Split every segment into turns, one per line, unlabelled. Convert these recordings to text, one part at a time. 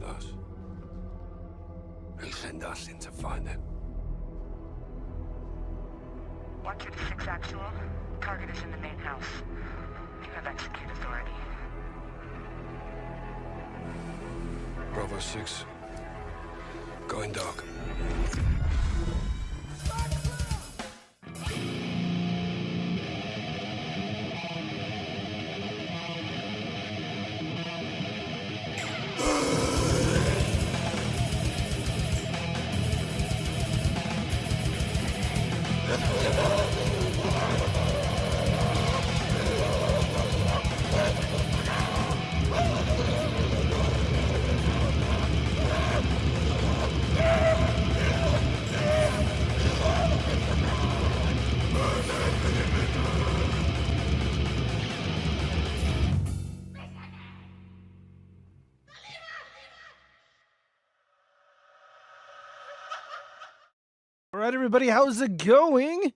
others. Who sent us in to find them?
126 actual. Target is in the main house. You have execute authority.
Bravo 6. Going dark.
All right, everybody, how's it going?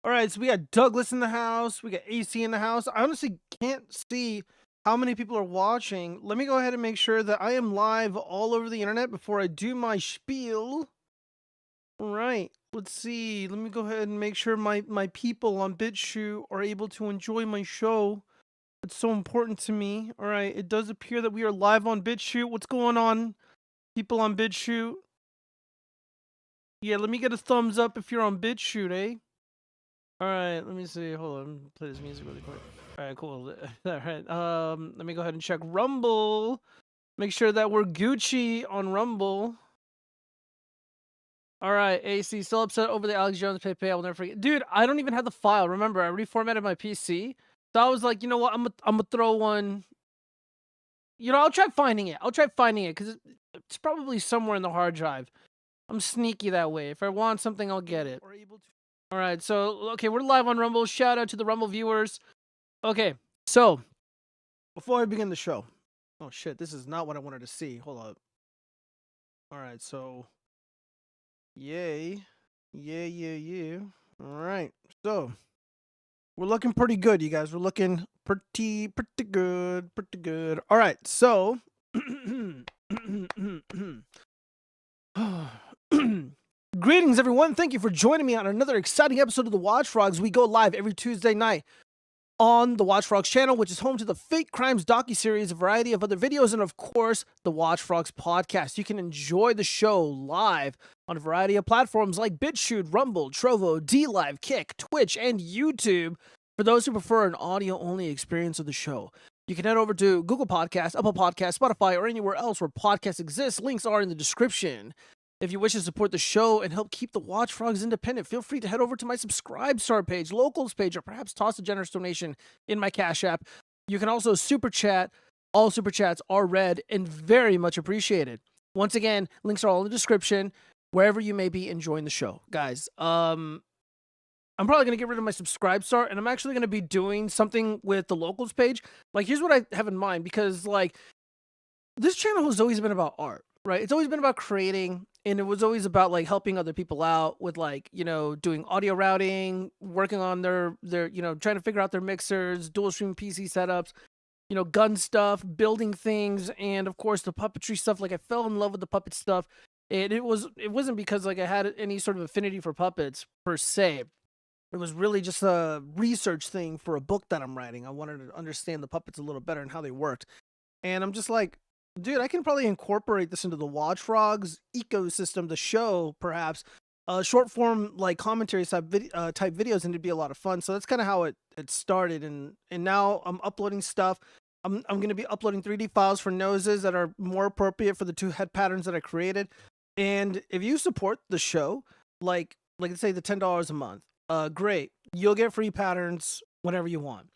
All right, so we got Douglas in the house. We got AC in the house. I honestly can't see how many people are watching. Let me go ahead and make sure that I am live all over the internet before I do my spiel. All right, let's see. Let me go ahead and make sure my people on BitChute are able to enjoy my show. It's so important to me. All right, it does appear that we are live on BitChute. What's going on, people on BitChute? Yeah, let me get a thumbs up if you're on BitChute, eh? All right, let me see. Hold on, play this music really quick. All right, cool. All right, let me go ahead and check Rumble. Make sure that we're Gucci on Rumble. All right, AC, still upset over the Alex Jones Pepe. I will never forget. Dude, I don't even have the file. Remember, I reformatted my PC. So I was like, you know what? I'm gonna throw one. You know, I'll try finding it. Because it's probably somewhere in the hard drive. I'm sneaky that way. If I want something, I'll get it. All right, so, okay, we're live on Rumble. Shout out to the Rumble viewers. Okay, so, before I begin the show. Oh, shit, this is not what I wanted to see. Hold up. All right, so, yay. All right, so, we're looking pretty good, you guys. We're looking pretty good. All right, so, greetings, everyone. Thank you for joining me on another exciting episode of the watchfrogs. We go live every Tuesday night on the watchfrogs channel, which is home to the Fake Crimes docuseries, a variety of other videos, and of course, the watchfrogs podcast. You can enjoy the show live on a variety of platforms like BitChute, Rumble, Trovo, dlive, Kick, Twitch, and YouTube for those who prefer an audio-only experience of the show. You can head over to Google Podcasts, Apple Podcasts, Spotify, or anywhere else where podcasts exist. Links are in the description. If you wish to support the show and help keep the watchfrogs independent, feel free to head over to my Subscribe Star page, Locals page, or perhaps toss a generous donation in my Cash App. You can also Super Chat. All Super Chats are read and very much appreciated. Once again, links are all in the description, wherever you may be enjoying the show. Guys, I'm probably going to get rid of my Subscribe Star, and I'm actually going to be doing something with the Locals page. Like, here's what I have in mind, because, like, this channel has always been about art, right? It's always been about creating, and it was always about, like, helping other people out with, like, you know, doing audio routing, working on their, you know, trying to figure out their mixers, dual stream PC setups, you know, gun stuff, building things, and, of course, the puppetry stuff. Like, I fell in love with the puppet stuff. And it wasn't because, like, I had any sort of affinity for puppets, per se. It was really just a research thing for a book that I'm writing. I wanted to understand the puppets a little better and how they worked. And I'm just like, dude, I can probably incorporate this into the watchfrogs ecosystem, the show, perhaps. Short form, like, commentary type videos, and it'd be a lot of fun. So that's kind of how it started. And now I'm uploading stuff. I'm going to be uploading 3D files for noses that are more appropriate for the two head patterns that I created. And if you support the show, like let's say the $10 a month, great. You'll get free patterns whenever you want.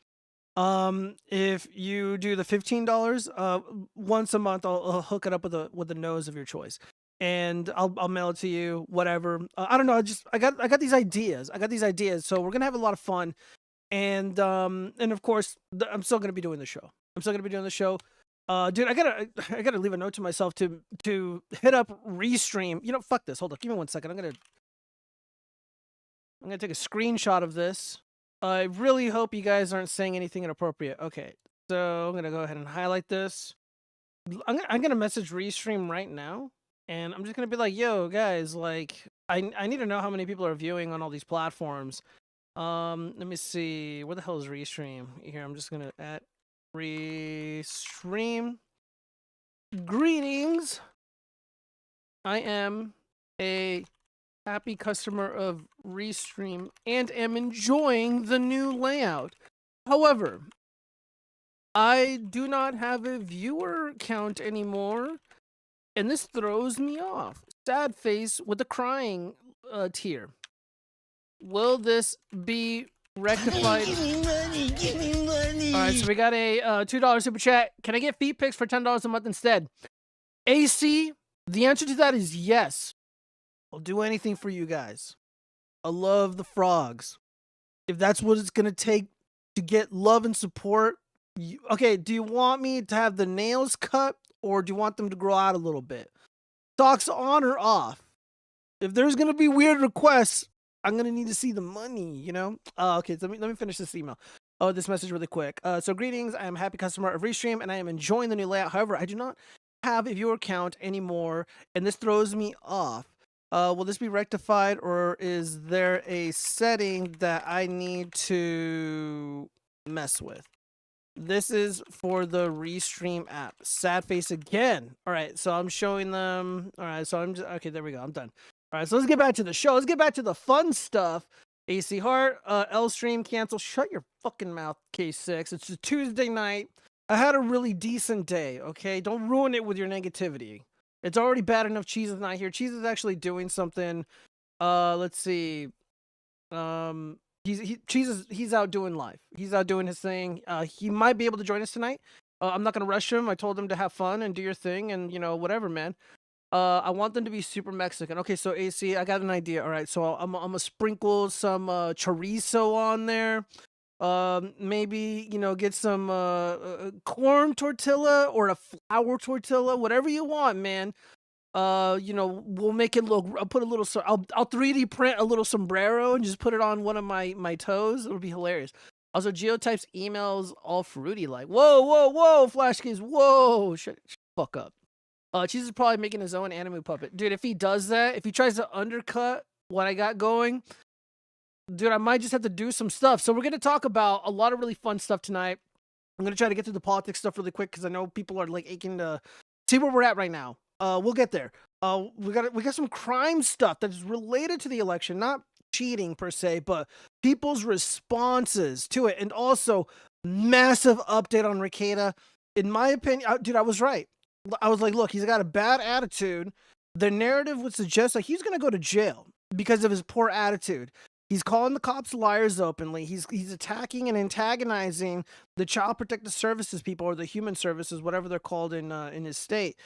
If you do the $15, once a month, I'll hook it up with a nose of your choice, and I'll mail it to you. Whatever. I don't know. I got these ideas. So we're gonna have a lot of fun, and of course, I'm still gonna be doing the show. Dude, I gotta leave a note to myself to hit up Restream. You know, fuck this. Hold up. Give me 1 second. I'm gonna take a screenshot of this. I really hope you guys aren't saying anything inappropriate. Okay, so I'm gonna go ahead and highlight this. I'm gonna message Restream right now, and I'm just gonna be like, "Yo, guys, like, I need to know how many people are viewing on all these platforms." Let me see. Where the hell is Restream? Here, I'm just gonna at Restream. Greetings. I am a happy customer of Restream and am enjoying the new layout. However, I do not have a viewer count anymore, and this throws me off. Sad face with a crying tear. Will this be rectified?
Give me money, give me money.
All right, so we got a $2 super chat. Can I get feet pics for $10 a month instead? AC, the answer to that is yes. I'll do anything for you guys. I love the frogs. If that's what it's going to take to get love and support. Okay, do you want me to have the nails cut or do you want them to grow out a little bit? Socks on or off? If there's going to be weird requests, I'm going to need to see the money, you know? Okay, so let me finish this email. Oh, this message really quick. So greetings, I am a happy customer of Restream and I am enjoying the new layout. However, I do not have a viewer count anymore and this throws me off. Will this be rectified or is there a setting that I need to mess with? This is for the Restream app. Sad face again. All right, so I'm showing them. All right, so I'm just okay. There we go. I'm done. All right, so let's get back to the show. Let's get back to the fun stuff. AC Heart, L stream cancel. Shut your fucking mouth, K6. It's a Tuesday night. I had a really decent day. Okay, don't ruin it with your negativity. It's already bad enough Cheese is not here. Cheese is actually doing something. Let's see. He's out doing live. He's out doing his thing. He might be able to join us tonight. I'm not gonna rush him. I told him to have fun and do your thing and, you know, whatever, man. I want them to be super Mexican. Okay, so AC, I got an idea. All right, so I'm gonna sprinkle some chorizo on there. Maybe, you know, get some corn tortilla or a flour tortilla, whatever you want, man. You know, we'll make it look. I'll put a little. I'll 3D print a little sombrero and just put it on one of my toes. It'll be hilarious. Also, Geotype's emails all fruity, like whoa, Flash Kids, whoa, shut fuck up. Cheese is probably making his own anime puppet, dude. If he does that, if he tries to undercut what I got going. Dude, I might just have to do some stuff. So we're going to talk about a lot of really fun stuff tonight. I'm going to try to get through the politics stuff really quick because I know people are like aching to see where we're at right now. We'll get there. We got some crime stuff that is related to the election, not cheating per se, but people's responses to it. And also massive update on Rekieta. In my opinion, dude, I was right. I was like, look, he's got a bad attitude. The narrative would suggest that he's going to go to jail because of his poor attitude. He's calling the cops liars openly. He's attacking and antagonizing the child protective services people or the human services, whatever they're called in his state.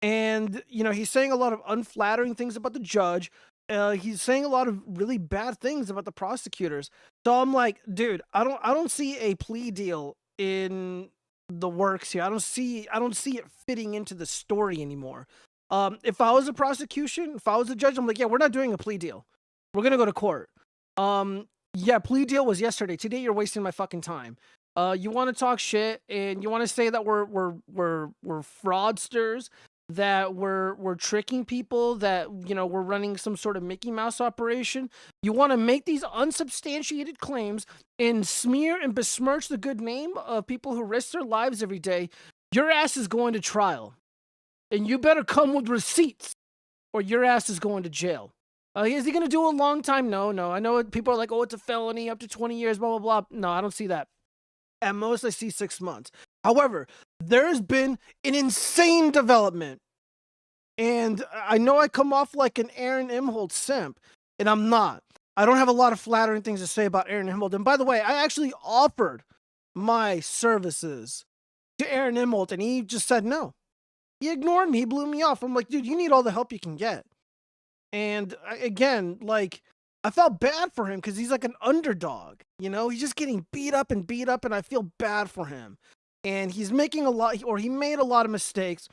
And, you know, he's saying a lot of unflattering things about the judge. He's saying a lot of really bad things about the prosecutors. So I'm like, dude, I don't see a plea deal in the works here. I don't see it fitting into the story anymore. If I was a prosecution, if I was a judge, I'm like, yeah, we're not doing a plea deal. We're going to go to court. Yeah, plea deal was yesterday. Today you're wasting my fucking time. You want to talk shit and you want to say that we're fraudsters, that we're tricking people, that, you know, we're running some sort of Mickey Mouse operation. You want to make these unsubstantiated claims and smear and besmirch the good name of people who risk their lives every day. Your ass is going to trial. And you better come with receipts or your ass is going to jail. Is he going to do a long time? No. I know people are like, oh, it's a felony, up to 20 years, blah, blah, blah. No, I don't see that. At most, I see 6 months. However, there has been an insane development. And I know I come off like an Aaron Imholt simp, and I'm not. I don't have a lot of flattering things to say about Aaron Imholt. And by the way, I actually offered my services to Aaron Imholt, and he just said no. He ignored me. He blew me off. I'm like, dude, you need all the help you can get. And again, like, I felt bad for him because he's like an underdog, you know, he's just getting beat up, and I feel bad for him. And he's making he made a lot of mistakes.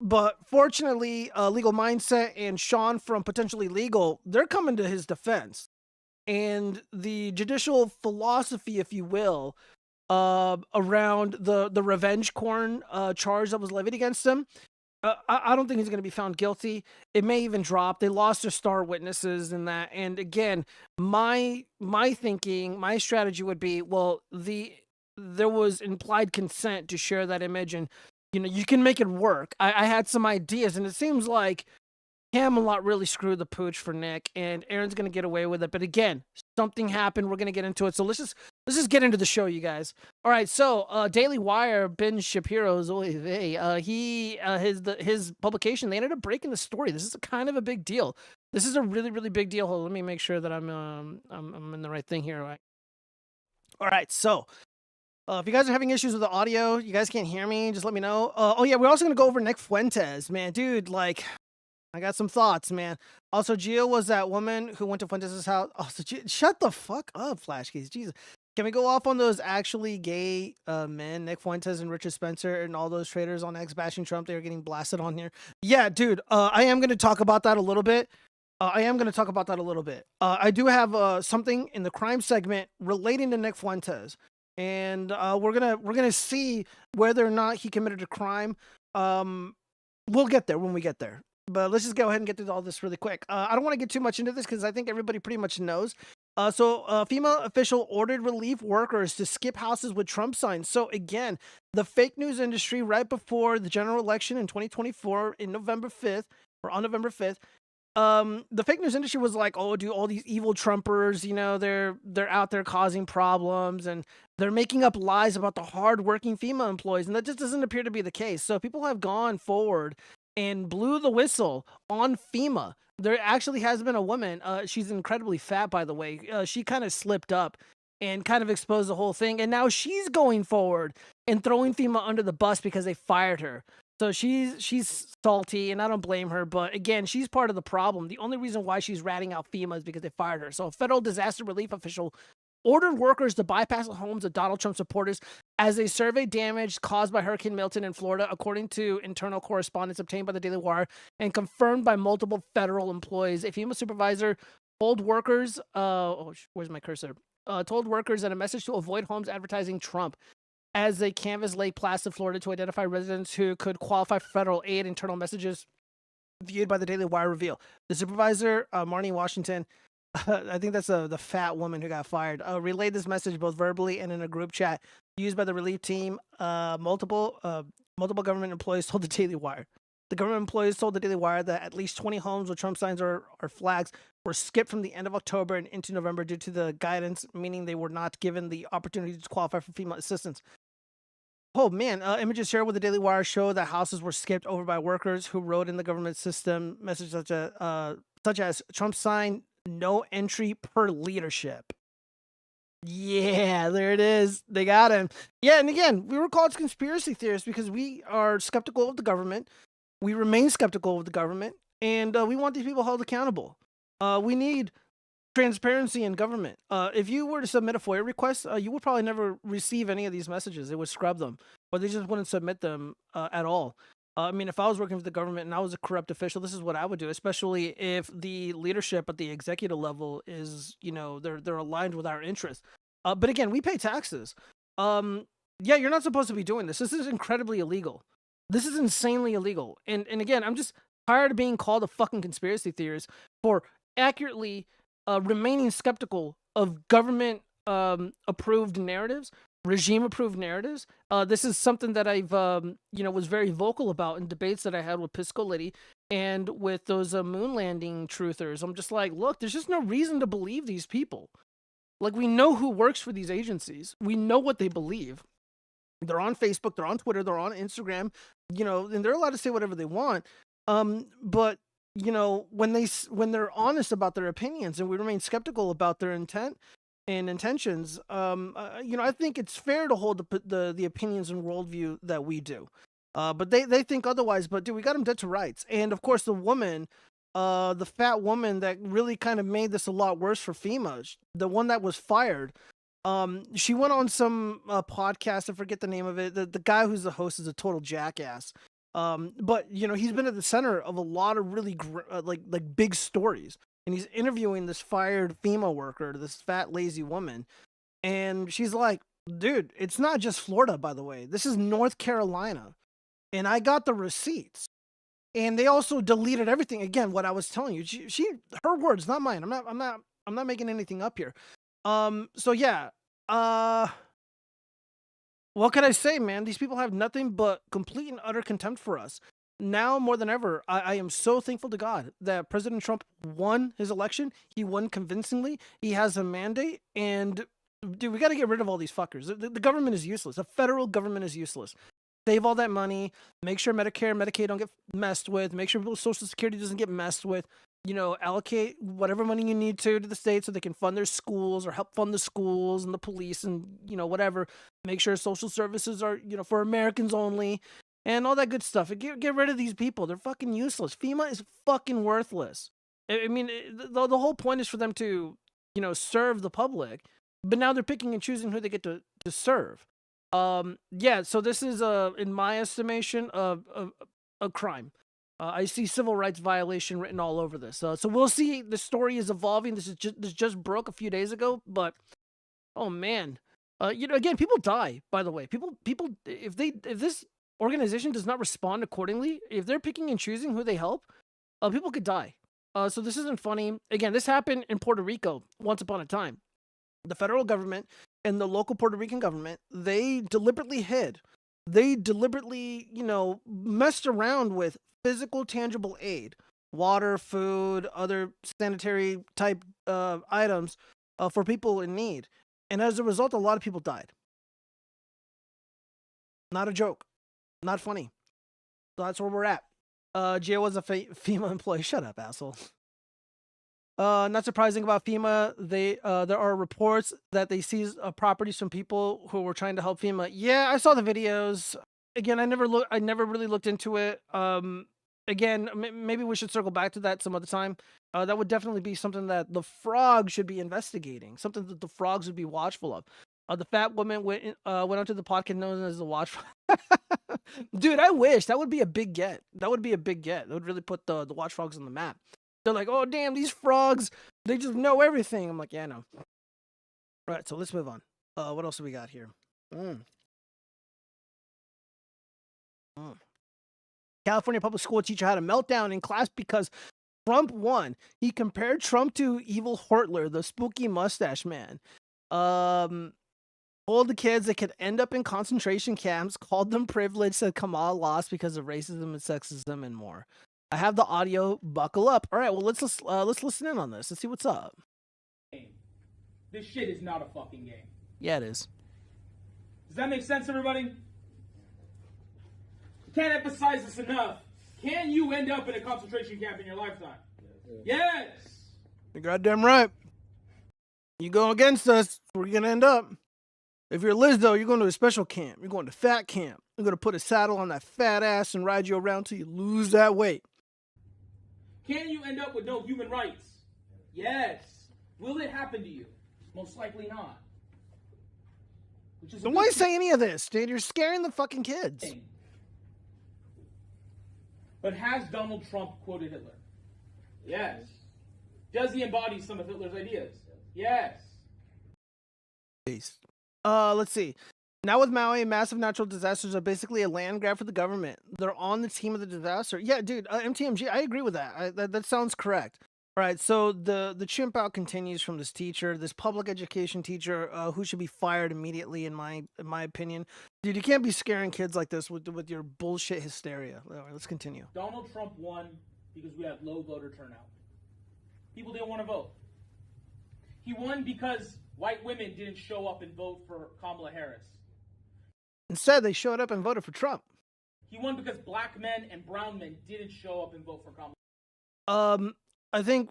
But fortunately, Legal Mindset and Sean from Potentially Legal, they're coming to his defense. And the judicial philosophy, if you will, around the revenge porn charge that was levied against him. I don't think he's going to be found guilty. It may even drop. They lost their star witnesses in that. And again, my thinking, my strategy would be, well, there was implied consent to share that image, and you can make it work. I had some ideas, and it seems like Camelot really screwed the pooch for Nick, and Aaron's gonna get away with it. But again, something happened. We're gonna get into it. So let's just get into the show, you guys. All right. So Daily Wire, Ben Shapiro's his publication, they ended up breaking the story. This is kind of a big deal. This is a really, really big deal. Hold on, let me make sure that I'm in the right thing here. All right. So if you guys are having issues with the audio, you guys can't hear me, just let me know. Oh yeah, we're also gonna go over Nick Fuentes, man, dude. Like, I got some thoughts, man. Also, Gio was that woman who went to Fuentes' house. Also, shut the fuck up, Flash Keys. Jesus. Can we go off on those actually gay men, Nick Fuentes and Richard Spencer, and all those traders on X bashing Trump? They were getting blasted on here. Yeah, dude. I am going to talk about that a little bit. I do have something in the crime segment relating to Nick Fuentes, and we're gonna see whether or not he committed a crime. We'll get there when we get there. But let's just go ahead and get through all this really quick. I don't want to get too much into this because I think everybody pretty much knows. So a female official ordered relief workers to skip houses with Trump signs. So again, the fake news industry right before the general election in 2024 on November 5th, the fake news industry was like, oh, do all these evil Trumpers, they're out there causing problems, and they're making up lies about the hardworking female employees. And that just doesn't appear to be the case. So people have gone forward and blew the whistle on FEMA. There actually has been a woman, she's incredibly fat, by the way. She kind of slipped up and kind of exposed the whole thing. And now she's going forward and throwing FEMA under the bus because they fired her. So she's salty, and I don't blame her. But again, she's part of the problem. The only reason why she's ratting out FEMA is because they fired her. So a federal disaster relief official ordered workers to bypass the homes of Donald Trump supporters as they survey damage caused by Hurricane Milton in Florida, according to internal correspondence obtained by the Daily Wire and confirmed by multiple federal employees. A FEMA supervisor told workers, where's my cursor? Told workers in a message to avoid homes advertising Trump as they canvassed Lake Placid, Florida, to identify residents who could qualify for federal aid. Internal messages viewed by the Daily Wire reveal. The supervisor, Marnie Washington, I think that's the fat woman who got fired, relayed this message both verbally and in a group chat used by the relief team. Multiple government employees told the Daily Wire. The government employees told the Daily Wire that at least 20 homes with Trump signs or flags were skipped from the end of October and into November due to the guidance, meaning they were not given the opportunity to qualify for FEMA assistance. Oh man, images shared with the Daily Wire show that houses were skipped over by workers who wrote in the government system messages such as Trump sign, no entry per leadership. Yeah, there it is. They got him. Yeah, and again, we were called conspiracy theorists because we are skeptical of the government. We remain skeptical of the government, and we want these people held accountable. We need transparency in government. If you were to submit a FOIA request, you would probably never receive any of these messages. They would scrub them, or they just wouldn't submit them at all. I mean, if I was working for the government and I was a corrupt official, this is what I would do, especially if the leadership at the executive level is, they're aligned with our interests. But again, we pay taxes. Yeah, you're not supposed to be doing this. This is incredibly illegal. This is insanely illegal. And again, I'm just tired of being called a fucking conspiracy theorist for accurately remaining skeptical of government approved narratives, regime approved narratives. This is something that I've was very vocal about in debates that I had with Piscoletti and with those moon landing truthers. I'm just like, look, there's just no reason to believe these people. Like, we know who works for these agencies. We know what they believe. They're on Facebook, they're on Twitter, they're on Instagram, and they're allowed to say whatever they want. But when they're honest about their opinions and we remain skeptical about their intent and intentions, I think it's fair to hold the opinions and worldview that we do. But they think otherwise. But dude, we got them dead to rights. And of course, the woman, the fat woman that really kind of made this a lot worse for FEMA, the one that was fired. She went on some podcast. I forget the name of it. The guy who's the host is a total jackass. But he's been at the center of a lot of really like big stories. And he's interviewing this fired FEMA worker, this fat, lazy woman. And she's like, Dude, it's not just Florida, by the way. This is North Carolina. And I got the receipts. And they also deleted everything. Again, what I was telling you. Her words, not mine. I'm not making anything up here. So yeah. What can I say, man? These people have nothing but complete and utter contempt for us. Now more than ever, I am so thankful to God that President Trump won his election. He won convincingly. He has a mandate, and dude, we got to get rid of all these fuckers. The government is useless. The federal government is useless. Save all that money. Make sure Medicare and Medicaid don't get messed with. Make sure people's Social Security doesn't get messed with. You know, allocate whatever money you need to the states so they can fund their schools or help fund the schools and the police and, you know, whatever. Make sure social services are, you know, for Americans only and all that good stuff. And get rid of these people. They're fucking useless. FEMA is fucking worthless. I mean, the whole point is for them to, you know, serve the public, but now they're picking and choosing who they get to serve. Yeah, so this is, in my estimation, a crime. I see civil rights violation written all over this. So we'll see. The story is evolving. This just broke a few days ago, but oh man, you know, again, people die. By the way, people, if this organization does not respond accordingly, if they're picking and choosing who they help, people could die. So this isn't funny. Again, this happened in Puerto Rico once upon a time. The federal government and the local Puerto Rican government, they deliberately hid. They deliberately, you know, messed around with physical, tangible aid, water, food, other sanitary type items for people in need. And as a result, a lot of people died. Not a joke. Not funny. So that's where we're at. Gio was a FEMA employee. Shut up, asshole. Not surprising about FEMA. There are reports that they seized properties from people who were trying to help FEMA. Yeah, I saw the videos. Again, I never really looked into it. Again, maybe we should circle back to that some other time. That would definitely be something that the frog should be investigating. Something that the frogs would be watchful of. The fat woman went onto the podcast known as the watch. Dude, I wish that would be a big get. That would be a big get. That would really put the watch frogs on the map. They're like, oh damn, these frogs, they just know everything. I'm like, yeah, I know. All right, so let's move on. What else do we got here? California public school teacher had a meltdown in class because Trump won. He compared Trump to evil Hortler, the spooky mustache man. Told the kids they could end up in concentration camps, called them privileged, said Kamala lost because of racism and sexism and more. I have the audio. Buckle up. All right, well, let's listen in on this. Let's see what's up.
This shit is not a fucking game.
Yeah, it is.
Does that make sense, everybody? Can't emphasize this enough. Can you end up in a concentration camp in your lifetime? Yes.
You're goddamn right. You go against us, we're gonna end up. If you're Liz, though, you're going to a special camp. You're going to fat camp. You're going to put a saddle on that fat ass and ride you around till you lose that weight.
Can you end up with no human rights? Yes. Will it happen to you? Most likely not.
Don't why say any of this, dude? You're scaring the fucking kids.
But has Donald Trump quoted Hitler? Yes. Does he embody some of Hitler's ideas? Yes.
Peace. Let's see. Now with Maui, massive natural disasters are basically a land grab for the government. They're on the team of the disaster. Yeah, dude, MTMG, I agree with that. That sounds correct. All right, so the chimp out continues from this teacher, this public education teacher, who should be fired immediately, in my opinion. Dude, you can't be scaring kids like this with your bullshit hysteria. All right, let's continue.
Donald Trump won because we had low voter turnout. People didn't want to vote. He won because white women didn't show up and vote for Kamala Harris.
Instead, they showed up and voted for Trump.
He won because black men and brown men didn't show up and vote for Kamala.
I think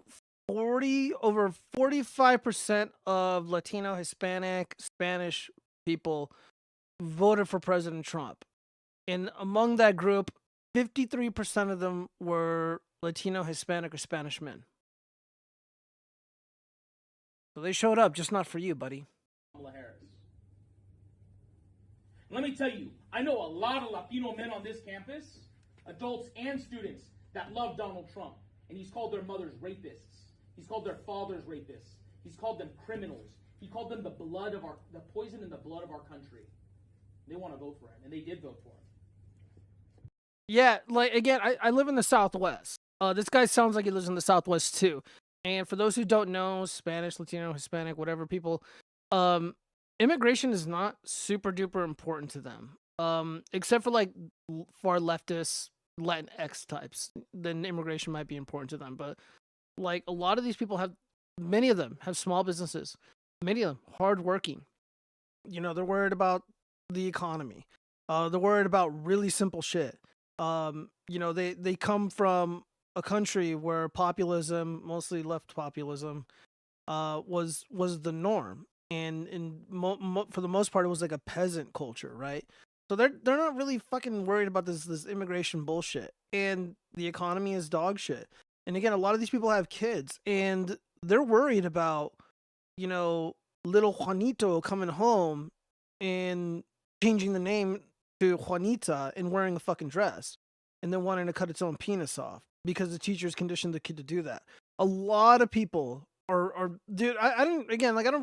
over 45% of Latino, Hispanic, Spanish people voted for President Trump. And among that group, 53% of them were Latino, Hispanic, or Spanish men. So they showed up, just not for you, buddy.
Kamala Harris. Let me tell you, I know a lot of Latino men on this campus, adults and students, that love Donald Trump. And he's called their mothers rapists. He's called their fathers rapists. He's called them criminals. He called them the poison in the blood of our country. They want to vote for him, and they did vote for him.
Yeah, like again, I live in the Southwest. This guy sounds like he lives in the Southwest too. And for those who don't know, Spanish, Latino, Hispanic, whatever people, immigration is not super duper important to them. Except for like far leftist Latinx types, then immigration might be important to them. But like a lot of these people many of them have small businesses, many of them hardworking. You know, they're worried about the economy. They're worried about really simple shit. You know, they come from a country where populism, mostly left populism, was the norm, and for the most part, it was like a peasant culture, right? So they're not really fucking worried about this immigration bullshit, and the economy is dog shit. And again, a lot of these people have kids, and they're worried about, you know, little Juanito coming home and changing the name to Juanita and wearing a fucking dress, and then wanting to cut its own penis off because the teachers conditioned the kid to do that. A lot of people are dude. I don't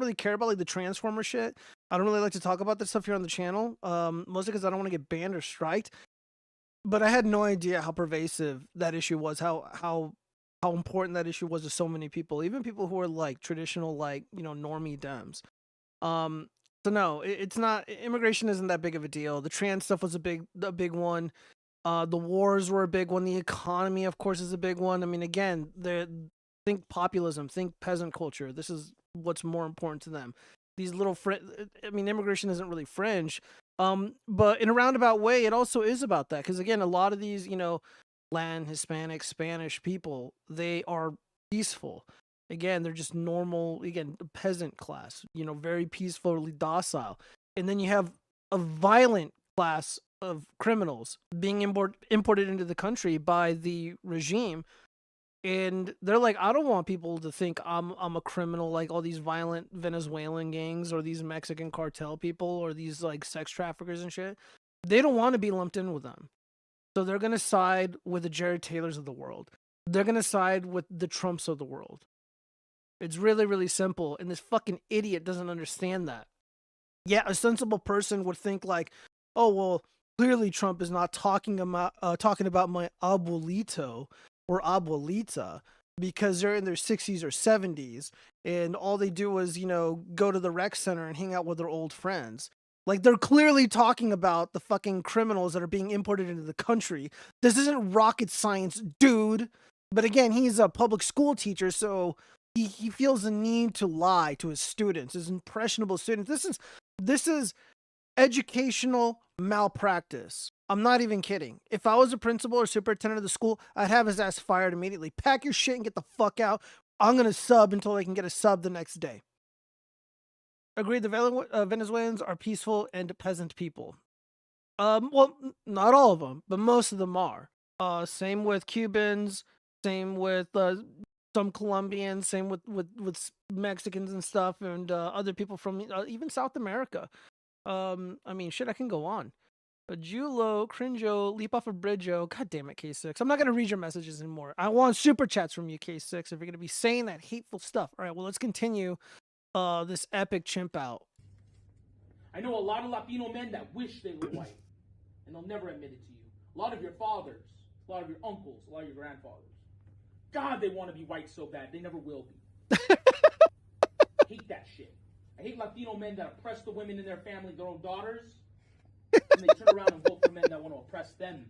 really care about like the Transformer shit. I don't really like to talk about this stuff here on the channel, mostly because I don't want to get banned or striked. But I had no idea how pervasive that issue was, how important that issue was to so many people, even people who are like traditional, like, you know, normie Dems. So no, it's not. Immigration isn't that big of a deal. The trans stuff was a big one. The wars were a big one. The economy, of course, is a big one. I mean, again, think populism, think peasant culture. This is what's more important to them. These little immigration isn't really fringe. But in a roundabout way, it also is about that. Because again, a lot of these, you know, Latin, Hispanic, Spanish people, they are peaceful. Again, they're just normal, again, peasant class, you know, very peacefully docile. And then you have a violent class of criminals being imported into the country by the regime. And they're like, I don't want people to think I'm a criminal, like all these violent Venezuelan gangs or these Mexican cartel people or these like sex traffickers and shit. They don't want to be lumped in with them. So they're going to side with the Jared Taylors of the world. They're going to side with the Trumps of the world. It's really, really simple. And this fucking idiot doesn't understand that. Yeah, a sensible person would think like, oh, well, clearly Trump is not talking about my abuelito or abuelita because they're in their 60s or 70s and all they do is, you know, go to the rec center and hang out with their old friends. Like, they're clearly talking about the fucking criminals that are being imported into the country. This isn't rocket science, dude. But again, he's a public school teacher, so he feels the need to lie to his students, his impressionable students. This is educational malpractice. I'm not even kidding. If I was a principal or superintendent of the school, I'd have his ass fired immediately. Pack your shit and get the fuck out. I'm going to sub until I can get a sub the next day. Agreed, the Venezuelans are peaceful and peasant people. Well, not all of them, but most of them are. Same with Cubans, same with some Colombians, same with Mexicans and stuff, and other people from even South America. I mean, shit, I can go on. Julo, Crinjo, leap off a bridgeo. God damn it, K6. I'm not going to read your messages anymore. I want super chats from you, K6, if you're going to be saying that hateful stuff. All right, well, let's continue this epic chimp out.
I know a lot of Latino men that wish they were white, and they'll never admit it to you. A lot of your fathers, a lot of your uncles, a lot of your grandfathers. God, they want to be white so bad. They never will be. I hate that shit. I hate Latino men that oppress the women in their family, their own daughters, and they turn around and vote for men that want to oppress them.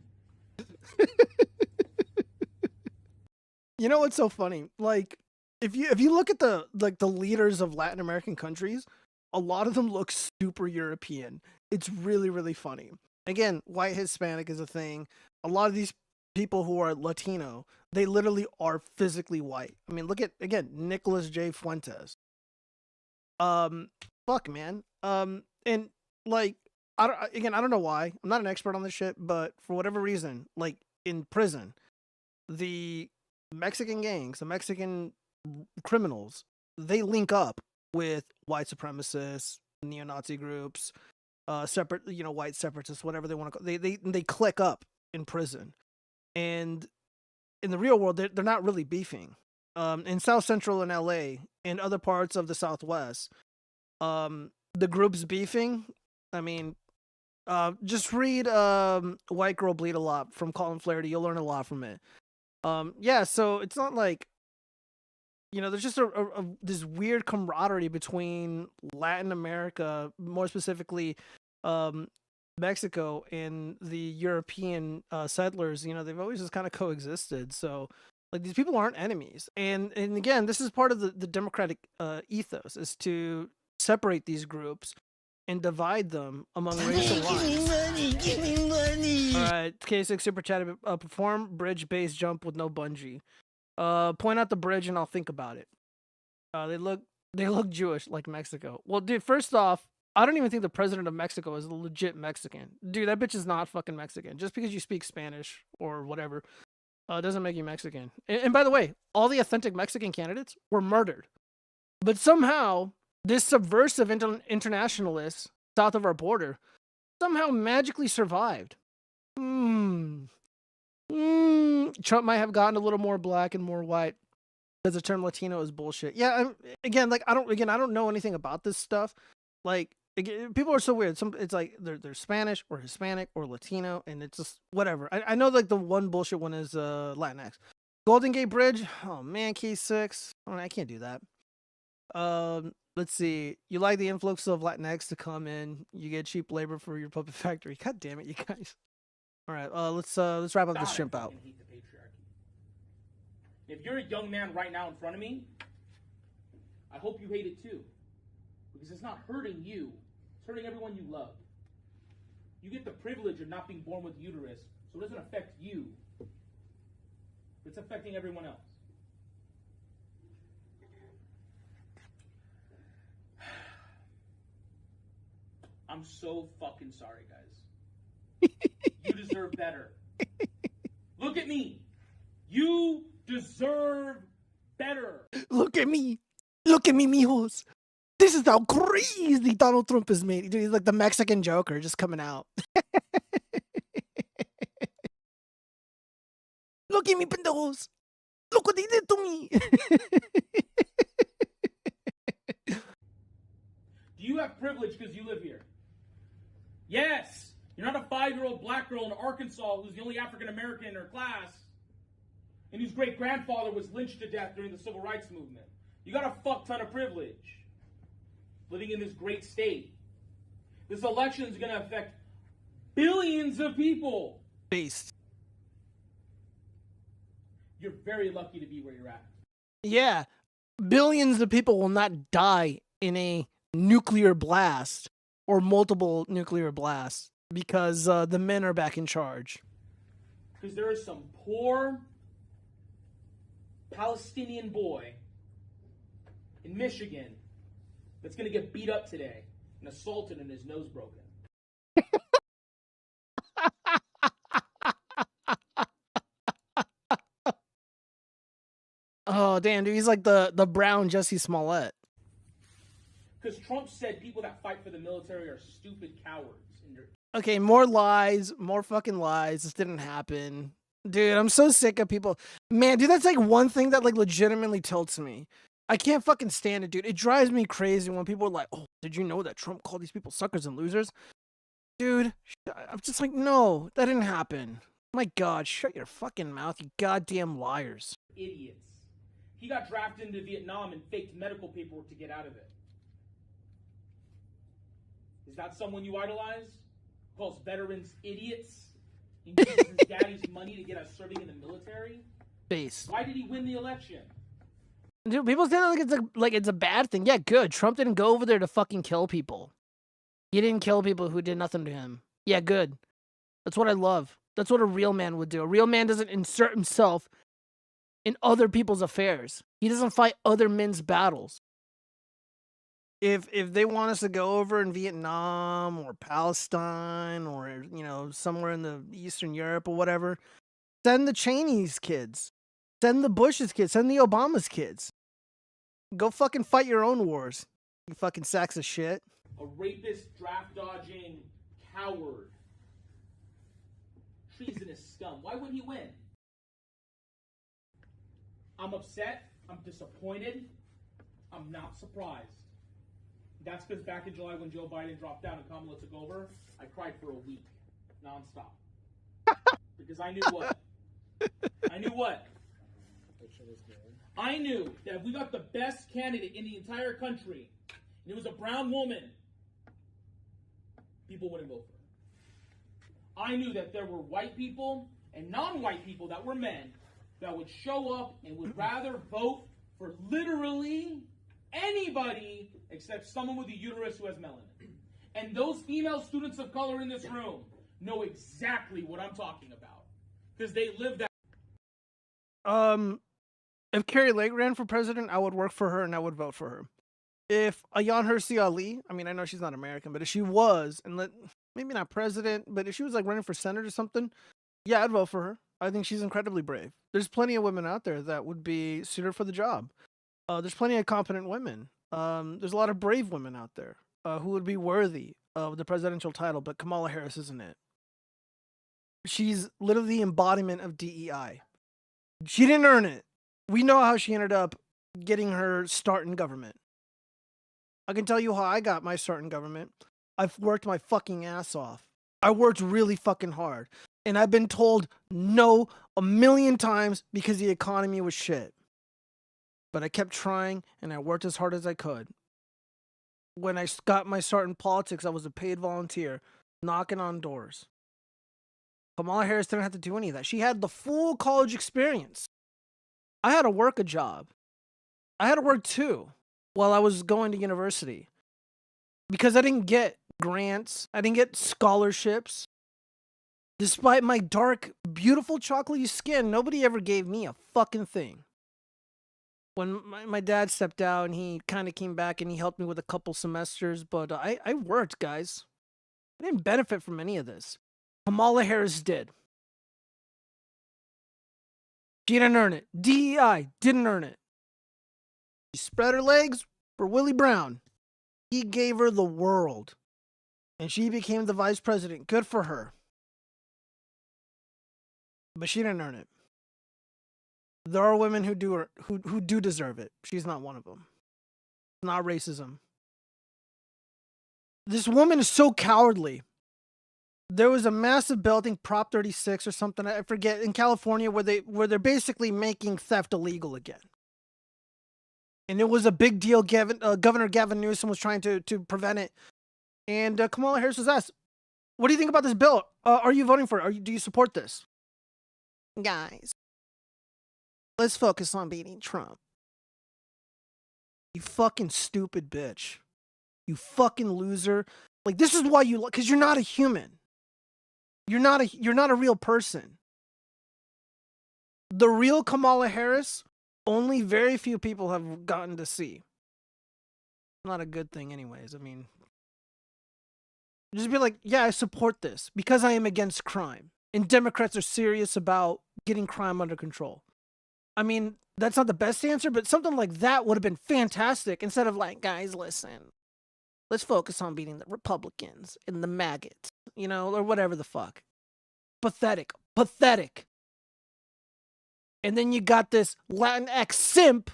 You know what's so funny? Like, if you look at the leaders of Latin American countries, a lot of them look super European. It's really, really funny. Again, white Hispanic is a thing. A lot of these people who are Latino, they literally are physically white. I mean, look at, again, Nicholas J. Fuentes. Fuck, man. And like, I don't know why. I'm not an expert on this shit, but for whatever reason, like in prison, the Mexican gangs, the Mexican criminals, they link up with white supremacists, neo-Nazi groups, separate, you know, white separatists, whatever they want to call. They click up in prison, and in the real world, they're not really beefing. In South Central and LA and other parts of the Southwest, the groups beefing. I mean, just read White Girl Bleed a Lot from Colin Flaherty. You'll learn a lot from it. Yeah, so it's not like, there's just this weird camaraderie between Latin America, more specifically Mexico, and the European settlers. They've always just kind of coexisted. So like these people aren't enemies. And again, this is part of the democratic ethos, is to separate these groups and divide them among racial lines.
Give me money.
All right, K6 super chat. Perform bridge base jump with no bungee. Point out the bridge and I'll think about it. They look Jewish, like Mexico. Well, dude, first off, I don't even think the president of Mexico is a legit Mexican. Dude, that bitch is not fucking Mexican. Just because you speak Spanish or whatever, doesn't make you Mexican. And by the way, all the authentic Mexican candidates were murdered. But somehow, this subversive internationalist south of our border somehow magically survived. Trump might have gotten a little more black and more white because the term Latino is bullshit. Yeah, I don't know anything about this stuff. Like, people are so weird. It's like they're Spanish or Hispanic or Latino, and it's just whatever. I know like the one bullshit one is Latinx. Golden Gate Bridge. Oh man, K6. I can't do that. Let's see. You like the influx of Latinx to come in. You get cheap labor for your puppet factory. God damn it, you guys. All right, let's wrap up this shrimp out.
Hate the patriarchy. If you're a young man right now in front of me, I hope you hate it too, because it's not hurting you; it's hurting everyone you love. You get the privilege of not being born with uterus, so it doesn't affect you. It's affecting everyone else. I'm so fucking sorry, guys. You deserve better. Look at me. You deserve better.
Look at me. Look at me, mijos. This is how crazy Donald Trump is made. Dude, he's like the Mexican Joker just coming out. Look at me, pendejos. Look what they did to me.
Do you have privilege because you live here? Yes. You're not a 5-year-old black girl in Arkansas who's the only African American in her class and whose great-grandfather was lynched to death during the Civil Rights Movement. You got a fuck ton of privilege living in this great state. This election is going to affect billions of people.
Beast.
You're very lucky to be where you're at.
Yeah. Billions of people will not die in a nuclear blast or multiple nuclear blasts because the men are back in charge.
Because there is some poor Palestinian boy in Michigan that's going to get beat up today and assaulted and his nose broken.
Oh, damn, dude. He's like the brown Jussie Smollett.
Because Trump said people that fight for the military are stupid cowards.
Okay, more lies, more fucking lies. This didn't happen. Dude, I'm so sick of people. Man, dude, that's like one thing that like legitimately tilts me. I can't fucking stand it, dude. It drives me crazy when people are like, oh, did you know that Trump called these people suckers and losers? Dude, I'm just like, no, that didn't happen. My God, shut your fucking mouth, you goddamn liars.
Idiots. He got drafted into Vietnam and faked medical paperwork to get out of it. Is that someone you idolize? Calls veterans idiots? He uses his daddy's money to get us serving in the military?
Based.
Why did he win the election?
Dude, people say like it's a bad thing. Yeah, good. Trump didn't go over there to fucking kill people. He didn't kill people who did nothing to him. Yeah, good. That's what I love. That's what a real man would do. A real man doesn't insert himself in other people's affairs. He doesn't fight other men's battles. If they want us to go over in Vietnam or Palestine or, somewhere in the Eastern Europe or whatever, send the Cheney's kids. Send the Bush's kids. Send the Obama's kids. Go fucking fight your own wars, you fucking sacks of shit.
A rapist, draft-dodging coward. Treasonous scum. Why would he win? I'm upset. I'm disappointed. I'm not surprised. That's because back in July when Joe Biden dropped out and Kamala took over, I cried for a week, nonstop. Because I knew what? I knew what? I knew that if we got the best candidate in the entire country, and it was a brown woman, people wouldn't vote for her. I knew that there were white people and non-white people that were men that would show up and would rather vote for literally anybody except someone with a uterus who has melanin. And those female students of color in this room know exactly what I'm talking about because they live that.
If Carrie Lake ran for president, I would work for her and I would vote for her. If Ayaan Hirsi Ali, I mean, I know she's not American, but if she was, and maybe not president, but if she was like running for senate or something, yeah, I'd vote for her. I think she's incredibly brave. There's plenty of women out there that would be suited for the job. There's plenty of competent women. There's a lot of brave women out there who would be worthy of the presidential title, but Kamala Harris isn't it. She's literally the embodiment of DEI. She didn't earn it. We know how she ended up getting her start in government. I can tell you how I got my start in government. I've worked my fucking ass off. I worked really fucking hard. And I've been told no a million times because the economy was shit. But I kept trying and I worked as hard as I could. When I got my start in politics, I was a paid volunteer, knocking on doors. Kamala Harris didn't have to do any of that. She had the full college experience. I had to work a job. I had to work too while I was going to university. Because I didn't get grants. I didn't get scholarships. Despite my dark, beautiful chocolatey skin, nobody ever gave me a fucking thing. When my dad stepped out and he kind of came back and he helped me with a couple semesters, but I worked, guys. I didn't benefit from any of this. Kamala Harris did. She didn't earn it. DEI didn't earn it. She spread her legs for Willie Brown. He gave her the world. And she became the vice president. Good for her. But she didn't earn it. There are women who do deserve it. She's not one of them. It's not racism. This woman is so cowardly. There was a massive bill, I think Prop 36 or something, I forget, in California where they're basically making theft illegal again. And it was a big deal. Governor Gavin Newsom was trying to prevent it. And Kamala Harris was asked, what do you think about this bill? Are you voting for it? Do you support this? Guys, let's focus on beating Trump. You fucking stupid bitch. You fucking loser. Like, this is why you, because you're not a human. You're not a real person. The real Kamala Harris, only very few people have gotten to see. Not a good thing anyways. I mean, just be like, yeah, I support this because I am against crime. And Democrats are serious about getting crime under control. I mean, that's not the best answer, but something like that would have been fantastic instead of like, guys, listen, let's focus on beating the Republicans and the maggots, you know, or whatever the fuck. Pathetic. Pathetic. And then you got this Latinx simp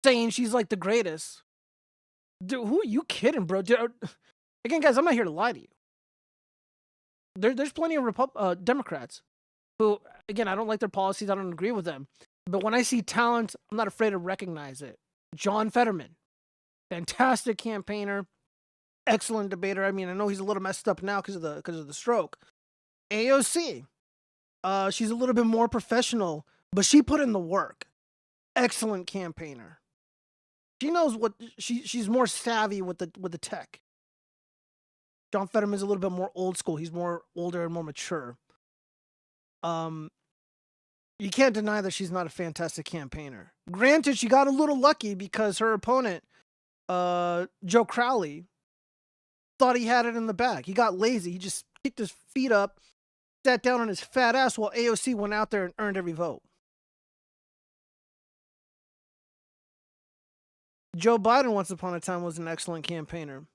saying she's like the greatest. Dude, who are you kidding, bro? Again, guys, I'm not here to lie to you. There's plenty of Democrats who, again, I don't like their policies. I don't agree with them. But when I see talent, I'm not afraid to recognize it. John Fetterman, fantastic campaigner, excellent debater. I mean, I know he's a little messed up now because of the stroke. AOC, she's a little bit more professional, but she put in the work. Excellent campaigner. She knows what she's more savvy with the tech. John Fetterman's a little bit more old school. He's more older and more mature. You can't deny that she's not a fantastic campaigner. Granted, she got a little lucky because her opponent, Joe Crowley, thought he had it in the bag. He got lazy. He just kicked his feet up, sat down on his fat ass while AOC went out there and earned every vote. Joe Biden, once upon a time, was an excellent campaigner.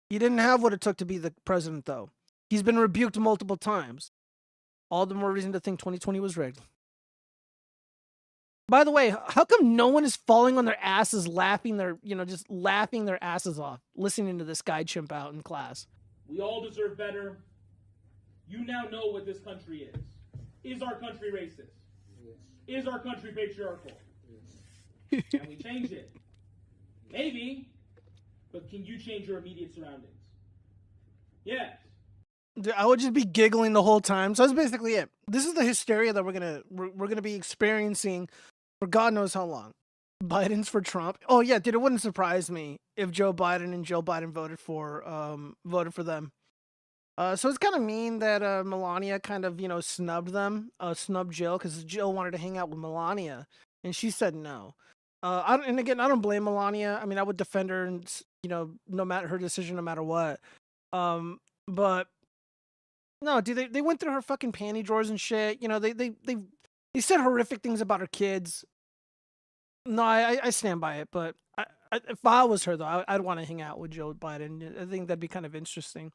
He didn't have what it took to be the president, though. He's been rebuked multiple times. All the more reason to think 2020 was rigged. By the way, how come no one is falling on their asses, laughing their, just laughing their asses off, listening to this guy chimp out in class?
We all deserve better. You now know what this country is. Is our country racist? Yes. Is our country patriarchal? Yes. Can we change it? Maybe. But can you change your immediate surroundings? Yes.
I would just be giggling the whole time. So that's basically it. This is the hysteria that we're gonna be experiencing for God knows how long. Biden's for Trump. Oh yeah, dude, it wouldn't surprise me if Joe Biden and Jill Biden voted for them. So it's kind of mean that Melania kind of snubbed snubbed Jill because Jill wanted to hang out with Melania and she said no. I don't blame Melania. I mean, I would defend her, and no matter her decision, no matter what. But no, dude, they went through her fucking panty drawers and shit. They said horrific things about her kids. No, I stand by it. But if I was her though, I'd want to hang out with Joe Biden. I think that'd be kind of interesting.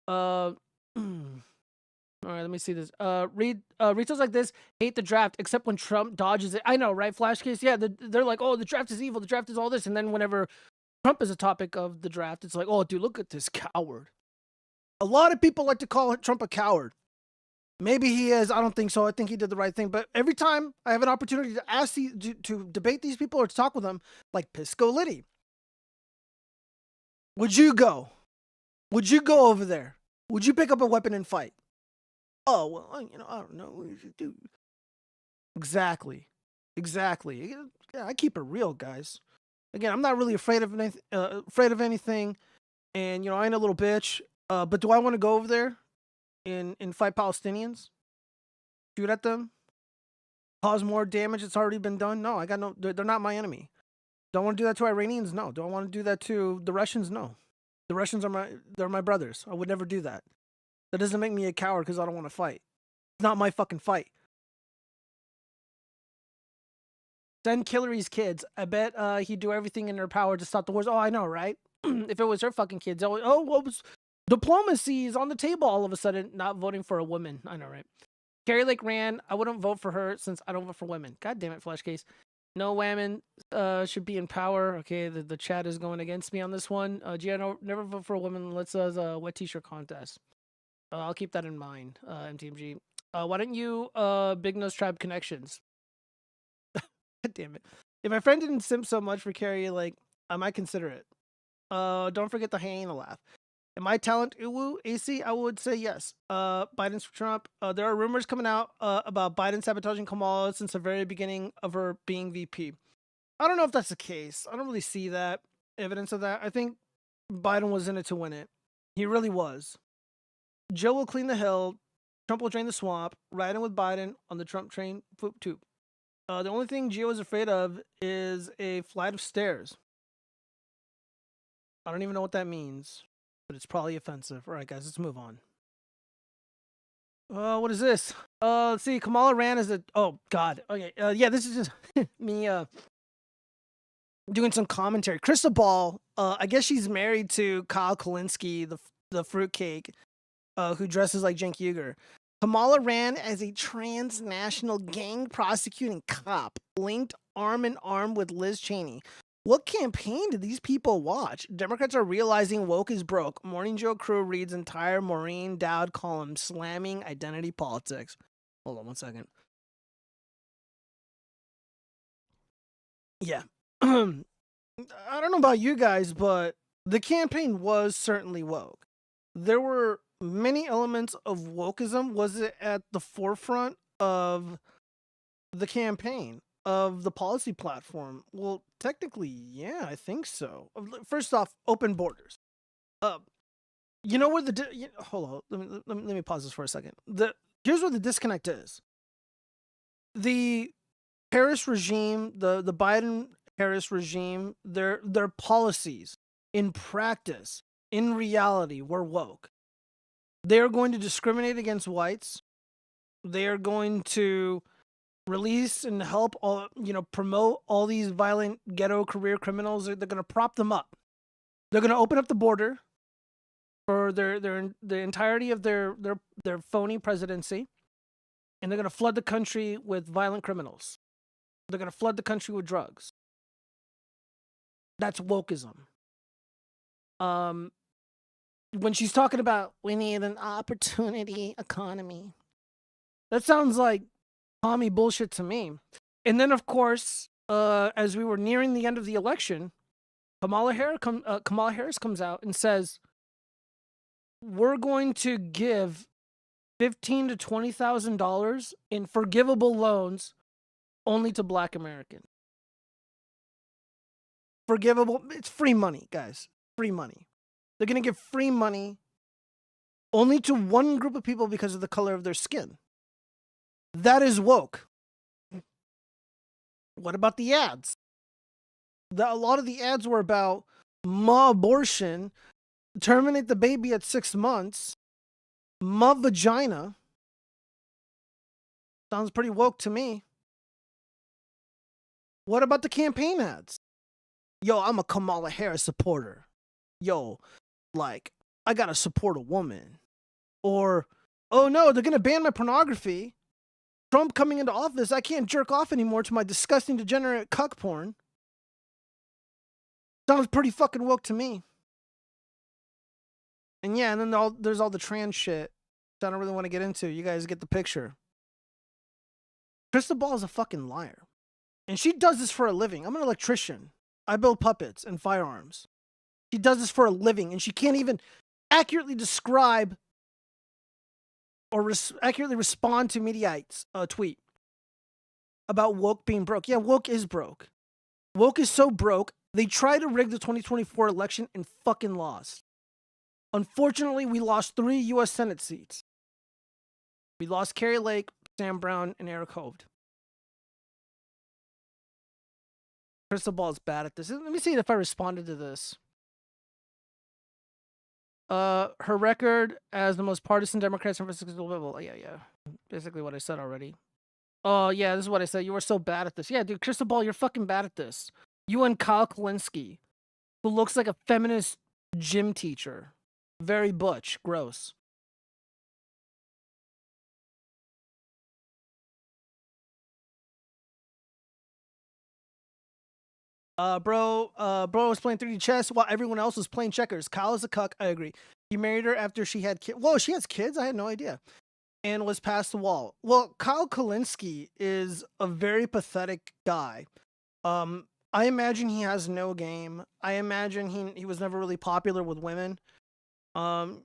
All right, let me see this. Retail's like this, hate the draft, except when Trump dodges it. I know, right? Flash case, yeah, they're like, oh, the draft is evil, the draft is all this. And then whenever Trump is a topic of the draft, it's like, oh, dude, look at this coward. A lot of people like to call Trump a coward. Maybe he is. I don't think so. I think he did the right thing. But every time I have an opportunity to ask to debate these people or to talk with them, like Pisco Liddy, would you go? Would you go over there? Would you pick up a weapon and fight? Oh, well, I don't know what you should do. Exactly. Yeah, I keep it real, guys. Again, I'm not really afraid of anything. And, I ain't a little bitch. But do I want to go over there and fight Palestinians? Shoot at them? Cause more damage that's already been done? No, they're not my enemy. Do I want to do that to Iranians? No. Do I want to do that to the Russians? No. The Russians they're my brothers. I would never do that. That doesn't make me a coward because I don't want to fight. It's not my fucking fight. Send Hillary's kids. I bet he'd do everything in their power to stop the wars. Oh, I know, right? If it was her fucking kids, what was diplomacy is on the table all of a sudden, not voting for a woman. I know, right? Carrie Lake ran. I wouldn't vote for her since I don't vote for women. God damn it, Flash Case. No women should be in power. Okay, the chat is going against me on this one. Gia, never vote for a woman. Let's a wet t-shirt contest. I'll keep that in mind, MTMG. Why don't you Big Nose Tribe connections? God damn it. If my friend didn't simp so much for Carrie, like, I might consider it. Don't forget the hyena laugh. Am I talent uwu AC? I would say yes. Biden's for Trump. There are rumors coming out about Biden sabotaging Kamala since the very beginning of her being VP. I don't know if that's the case. I don't really see that evidence of that. I think Biden was in it to win it. He really was. Joe will clean the hill. Trump will drain the swamp. Riding with Biden on the Trump train. Poop tube. The only thing Gio is afraid of is a flight of stairs. I don't even know what that means, but it's probably offensive. All right, guys, let's move on. What is this? Let's see. Kamala ran as a... Oh, God. Okay. Yeah, this is just me doing some commentary. Crystal Ball, I guess she's married to Kyle Kalinske, the fruitcake, who dresses like Cenk Uygur. Kamala ran as a transnational gang prosecuting cop, linked arm in arm with Liz Cheney. What campaign did these people watch? Democrats are realizing woke is broke. Morning Joe crew reads entire Maureen Dowd column slamming identity politics. Hold on 1 second. Yeah. I don't know about you guys, but the campaign was certainly woke. There were many elements of wokeism. Was it at the forefront of the campaign, of the policy platform? Well, technically, yeah, I think so. First off, open borders. You know where hold on, let me pause this for a second. Here's where the disconnect is. The Harris regime, the Biden Harris regime, their policies in practice, in reality, were woke. They are going to discriminate against whites. They are going to release and help promote all these violent ghetto career criminals. They're going to prop them up. They're going to open up the border for the entirety of their phony presidency, and they're going to flood the country with violent criminals. They're going to flood the country with drugs. That's wokeism. When she's talking about we need an opportunity economy, that sounds like commie bullshit to me. And then, of course, as we were nearing the end of the election, Kamala Harris comes out and says, we're going to give $15,000 to $20,000 in forgivable loans only to Black Americans. Forgivable, it's free money, guys. Free money. They're going to give free money only to one group of people because of the color of their skin. That is woke. What about the ads? A lot of the ads were about abortion, terminate the baby at 6 months, vagina. Sounds pretty woke to me. What about the campaign ads? Yo, I'm a Kamala Harris supporter. Yo, like, I gotta support a woman. Or, oh no, they're gonna ban my pornography. Trump coming into office, I can't jerk off anymore to my disgusting, degenerate cuck porn. Sounds pretty fucking woke to me. And yeah, and then there's all the trans shit that I don't really want to get into. You guys get the picture. Crystal Ball is a fucking liar. And she does this for a living. I'm an electrician. I build puppets and firearms. She does this for a living, and she can't even accurately describe or accurately respond to Mediaite's tweet about woke being broke. Yeah, woke is broke. Woke is so broke, they tried to rig the 2024 election and fucking lost. Unfortunately, we lost 3 U.S. Senate seats. We lost Carrie Lake, Sam Brown, and Eric Hovde. Crystal Ball is bad at this. Let me see if I responded to this. Her record as the most partisan Democrat in San Francisco. Yeah. Basically what I said already. Oh, yeah, this is what I said. You were so bad at this. Yeah, dude, Crystal Ball, you're fucking bad at this. You and Kyle Kalinske, who looks like a feminist gym teacher. Very butch. Gross. Bro was playing 3D chess while everyone else was playing checkers. Kyle is a cuck. I agree. He married her after she had kids. Whoa, she has kids? I had no idea. And was past the wall. Well, Kyle Kalinske is a very pathetic guy. I imagine he has no game. I imagine he was never really popular with women.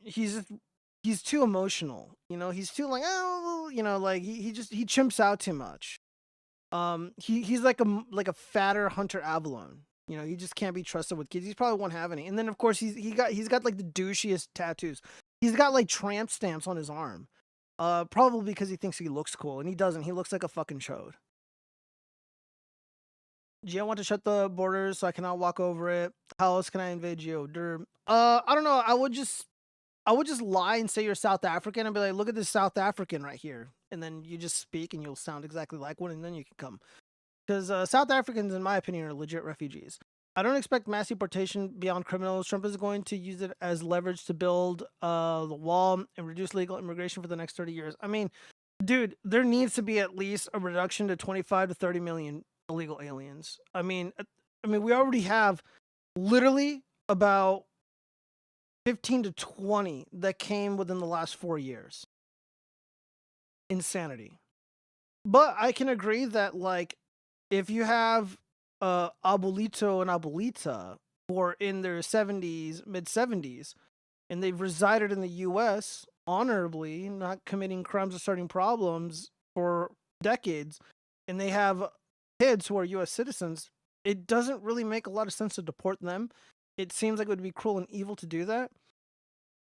He's too emotional. You know, he's too like, oh, you know, like he chimps out too much. He's like a fatter Hunter Avalon. You know, he just can't be trusted with kids. He probably won't have any. And then of course he's got like the douchiest tattoos. He's got like tramp stamps on his arm. Probably because he thinks he looks cool, and he doesn't. He looks like a fucking chode. Geo want to shut the borders so I cannot walk over it. How else can I invade Geo? I don't know. I would just lie and say you're South African and be like, look at this South African right here. And then you just speak and you'll sound exactly like one, and then you can come. Because South Africans, in my opinion, are legit refugees. I don't expect mass deportation beyond criminals. Trump is going to use it as leverage to build the wall and reduce legal immigration for the next 30 years. I mean, dude, there needs to be at least a reduction to 25 to 30 million illegal aliens. I mean, we already have literally about 15 to 20 that came within the last 4 years. Insanity. But I can agree that, like, if you have abuelito and abuelita who are in their 70s, mid-70s, and they've resided in the U.S. honorably, not committing crimes or starting problems for decades, and they have kids who are U.S. citizens, it doesn't really make a lot of sense to deport them. It seems like it would be cruel and evil to do that.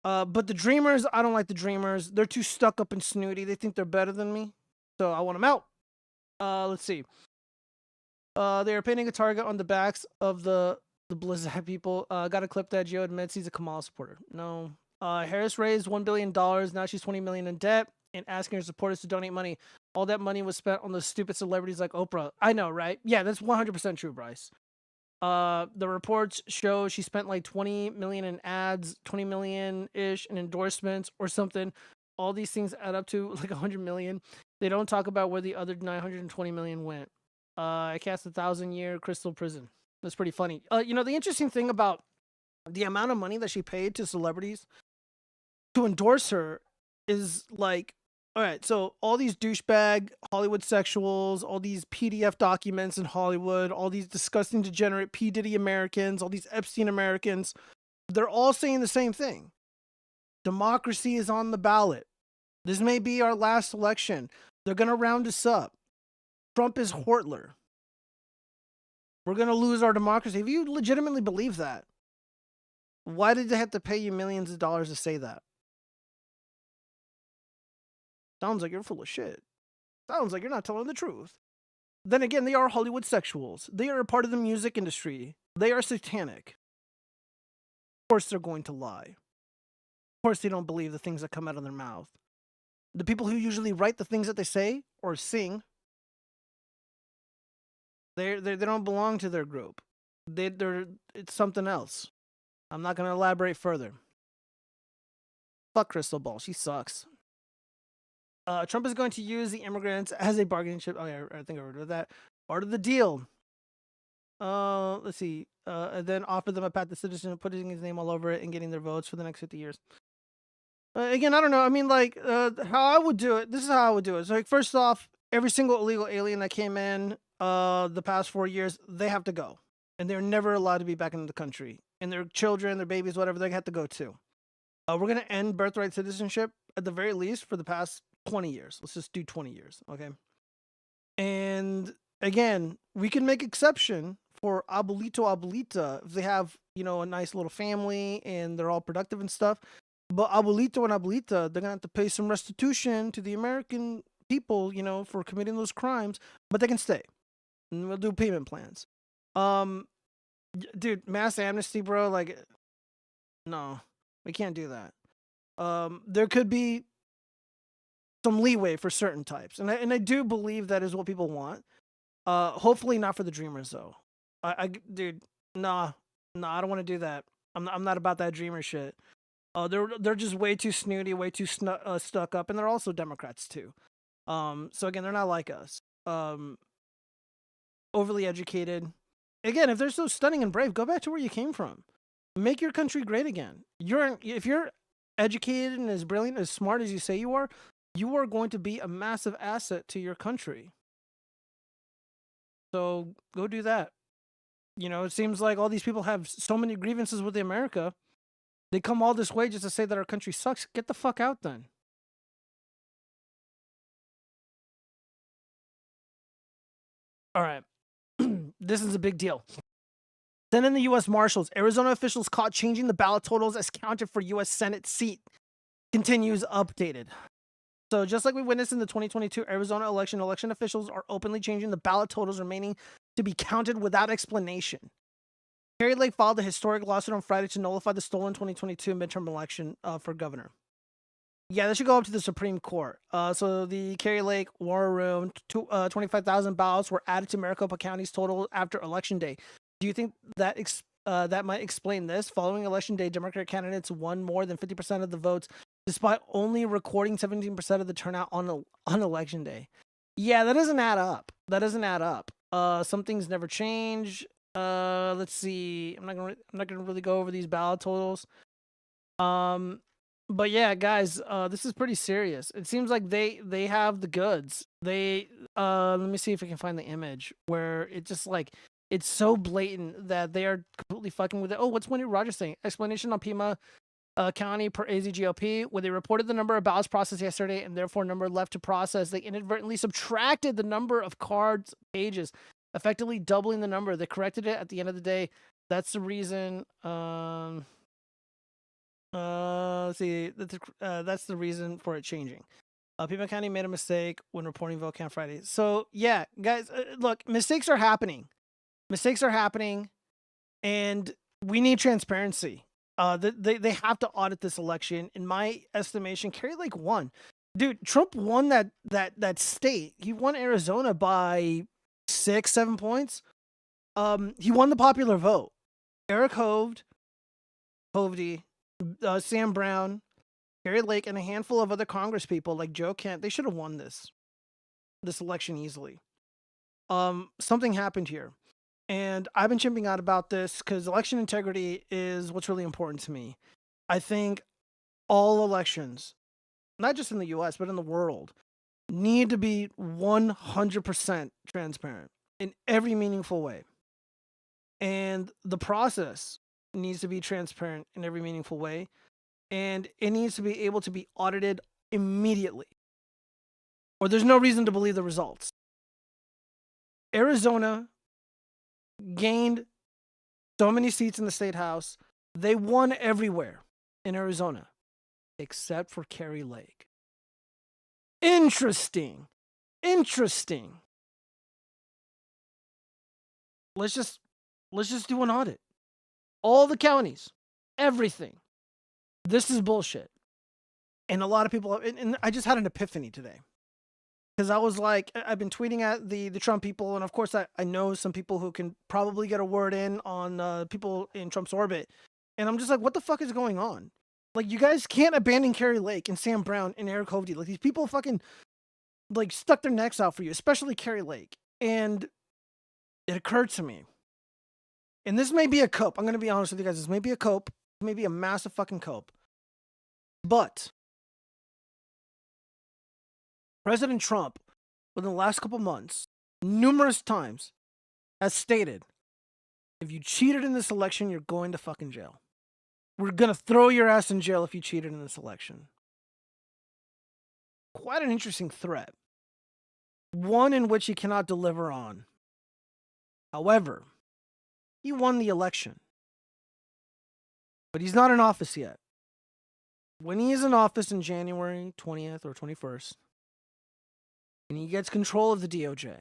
But the Dreamers, I don't like the Dreamers. They're too stuck up and snooty. They think they're better than me. So I want them out. Let's see. They are painting a target on the backs of the Blizzard people. Got a clip that Gio admits he's a Kamala supporter. No. Harris raised $1 billion. Now she's $20 million in debt and asking her supporters to donate money. All that money was spent on the stupid celebrities like Oprah. I know, right? Yeah, that's 100% true, Bryce. The reports show she spent like 20 million in ads, 20 million-ish in endorsements or something. All these things add up to like 100 million. They don't talk about where the other 920 million went. I cast 1,000-year crystal prison. That's pretty funny. You know, the interesting thing about the amount of money that she paid to celebrities to endorse her is like, all right, so all these douchebag Hollywood sexuals, all these PDF documents in Hollywood, all these disgusting, degenerate P. Diddy Americans, all these Epstein Americans, they're all saying the same thing. Democracy is on the ballot. This may be our last election. They're going to round us up. Trump is Hortler. We're going to lose our democracy. If you legitimately believe that, why did they have to pay you millions of dollars to say that? Sounds like you're full of shit. Sounds like you're not telling the truth. Then again, they are Hollywood sexuals. They are a part of the music industry. They are satanic. Of course they're going to lie. Of course they don't believe the things that come out of their mouth. The people who usually write the things that they say or sing, they don't belong to their group. It's something else. I'm not going to elaborate further. Fuck Crystal Ball. She sucks. Trump is going to use the immigrants as a bargaining chip. Oh, yeah, I think I heard that. Part of the deal. Let's see. And then offer them a path to citizenship, putting his name all over it and getting their votes for the next 50 years. Again, I don't know. I mean, like, how I would do it. This is how I would do it. So, like, first off, every single illegal alien that came in the past 4 years, they have to go. And they're never allowed to be back in the country. And their children, their babies, whatever, they have to go too. We're going to end birthright citizenship at the very least for the past 20 years. Let's just do 20 years, okay? And again, we can make exception for abuelito, abuelita if they have, you know, a nice little family and they're all productive and stuff. But abuelito and abuelita, they're going to have to pay some restitution to the American people, you know, for committing those crimes, but they can stay. And we'll do payment plans. Dude, mass amnesty, bro, like, no, we can't do that. There could be some leeway for certain types, and I do believe that is what people want. Hopefully not for the dreamers though. Dude, nah, I don't want to do that. I'm not about that dreamer shit. They're just way too snooty, way too stuck up, and they're also Democrats too. So again, they're not like us. Overly educated. Again, if they're so stunning and brave, go back to where you came from. Make your country great again. If you're educated and as brilliant, as smart as you say you are going to be a massive asset to your country. So go do that. You know, it seems like all these people have so many grievances with America. They come all this way just to say that our country sucks. Get the fuck out then. All right. This is a big deal. Then in the U.S. Marshals, Arizona officials caught changing the ballot totals as counted for U.S. Senate seat. Continues updated. So just like we witnessed in the 2022 Arizona election officials are openly changing the ballot totals remaining to be counted without explanation. Carrie Lake filed a historic lawsuit on Friday to nullify the stolen 2022 midterm election for governor. Yeah, that should go up to the Supreme Court. So the Carrie Lake War Room, 25,000 ballots were added to Maricopa County's total after Election Day. Do you think that that might explain this? Following Election Day, Democratic candidates won more than 50% of the votes, despite only recording 17% of the turnout on Election Day. Yeah, that doesn't add up. Some things never change. Let's see. I'm not gonna really go over these ballot totals. But yeah, guys, this is pretty serious. It seems like they have the goods. Let me see if I can find the image where it just like it's so blatant that they are completely fucking with it. Oh, what's Wendy Rogers saying? Explanation on Pima County per AZGOP, where they reported the number of ballots processed yesterday and therefore number left to process. They inadvertently subtracted the number of cards pages, effectively doubling the number. They corrected it at the end of the day. That's the reason. Let's see. That's the reason for it changing. Pima County made a mistake when reporting vote count Friday. So yeah, guys, look, mistakes are happening. And we need transparency. They have to audit this election. In my estimation, Carrie Lake won. Dude, Trump won that state. He won Arizona by 6-7 points. He won the popular vote. Eric Hovde, Sam Brown, Carrie Lake, and a handful of other Congress people like Joe Kent, they should have won this election easily. something happened here. And I've been chimping out about this because election integrity is what's really important to me. I think all elections, not just in the US, but in the world, need to be 100% transparent in every meaningful way. And the process needs to be transparent in every meaningful way. And it needs to be able to be audited immediately, or there's no reason to believe the results. Arizona gained so many seats in the state house. They won everywhere in Arizona, except for Kerry Lake. Interesting. Let's just do an audit. All the counties, everything. This is bullshit. And a lot of people, and I just had an epiphany today. Because I was like, I've been tweeting at the Trump people, and of course I know some people who can probably get a word in on people in Trump's orbit. And I'm just like, what the fuck is going on? Like, you guys can't abandon Kerry Lake and Sam Brown and Eric Hovde. Like, these people fucking, like, stuck their necks out for you, especially Kerry Lake. And it occurred to me, and this may be a cope. I'm going to be honest with you guys. This may be a cope. It may be a massive fucking cope. But President Trump, within the last couple months, numerous times, has stated, if you cheated in this election, you're going to fucking jail. We're going to throw your ass in jail if you cheated in this election. Quite an interesting threat. One in which he cannot deliver on. However, he won the election. But he's not in office yet. When he is in office in January 20th or 21st, and he gets control of the DOJ,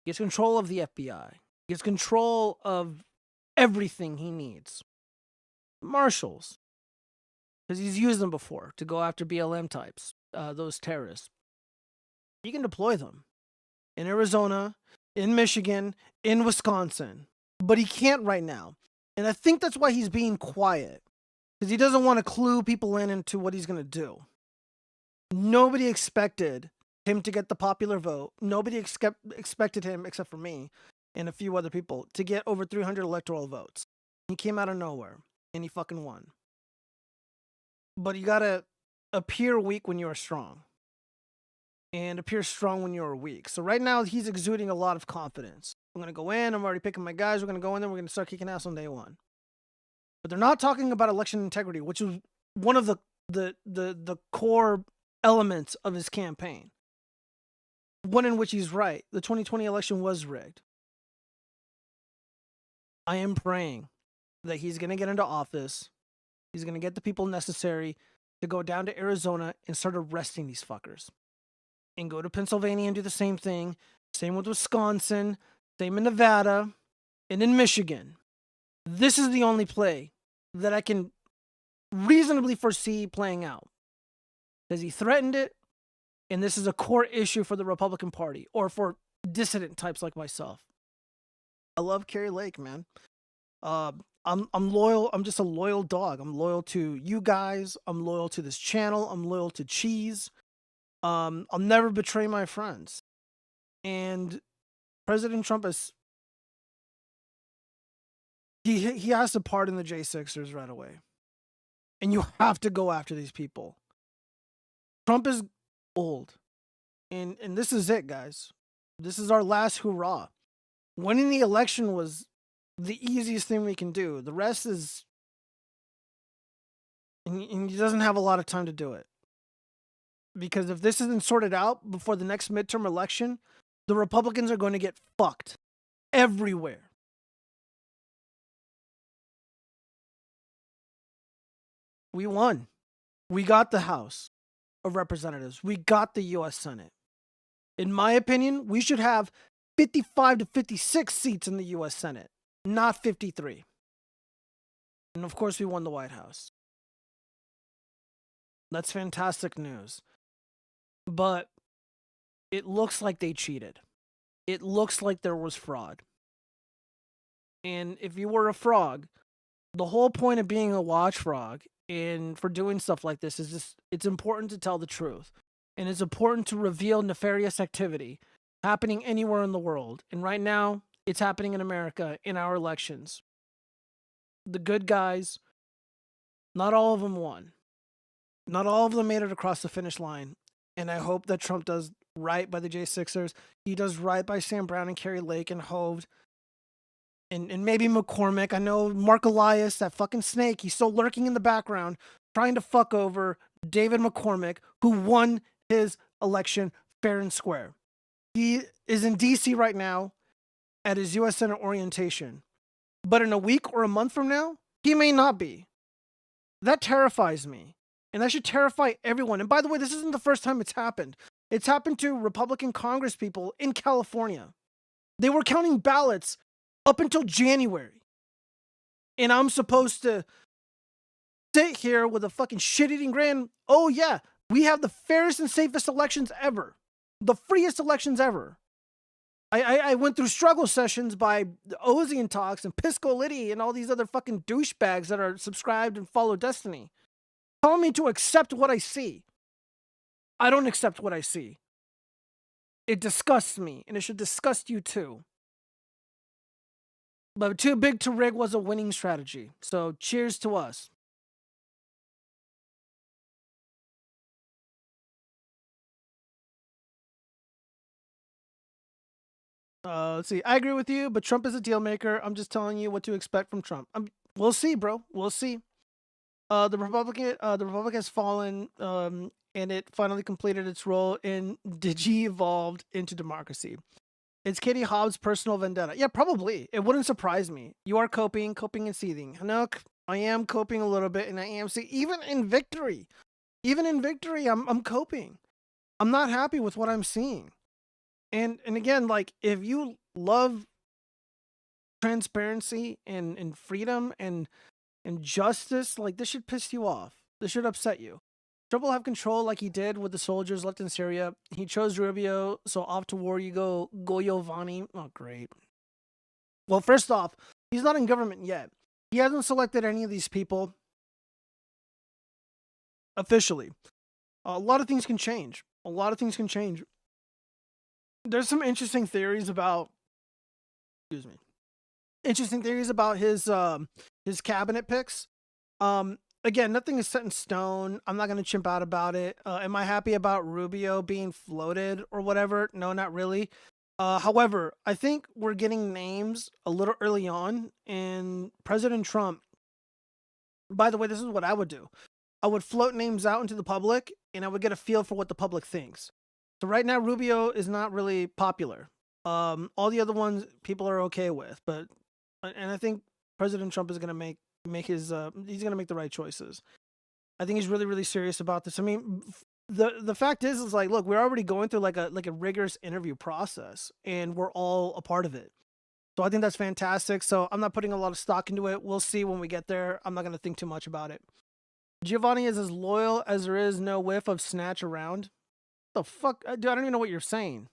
gets control of the FBI, gets control of everything he needs. Marshals, because he's used them before to go after BLM types, those terrorists. He can deploy them in Arizona, in Michigan, in Wisconsin, but he can't right now. And I think that's why he's being quiet, because he doesn't want to clue people into what he's going to do. Nobody expected him to get the popular vote. Nobody expected him, except for me and a few other people, to get over 300 electoral votes. He came out of nowhere, and he fucking won. But you gotta appear weak when you are strong, and appear strong when you are weak. So right now, he's exuding a lot of confidence. I'm gonna go in. I'm already picking my guys. We're gonna go in there. We're gonna start kicking ass on day one. But they're not talking about election integrity, which is one of the core elements of his campaign. One in which he's right. The 2020 election was rigged. I am praying that he's going to get into office. He's going to get the people necessary to go down to Arizona and start arresting these fuckers. And go to Pennsylvania and do the same thing. Same with Wisconsin. Same in Nevada. And in Michigan. This is the only play that I can reasonably foresee playing out. Because he threatened it. And this is a core issue for the Republican Party. Or for dissident types like myself. I love Kerry Lake, man. I'm loyal. I'm just a loyal dog. I'm loyal to you guys. I'm loyal to this channel. I'm loyal to Cheese. I'll never betray my friends. And President Trump is he has to pardon the J6ers right away. And you have to go after these people. Trump is old. And this is it, guys. This is our last hurrah. Winning the election was the easiest thing we can do. The rest is... And he doesn't have a lot of time to do it. Because if this isn't sorted out before the next midterm election, the Republicans are going to get fucked. Everywhere. We won. We got the House of Representatives. We got the U.S. Senate. In my opinion, we should have 55 to 56 seats in the U.S. Senate, not 53. And of course, we won the White House. That's fantastic news. But it looks like they cheated. It looks like there was fraud. And if you were a frog, the whole point of being a watch frog and for doing stuff like this is just, it's important to tell the truth. And it's important to reveal nefarious activity happening anywhere in the world. And right now, it's happening in America in our elections. The good guys, not all of them won. Not all of them made it across the finish line. And I hope that Trump does right by the J6ers. He does right by Sam Brown and Kerry Lake and Hove. And maybe McCormick. I know Mark Elias, that fucking snake, he's still lurking in the background, trying to fuck over David McCormick, who won his election fair and square. He is in D.C. right now at his U.S. Senate orientation. But in a week or a month from now, he may not be. That terrifies me. And that should terrify everyone. And by the way, this isn't the first time it's happened. It's happened to Republican congresspeople in California. They were counting ballots up until January. And I'm supposed to sit here with a fucking shit-eating grin. Oh yeah, we have the fairest and safest elections ever. The freest elections ever. I went through struggle sessions by Ozzy and Talks and Pisco Liddy and all these other fucking douchebags that are subscribed and follow Destiny. Telling me to accept what I see. I don't accept what I see. It disgusts me, and it should disgust you too. But too big to rig was a winning strategy. So cheers to us. Let's see. I agree with you, but Trump is a deal maker. I'm just telling you what to expect from Trump. We'll see, bro. We'll see. The Republic has fallen, and it finally completed its role in digi-evolved into democracy. It's Katie Hobbs' personal vendetta. Yeah, probably. It wouldn't surprise me. You are coping and seething. Hanok, I am coping a little bit, and I am see even in victory, I'm coping. I'm not happy with what I'm seeing. And again, like, if you love transparency and freedom and justice, like, this should piss you off. This should upset you. Trump will have control like he did with the soldiers left in Syria. He chose Rubio, so off to war you go, Goyo Vani. Oh, great. Well, first off, he's not in government yet. He hasn't selected any of these people officially. A lot of things can change. There's some interesting theories about, his cabinet picks. Again, nothing is set in stone. I'm not going to chimp out about it. Am I happy about Rubio being floated or whatever? No, not really. However, I think we're getting names a little early on, and President Trump, by the way, this is what I would do. I would float names out into the public, and I would get a feel for what the public thinks. So right now, Rubio is not really popular. All the other ones people are okay with, and I think President Trump is going to make his he's going to make the right choices. I think he's really, really serious about this. I mean, the fact is like, look, we're already going through like a rigorous interview process, and we're all a part of it. So I think that's fantastic. So I'm not putting a lot of stock into it. We'll see when we get there. I'm not going to think too much about it. Giovanni is as loyal as there is no whiff of snatch around. The fuck? Dude, I don't even know what you're saying.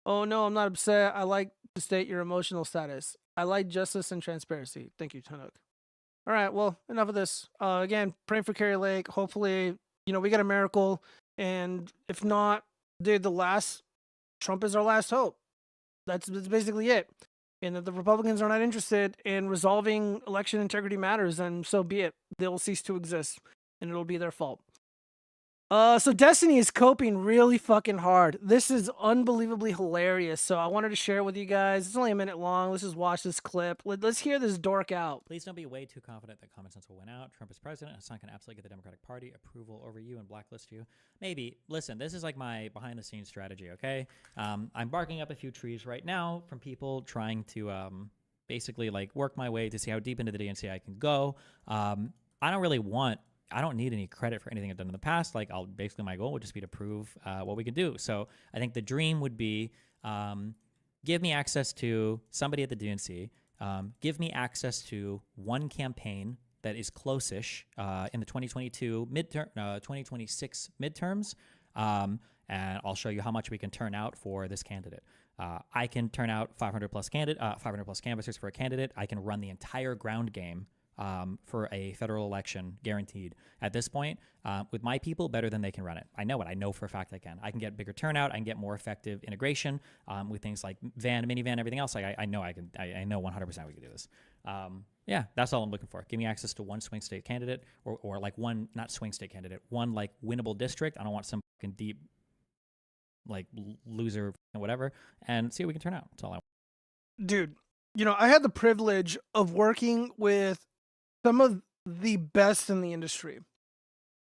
Oh no, I'm not upset. I like to state your emotional status. I like justice and transparency. Thank you, Tanuk. All right, well, enough of this. Again, praying for Kerry Lake. Hopefully, we get a miracle. And if not, dude, Trump is our last hope. That's basically it. And if the Republicans are not interested in resolving election integrity matters, then so be it. They'll cease to exist, and it'll be their fault. So Destiny is coping really fucking hard. This is unbelievably hilarious. So I wanted to share it with you guys. It's only a minute long. Let's just watch this clip. Let's hear this dork out.
Please don't be way too confident that common sense will win out. Trump is president. It's not going to absolutely get the Democratic Party approval over you and blacklist you. Maybe. Listen, this is like my behind-the-scenes strategy, okay? I'm barking up a few trees right now from people trying to basically like work my way to see how deep into the DNC I can go. I don't need any credit for anything I've done in the past. Like, basically my goal would just be to prove what we can do. So I think the dream would be give me access to somebody at the DNC, give me access to one campaign that is close-ish in the 2026 midterms, and I'll show you how much we can turn out for this candidate. I can turn out 500 plus canvassers for a candidate. I can run the entire ground game for a federal election, guaranteed. At this point, with my people, better than they can run it. I know it. I know for a fact I can. I can get bigger turnout. I can get more effective integration with things like van, minivan, everything else. Like I know I can. I know 100% we can do this. Yeah, that's all I'm looking for. Give me access to one swing state candidate, or like one, not swing state candidate, one like winnable district. I don't want some fucking deep, like loser and whatever, and see what we can turn out. That's all I want.
Dude, you know, I had the privilege of working with some of the best in the industry.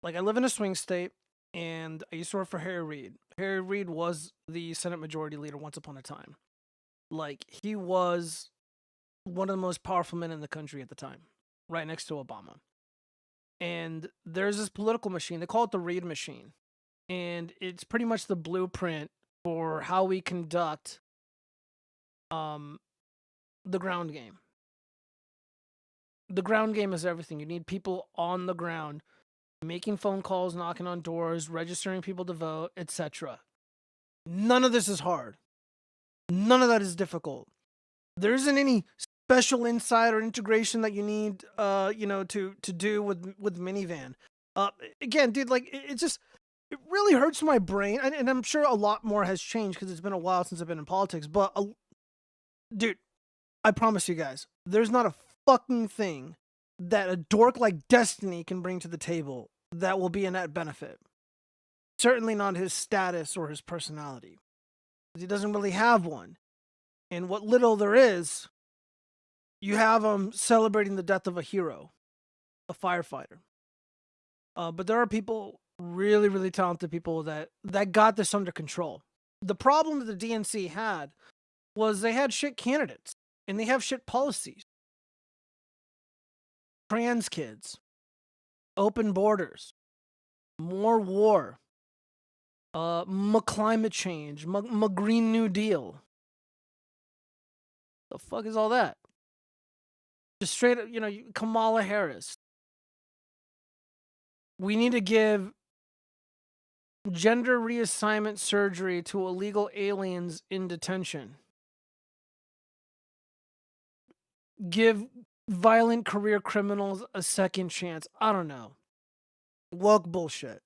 Like, I live in a swing state, and I used to work for Harry Reid. Harry Reid was the Senate Majority Leader once upon a time. Like, he was one of the most powerful men in the country at the time, right next to Obama. And there's this political machine. They call it the Reid machine. And it's pretty much the blueprint for how we conduct the ground game. The ground game is everything. You need people on the ground, making phone calls, knocking on doors, registering people to vote, etc. None of this is hard. None of that is difficult. There isn't any special insight or integration that you need, to do with minivan. Again, dude, like it really hurts my brain, and I'm sure a lot more has changed because it's been a while since I've been in politics. But, dude, I promise you guys, there's not a fucking thing that a dork like Destiny can bring to the table that will be a net benefit. Certainly not his status or his personality. He doesn't really have one. And what little there is, you have him celebrating the death of a hero, a firefighter. But there are people, really, really talented people that got this under control. The problem that the DNC had was they had shit candidates, and they have shit policies. Trans kids, open borders, more war, climate change, Green New Deal. The fuck is all that? Just straight up, Kamala Harris. We need to give gender reassignment surgery to illegal aliens in detention. Give violent career criminals a second chance. I don't know. Woke bullshit.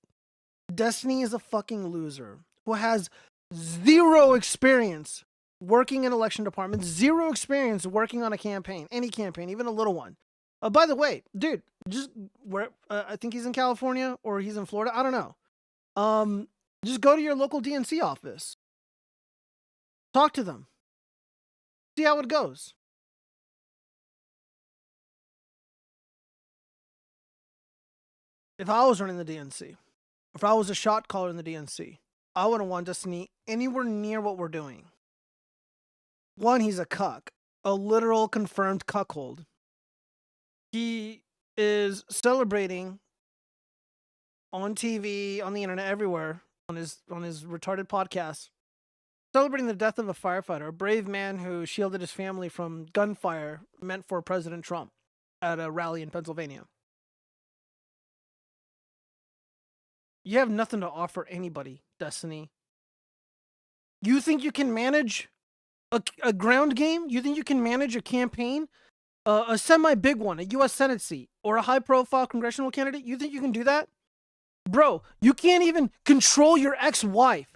Destiny is a fucking loser who has zero experience working in election departments, zero experience working on a campaign, any campaign, even a little one. By the way, dude, just where I think he's in California or he's in Florida. I don't know. Just go to your local DNC office. Talk to them. See how it goes. If I was running the DNC, if I was a shot caller in the DNC, I wouldn't want Destiny anywhere near what we're doing. One, he's a cuck, a literal confirmed cuckold. He is celebrating on TV, on the internet, everywhere, on his retarded podcast, celebrating the death of a firefighter, a brave man who shielded his family from gunfire meant for President Trump at a rally in Pennsylvania. You have nothing to offer anybody, Destiny. You think you can manage a ground game? You think you can manage a campaign? A semi-big one, a U.S. Senate seat, or a high-profile congressional candidate? You think you can do that? Bro, you can't even control your ex-wife.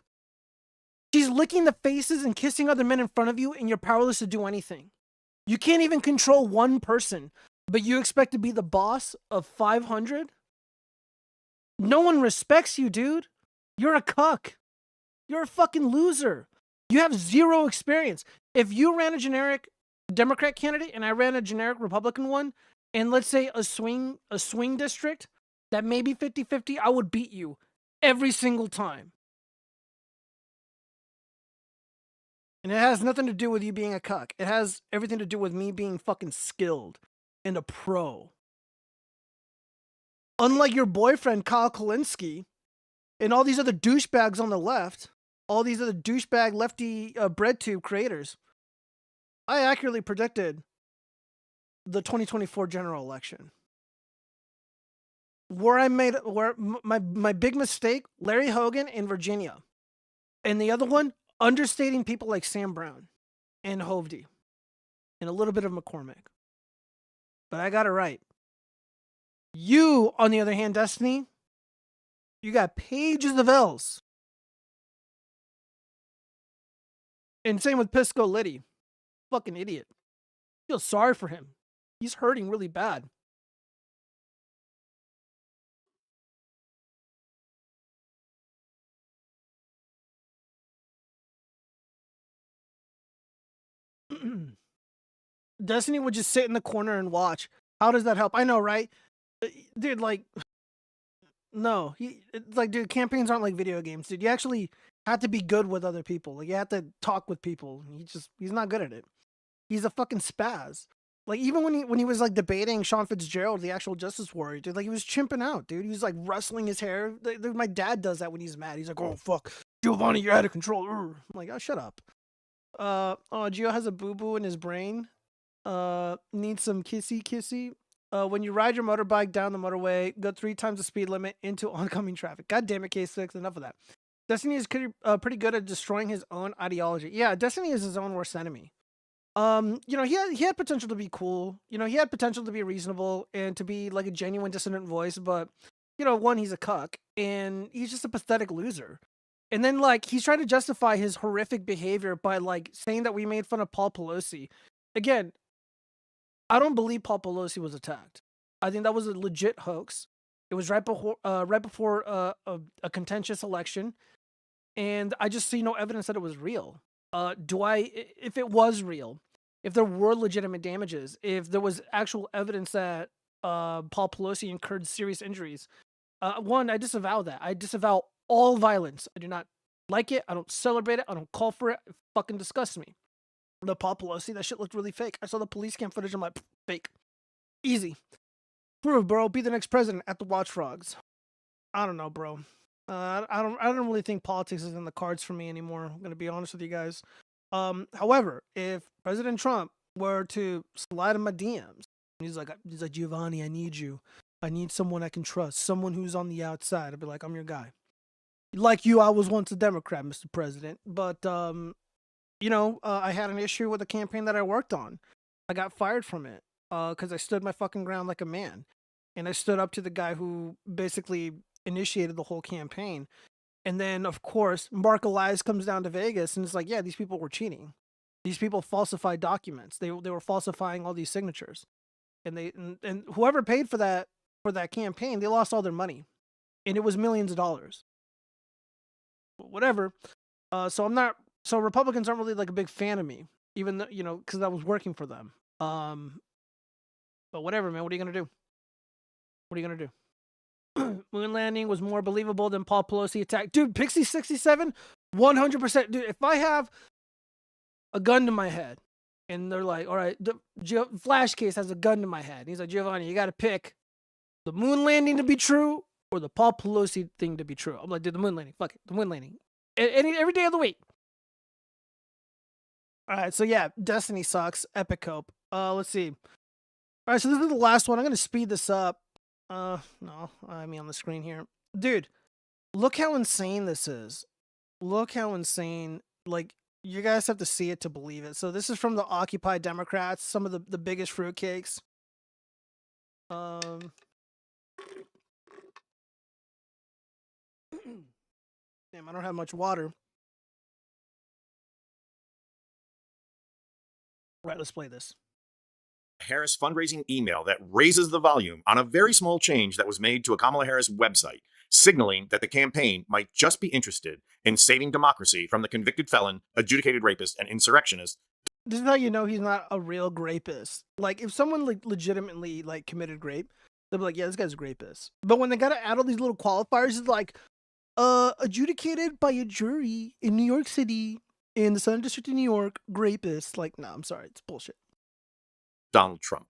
She's licking the faces and kissing other men in front of you, and you're powerless to do anything. You can't even control one person, but you expect to be the boss of 500? No one respects you, dude. You're a cuck. You're a fucking loser. You have zero experience. If you ran a generic Democrat candidate and I ran a generic Republican one, and let's say a swing district that may be 50-50, I would beat you every single time. And it has nothing to do with you being a cuck. It has everything to do with me being fucking skilled and a pro. Unlike your boyfriend, Kyle Kulinski, and all these other douchebags on the left, all these other douchebag lefty breadtube creators, I accurately predicted the 2024 general election. Where my big mistake, Larry Hogan in Virginia. And the other one, understating people like Sam Brown and Hovde and a little bit of McCormick. But I got it right. You, on the other hand, Destiny, you got pages of L's. And same with Pisco Liddy. Fucking idiot. Feel sorry for him. He's hurting really bad. Destiny would just sit in the corner and watch. How does that help? I know, right? Dude, like, no. Like, dude, campaigns aren't like video games, dude. You actually have to be good with other people. Like, you have to talk with people. He's not good at it. He's a fucking spaz. Like, even when he was like debating Sean Fitzgerald, the actual Justice Warrior, dude, like he was chimping out, dude. He was like rustling his hair. My dad does that when he's mad. He's like, "Oh fuck, Giovanni, you're out of control." I'm like, "Oh, shut up." Oh, Gio has a boo boo in his brain. Needs some kissy. When you ride your motorbike down the motorway, go 3 times the speed limit into oncoming traffic. God damn it, K6, enough of that. Destiny is pretty good at destroying his own ideology. Yeah, Destiny is his own worst enemy. You know, he had potential to be cool. You know, he had potential to be reasonable and to be like a genuine dissident voice, but you know, one, he's a cuck and he's just a pathetic loser. And then like he's trying to justify his horrific behavior by like saying that we made fun of Paul Pelosi. Again, I don't believe Paul Pelosi was attacked. I think that was a legit hoax. It was right before a contentious election, and I just see no evidence that it was real. If it was real, if there were legitimate damages, if there was actual evidence that Paul Pelosi incurred serious injuries, one, I disavow that. I disavow all violence. I do not like it. I don't celebrate it. I don't call for it. It fucking disgusts me. The Paul Pelosi, that shit looked really fake. I saw the police cam footage. I'm like, fake. Easy. Prove, bro. Be the next president at the watchfrogs. I don't know, bro. I don't really think politics is in the cards for me anymore. I'm gonna be honest with you guys. However, if President Trump were to slide in my DMs, he's like Giovanni, I need you. I need someone I can trust, someone who's on the outside. I'd be like, I'm your guy. Like you, I was once a Democrat, Mr. President, but you know, I had an issue with a campaign that I worked on. I got fired from it because I stood my fucking ground like a man, and I stood up to the guy who basically initiated the whole campaign. And then, of course, Mark Elias comes down to Vegas and it's like, yeah, these people were cheating. These people falsified documents. They were falsifying all these signatures, and and whoever paid for that campaign, they lost all their money, and it was millions of dollars. Whatever. So Republicans aren't really like a big fan of me, even though, you know, because I was working for them. But whatever, man. What are you gonna do? What are you gonna do? Moon landing was more believable than Paul Pelosi attack. Dude, Pixie 67, 100%. Dude, if I have a gun to my head and they're like, all right, Flash Case has a gun to my head. And he's like, Giovanni, you got to pick the moon landing to be true or the Paul Pelosi thing to be true. I'm like, dude, the moon landing. Fuck it. The moon landing. Every day of the week. All right. So yeah, Destiny sucks. Epic Cope. Let's see. All right. So this is the last one. I'm going to speed this up. No, I mean on the screen here. Dude, look how insane this is. Look how insane. Like, you guys have to see it to believe it. So this is from the Occupy Democrats, some of the biggest fruitcakes. Damn, I don't have much water. Right, let's play this.
Harris fundraising email that raises the volume on a very small change that was made to a Kamala Harris website, signaling that the campaign might just be interested in saving democracy from the convicted felon, adjudicated rapist, and insurrectionist.
This is how you know he's not a real rapist. Like, if someone like legitimately like committed rape, they'll be like, yeah, this guy's a rapist. But when they gotta add all these little qualifiers, it's like, adjudicated by a jury in New York City, in the Southern District of New York, rapist. Like, no, I'm sorry, it's bullshit.
Donald Trump.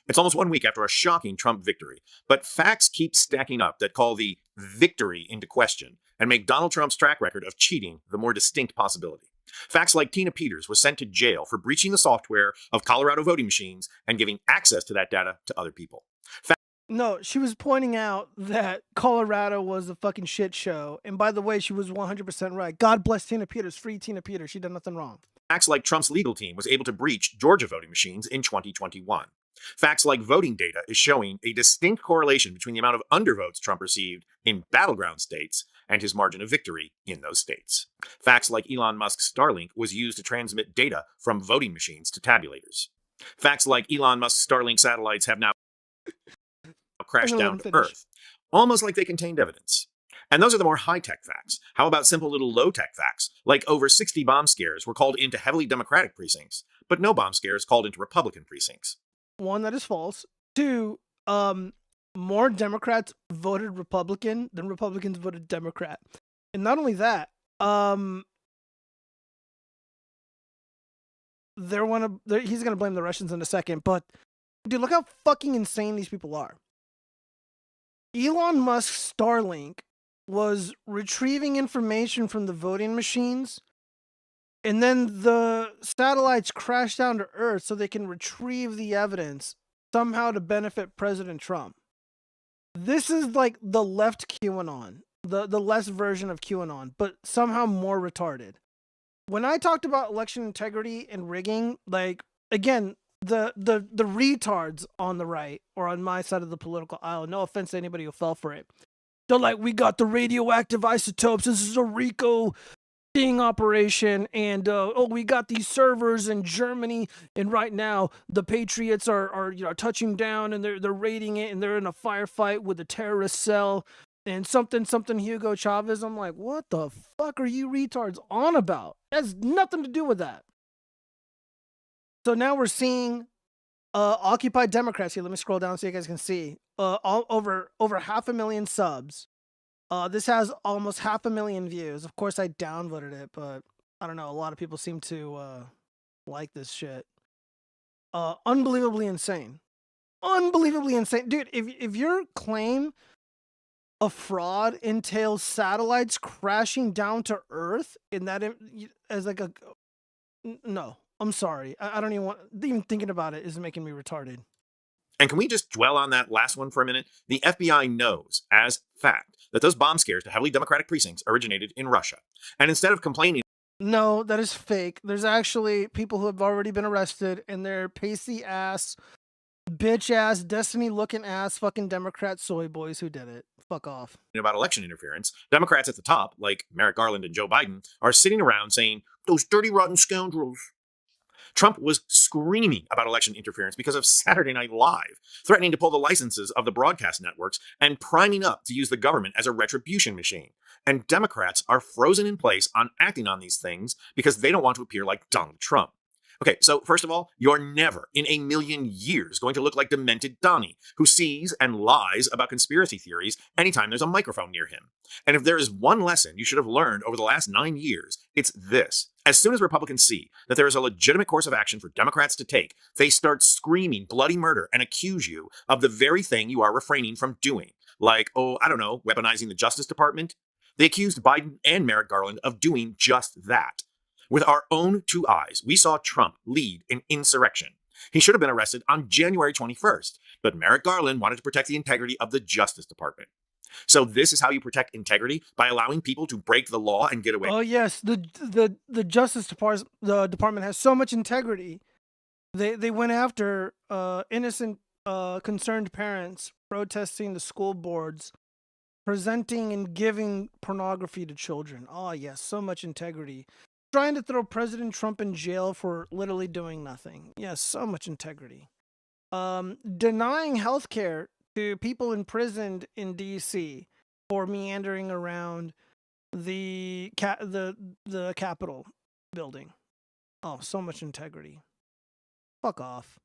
It's almost 1 week after a shocking Trump victory, but facts keep stacking up that call the victory into question and make Donald Trump's track record of cheating the more distinct possibility. Facts like Tina Peters was sent to jail for breaching the software of Colorado voting machines and giving access to that data to other people.
No, she was pointing out that Colorado was a fucking shit show. And by the way, she was 100% right. God bless Tina Peters. Free Tina Peters. She did nothing wrong.
Facts like Trump's legal team was able to breach Georgia voting machines in 2021. Facts like voting data is showing a distinct correlation between the amount of undervotes Trump received in battleground states and his margin of victory in those states. Facts like Elon Musk's Starlink was used to transmit data from voting machines to tabulators. Facts like Elon Musk's Starlink satellites have now crashed down to Earth, almost like they contained evidence. And those are the more high-tech facts. How about simple little low-tech facts, like over 60 bomb scares were called into heavily Democratic precincts, but no bomb scares called into Republican precincts?
One, that is false. Two, more Democrats voted Republican than Republicans voted Democrat. And not only that, he's gonna blame the Russians in a second, but dude, look how fucking insane these people are. Elon Musk's Starlink was retrieving information from the voting machines, and then the satellites crash down to Earth so they can retrieve the evidence somehow to benefit President Trump. This is like the left QAnon, the less version of QAnon, but somehow more retarded. When I talked about election integrity and rigging, like, again, the retards on the right or on my side of the political aisle, no offense to anybody who fell for it, they're like, we got the radioactive isotopes, this is a RICO sting operation, and we got these servers in Germany, and right now the Patriots are touching down, and they're raiding it, and they're in a firefight with a terrorist cell, and something Hugo Chavez. I'm like, what the fuck are you retards on about? It has nothing to do with that. So now we're seeing Occupy Democrats here. Let me scroll down so you guys can see. Over 500,000 subs. This has almost 500,000 views. Of course, I downvoted it, but I don't know. A lot of people seem to like this shit. Unbelievably insane. Unbelievably insane. Dude, if your claim of fraud entails satellites crashing down to Earth, in that as like a... No, I'm sorry. I don't even thinking about it is making me retarded.
And can we just dwell on that last one for a minute? The FBI knows, as fact, that those bomb scares to heavily Democratic precincts originated in Russia. And instead of complaining...
No, that is fake. There's actually people who have already been arrested, and they're pasty ass, bitch ass, destiny looking ass fucking Democrat soy boys who did it. Fuck off.
About election interference, Democrats at the top, like Merrick Garland and Joe Biden, are sitting around saying, those dirty, rotten scoundrels. Trump was screaming about election interference because of Saturday Night Live, threatening to pull the licenses of the broadcast networks and priming up to use the government as a retribution machine. And Democrats are frozen in place on acting on these things because they don't want to appear like Donald Trump. Okay, so first of all, you're never in a million years going to look like demented Donnie, who sees and lies about conspiracy theories anytime there's a microphone near him. And if there is one lesson you should have learned over the last 9 years, it's this. As soon as Republicans see that there is a legitimate course of action for Democrats to take, they start screaming bloody murder and accuse you of the very thing you are refraining from doing. Like, weaponizing the Justice Department. They accused Biden and Merrick Garland of doing just that. With our own two eyes, we saw Trump lead an insurrection. He should have been arrested on January 21st, but Merrick Garland wanted to protect the integrity of the Justice Department. So this is how you protect integrity, by allowing people to break the law and get away.
Oh yes, the Justice Department has so much integrity. They went after innocent concerned parents protesting the school boards, presenting and giving pornography to children. Oh yes, so much integrity. Trying to throw President Trump in jail for literally doing nothing. Yes, so much integrity. Denying health care to people imprisoned in D.C. for meandering around the Capitol building. Oh, so much integrity. Fuck off.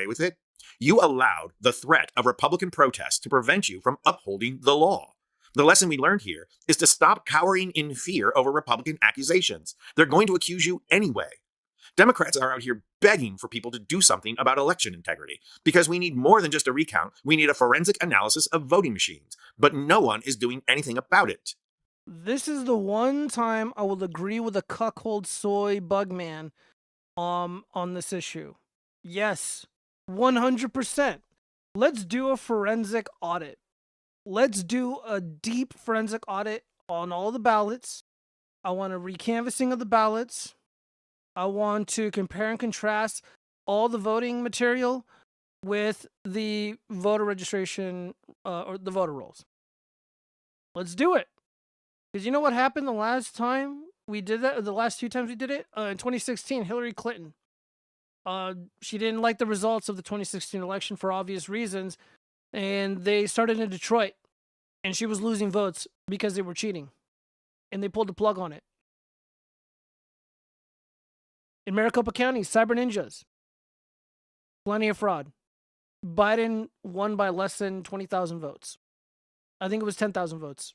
With it, you allowed the threat of Republican protests to prevent you from upholding the law. The lesson we learned here is to stop cowering in fear over Republican accusations. They're going to accuse you anyway. Democrats are out here begging for people to do something about election integrity because we need more than just a recount. We need a forensic analysis of voting machines, but no one is doing anything about it.
This is the one time I will agree with a cuckold soy bugman on this issue. Yes, 100%. Let's do a forensic audit. Let's do a deep forensic audit on all the ballots. I want a recanvassing of the ballots. I want to compare and contrast all the voting material with the voter registration or the voter rolls. Let's do it. Because you know what happened the last time we did that, or the last 2 times we did it? In 2016, Hillary Clinton. She didn't like the results of the 2016 election for obvious reasons, and they started in Detroit, and she was losing votes because they were cheating, and they pulled the plug on it. In Maricopa County, cyber ninjas. Plenty of fraud. Biden won by less than 20,000 votes. I think it was 10,000 votes.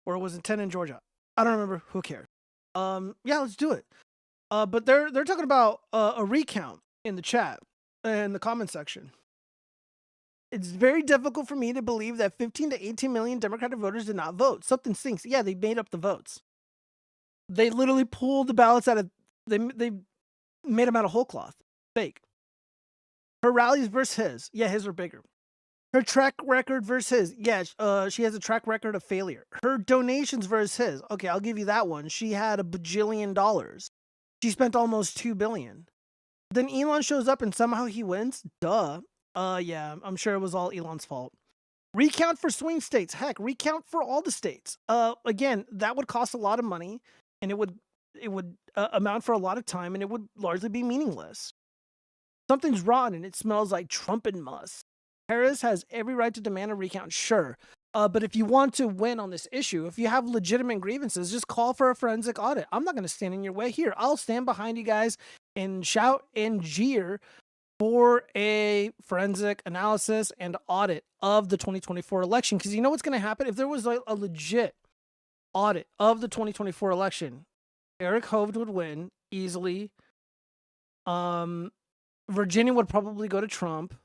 Or was it 10 in Georgia? I don't remember. Who cares? Yeah, let's do it. But they're talking about a recount in the chat, in the comment section. It's very difficult for me to believe that 15 to 18 million Democratic voters did not vote. Something stinks. Yeah, they made up the votes. They literally pulled the ballots out of, they made them out of whole cloth. Fake. Her rallies versus his. Yeah, his are bigger. Her track record versus his. Yeah, she has a track record of failure. Her donations versus his. Okay, I'll give you that one. She had $1 bajillion. She spent almost $2 billion. Then Elon shows up and somehow he wins? Duh. Yeah, I'm sure it was all Elon's fault. Recount for swing states. Heck, recount for all the states. Again, that would cost a lot of money, and it would amount for a lot of time, and it would largely be meaningless. Something's rotten, and it smells like Trump and Musk. Harris has every right to demand a recount, sure. But if you want to win on this issue, if you have legitimate grievances, just call for a forensic audit. I'm not going to stand in your way here. I'll stand behind you guys and shout and jeer for a forensic analysis and audit of the 2024 election. Because you know what's going to happen? If there was a legit audit of the 2024 election, Eric Hovde would win easily. Virginia would probably go to Trump.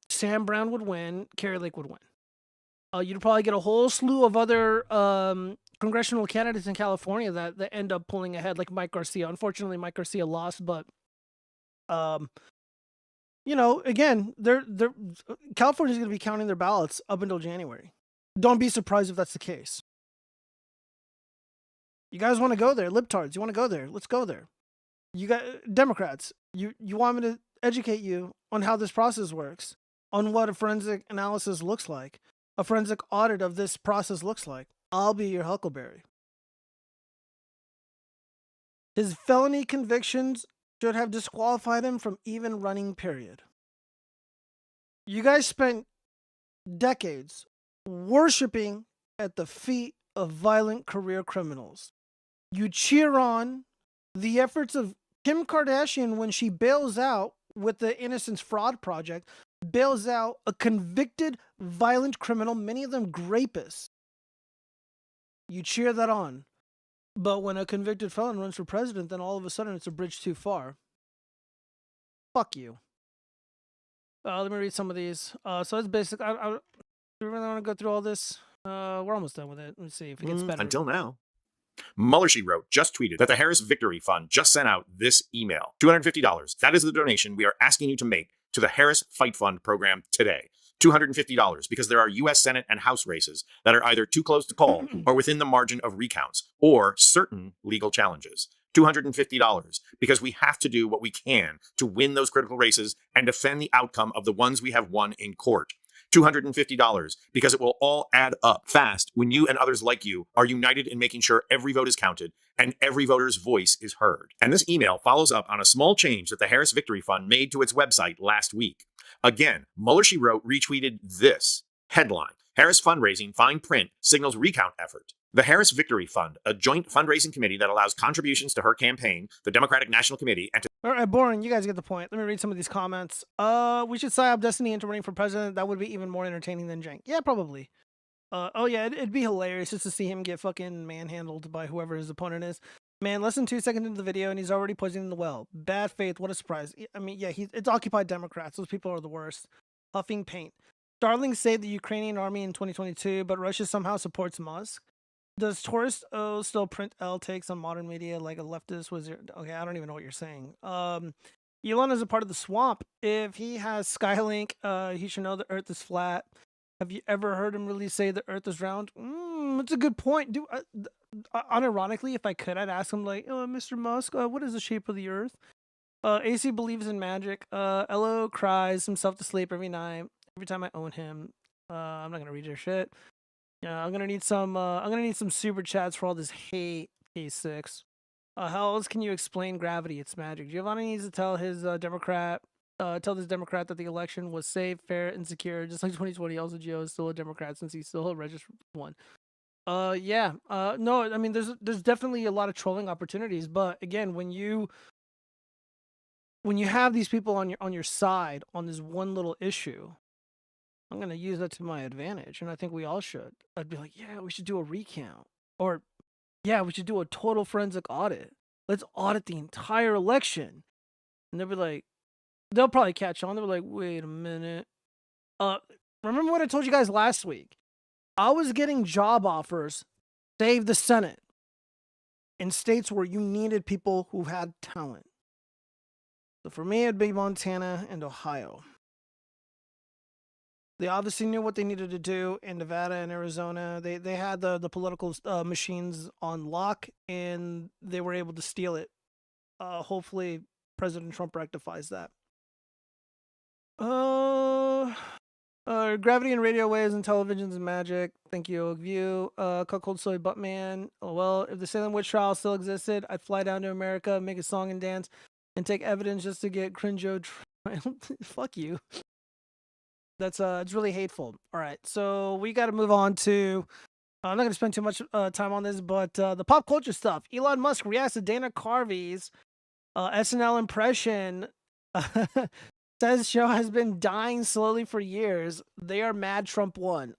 Sam Brown would win. Carrie Lake would win. You'd probably get a whole slew of other congressional candidates in California that end up pulling ahead, like Mike Garcia. Unfortunately, Mike Garcia lost, but you know, again, California's going to be counting their ballots up until January. Don't be surprised if that's the case. You guys want to go there, libtards? You want to go there? Let's go there. You got Democrats. You want me to educate you on how this process works, on what a forensic analysis looks like, a forensic audit of this process looks like. I'll be your huckleberry. His felony convictions should have disqualified him from even running, period. You guys spent decades worshiping at the feet of violent career criminals. You cheer on the efforts of Kim Kardashian when she bails out with the Innocence Fraud Project, bails out a convicted violent criminal, many of them rapists. You cheer that on. But when a convicted felon runs for president, then all of a sudden it's a bridge too far. Fuck you. Let me read some of these. So it's basic. Do you really want to go through all this? We're almost done with it. Let me see if it gets better.
Until now. Mueller, she wrote, just tweeted that the Harris Victory Fund just sent out this email. $250. That is the donation we are asking you to make to the Harris Fight Fund program today. $250 because there are U.S. Senate and House races that are either too close to call or within the margin of recounts or certain legal challenges. $250 because we have to do what we can to win those critical races and defend the outcome of the ones we have won in court. $250 because it will all add up fast when you and others like you are united in making sure every vote is counted and every voter's voice is heard. And this email follows up on a small change that the Harris Victory Fund made to its website last week. Again, Mueller, she wrote, retweeted this headline: Harris fundraising fine print signals recount effort. The Harris Victory Fund, a joint fundraising committee that allows contributions to her campaign, the Democratic National Committee, and to...
All right, boring. You guys get the point. Let me read some of these comments. We should psyop Destiny into running for president. That would be even more entertaining than Jank. Yeah, probably. Oh yeah, it'd be hilarious just to see him get fucking manhandled by whoever his opponent is. Man, less than 2 seconds into the video and he's already poisoning the well. Bad faith. What a surprise. I mean, yeah, it's occupied Democrats. Those people are the worst. Huffing paint. Starlink saved the Ukrainian army in 2022, but Russia somehow supports Musk. Does Tourist O still print L takes on modern media like a leftist? Okay, I don't even know what you're saying. Elon is a part of the swamp. If he has Skylink, he should know the Earth is flat. Have you ever heard him really say the Earth is round? That's a good point. Unironically, if I could, I'd ask him like, "Oh, Mr. Musk, what is the shape of the Earth?" AC believes in magic. Elo cries himself to sleep every night. Every time I own him. I'm not gonna read your shit. Yeah, I'm gonna need some super chats for all this hate. K6. How else can you explain gravity? It's magic. Giovanni needs to tell his tell this Democrat that the election was safe, fair, and secure, just like 2020. Also, Gio is still a Democrat since he's still a registered one. Yeah. No, I mean, there's definitely a lot of trolling opportunities, but again, when you have these people on your side on this one little issue, I'm gonna use that to my advantage, and I think we all should. I'd be like, yeah, we should do a recount, or yeah, we should do a total forensic audit. Let's audit the entire election, and they'll be like, they'll probably catch on. They'll be like, wait a minute. Remember what I told you guys last week? I was getting job offers, save the Senate, in states where you needed people who had talent. So for me, it'd be Montana and Ohio. They obviously knew what they needed to do in Nevada and Arizona. They had the political machines on lock, and they were able to steal it. Hopefully, President Trump rectifies that. Gravity and radio waves and televisions and magic. Thank you, View. Cuckold Soy Buttman. Oh, well, if the Salem witch trial still existed, I'd fly down to America, make a song and dance, and take evidence just to get cringe-o trial. Fuck you. That's it's really hateful. All right, so we got to move on to. I'm not going to spend too much time on this, but the pop culture stuff. Elon Musk reacts to Dana Carvey's SNL impression. Says show has been dying slowly for years. They are mad Trump won.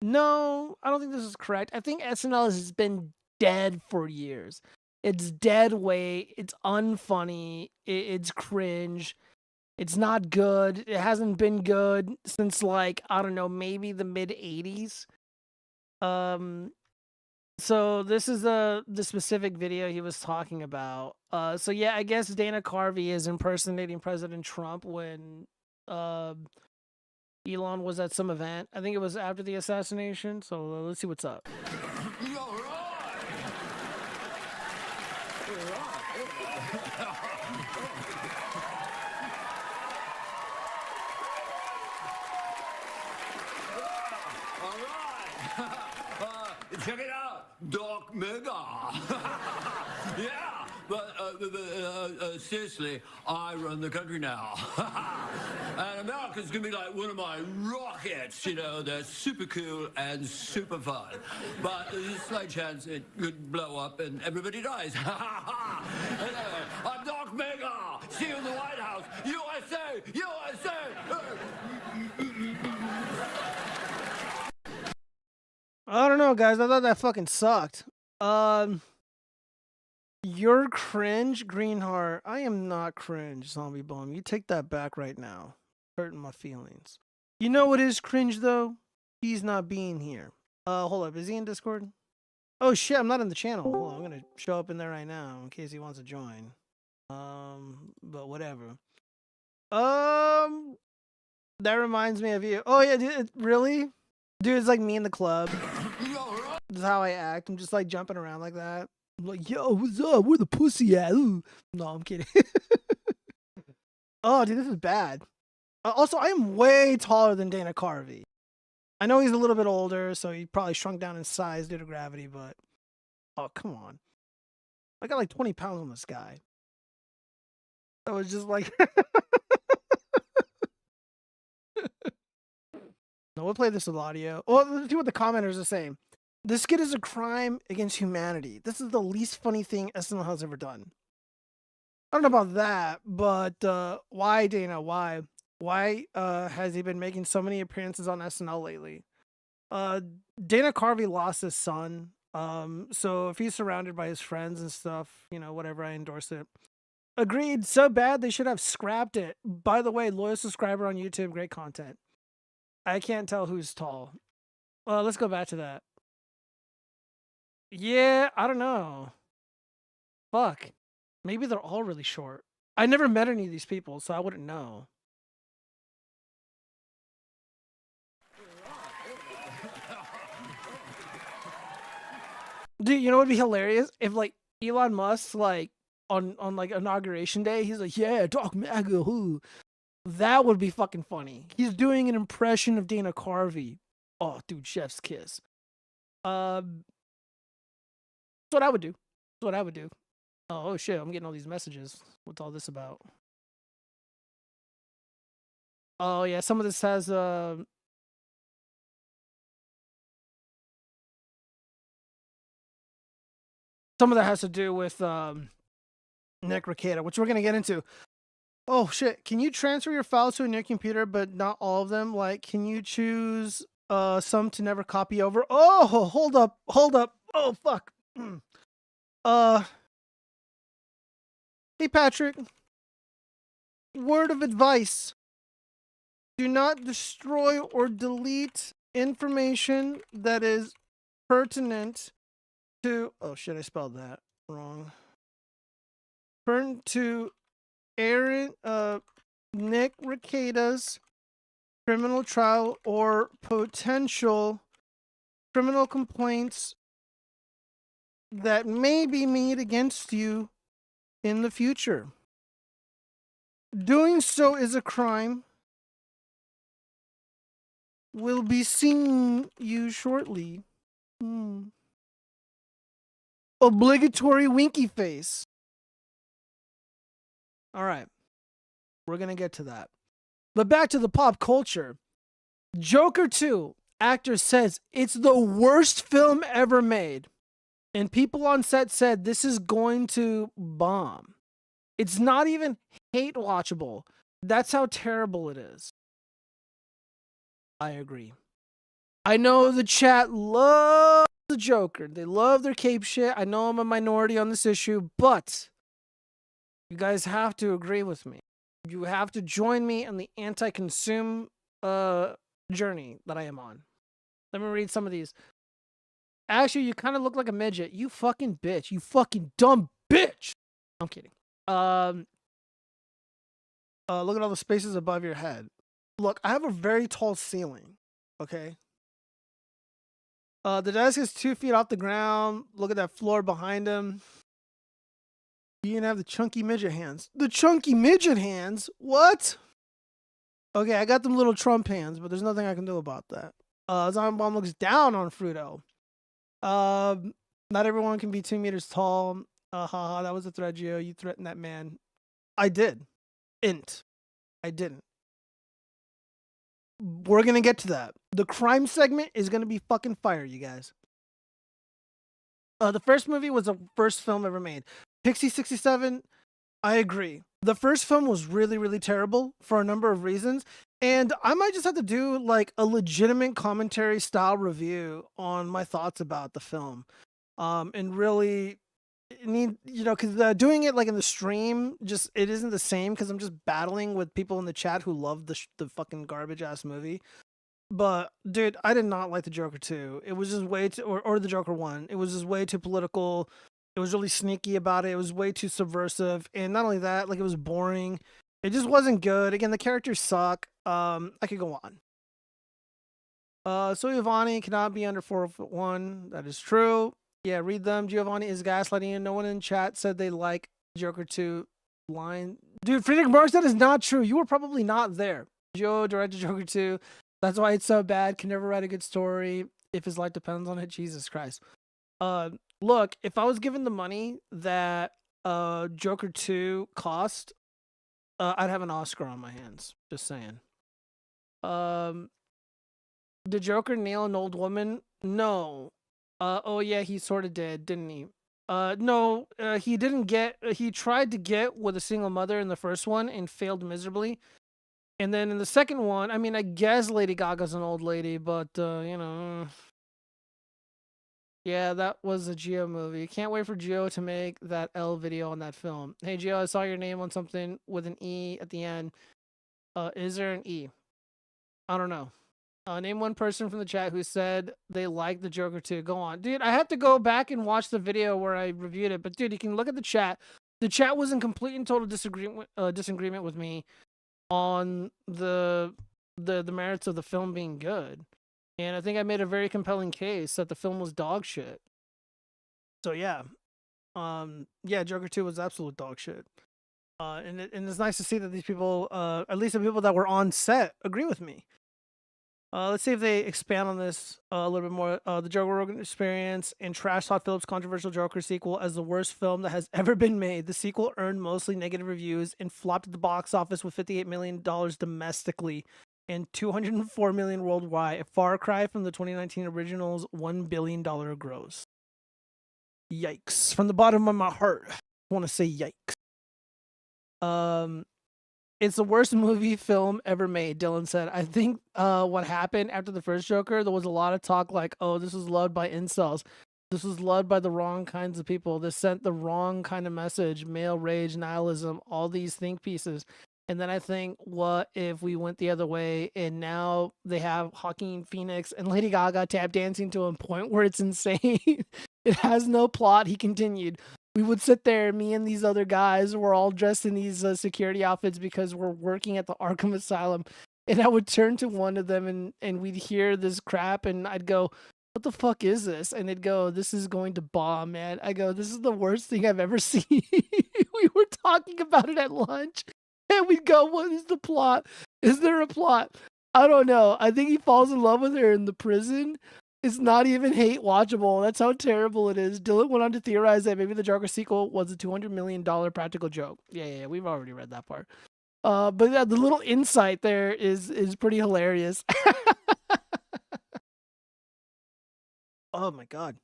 No, I don't think this is correct. I think SNL has been dead for years. It's dead weight. It's unfunny. It's cringe. It's not good. It hasn't been good since, like, I don't know, maybe the mid 80s. So this is the specific video he was talking about. So yeah, I guess Dana Carvey is impersonating President Trump when Elon was at some event. I think it was after the assassination. So let's see what's up.
Check it out, Doc Mega. Yeah, but seriously, I run the country now. And America's gonna be like one of my rockets, you know, they're super cool and super fun. But there's a slight chance it could blow up and everybody dies. Anyway, I'm Doc Mega. See you in the White House. USA! USA!
I don't know, guys. I thought that fucking sucked. You're cringe, Greenheart. I am not cringe, Zombie Bomb. You take that back right now. Hurting my feelings. You know what is cringe, though? He's not being here. Hold up. Is he in Discord? Oh, shit. I'm not in the channel. Hold on, I'm going to show up in there right now in case he wants to join. But whatever. That reminds me of you. Oh, yeah. Dude, really? Dude, it's like me in the club. This is how I act. I'm just like jumping around like that. I'm like, yo, what's up? Where the pussy at? Ooh. No, I'm kidding. Oh, dude, this is bad. Also, I am way taller than Dana Carvey. I know he's a little bit older, so he probably shrunk down in size due to gravity, but... Oh, come on. I got like 20 pounds on this guy. I was just like... No, we'll play this with audio. Well, let's see what the commenters are saying. This skit is a crime against humanity. This is the least funny thing SNL has ever done. I don't know about that, but why, Dana? Why? Why has he been making so many appearances on SNL lately? Dana Carvey lost his son. So if he's surrounded by his friends and stuff, you know, whatever, I endorse it. Agreed. So bad they should have scrapped it. By the way, loyal subscriber on YouTube, great content. I can't tell who's tall. Let's go back to that. Yeah, I don't know. Fuck. Maybe they're all really short. I never met any of these people, so I wouldn't know. Dude, you know what would be hilarious? If, like, Elon Musk, like, on like inauguration day. He's like, yeah, Doc MAGA, who? That would be fucking funny. He's doing an impression of Dana Carvey. Oh, dude, chef's kiss. That's what I would do. That's what I would do. Oh shit, I'm getting all these messages. What's all this about? Oh yeah, some of this has some of that has to do with Nick Rekieta, which we're gonna get into. Oh shit, can you transfer your files to a new computer, but not all of them? Like, can you choose some to never copy over? Oh, hold up. Oh fuck. Hey Patrick, word of advice. Do not destroy or delete information that is pertinent to, oh shit, I spelled that wrong. Pertinent to Nick Rekieta's criminal trial or potential criminal complaints that may be made against you in the future. Doing so is a crime. Will be seeing you shortly. Obligatory winky face. All right. We're going to get to that. But back to the pop culture. Joker 2, actor says it's the worst film ever made. And people on set said this is going to bomb. It's not even hate watchable. That's how terrible it is. I agree. I know the chat loves the Joker. They love their cape shit. I know I'm a minority on this issue, but you guys have to agree with me. You have to join me on the anti-consume journey that I am on. Let me read some of these. Actually, you kind of look like a midget. You fucking bitch. You fucking dumb bitch. I'm kidding. Look at all the spaces above your head. Look, I have a very tall ceiling. Okay. The desk is 2 feet off the ground. Look at that floor behind him. You even have the chunky midget hands. The chunky midget hands? What? Okay, I got them little Trump hands, but there's nothing I can do about that. Zombie Bomb looks down on Fruto. Not everyone can be 2 meters tall. That was a threat, Gio. You threatened that man. I did. I didn't. We're gonna get to that. The crime segment is gonna be fucking fire, you guys. The first movie was the first film ever made. Pixie 67, I agree. The first film was really, really terrible for a number of reasons. And I might just have to do like a legitimate commentary style review on my thoughts about the film. And really need, because doing it like in the stream, just it isn't the same because I'm just battling with people in the chat who love the fucking garbage ass movie. But dude, I did not like the Joker 2. It was just way too, or the Joker 1. It was just way too political. It was really sneaky about it. It was way too subversive. And not only that, like it was boring. It just wasn't good. Again, the characters suck. I could go on. So Giovanni cannot be under 4'1". That is true. Yeah, read them. Giovanni is gaslighting you. No one in chat said they like Joker 2 line. Dude, Friedrich Marx, that is not true. You were probably not there. Joe directed Joker 2. That's why it's so bad. Can never write a good story if his life depends on it. Jesus Christ. Look, if I was given the money that Joker 2 cost, I'd have an Oscar on my hands. Just saying. Did Joker nail an old woman? No. Oh yeah, he sort of did, didn't he? No, he didn't get. He tried to get with a single mother in the first one and failed miserably. And then in the second one, I mean, I guess Lady Gaga's an old lady, but yeah, that was a Geo movie. Can't wait for Geo to make that L video on that film. Hey Geo, I saw your name on something with an E at the end. Is there an E? I don't know. Name one person from the chat who said they liked the Joker 2. Go on. Dude, I have to go back and watch the video where I reviewed it. But dude, you can look at the chat. The chat was in complete and total disagreement with me on the merits of the film being good. And I think I made a very compelling case that the film was dog shit. So yeah. Yeah, Joker 2 was absolute dog shit. And it's nice to see that these people, at least the people that were on set, agree with me. Let's see if they expand on this a little bit more. The Joe Rogan Experience and trash Todd Phillips' controversial Joker sequel as the worst film that has ever been made. The sequel earned mostly negative reviews and flopped at the box office with $58 million domestically and $204 million worldwide. A far cry from the 2019 original's $1 billion gross. Yikes! From the bottom of my heart, I want to say yikes. It's the worst movie film ever made, Dylan said. I think what happened after the first Joker, there was a lot of talk like, oh, this was loved by incels. This was loved by the wrong kinds of people. This sent the wrong kind of message, male rage, nihilism, all these think pieces. And then I think, what if we went the other way and now they have Joaquin Phoenix and Lady Gaga tap dancing to a point where it's insane? It has no plot, he continued. We would sit there, me and these other guys, we're all dressed in these security outfits because we're working at the Arkham Asylum. And I would turn to one of them and we'd hear this crap and I'd go, what the fuck is this? And they'd go, this is going to bomb, man. I go, this is the worst thing I've ever seen. We were talking about it at lunch. And we'd go, what is the plot? Is there a plot? I don't know. I think he falls in love with her in the prison. It's not even hate watchable. That's how terrible it is. Dylan went on to theorize that maybe the Joker sequel was a $200 million practical joke. Yeah, we've already read that part. But yeah, the little insight there is pretty hilarious. Oh my god,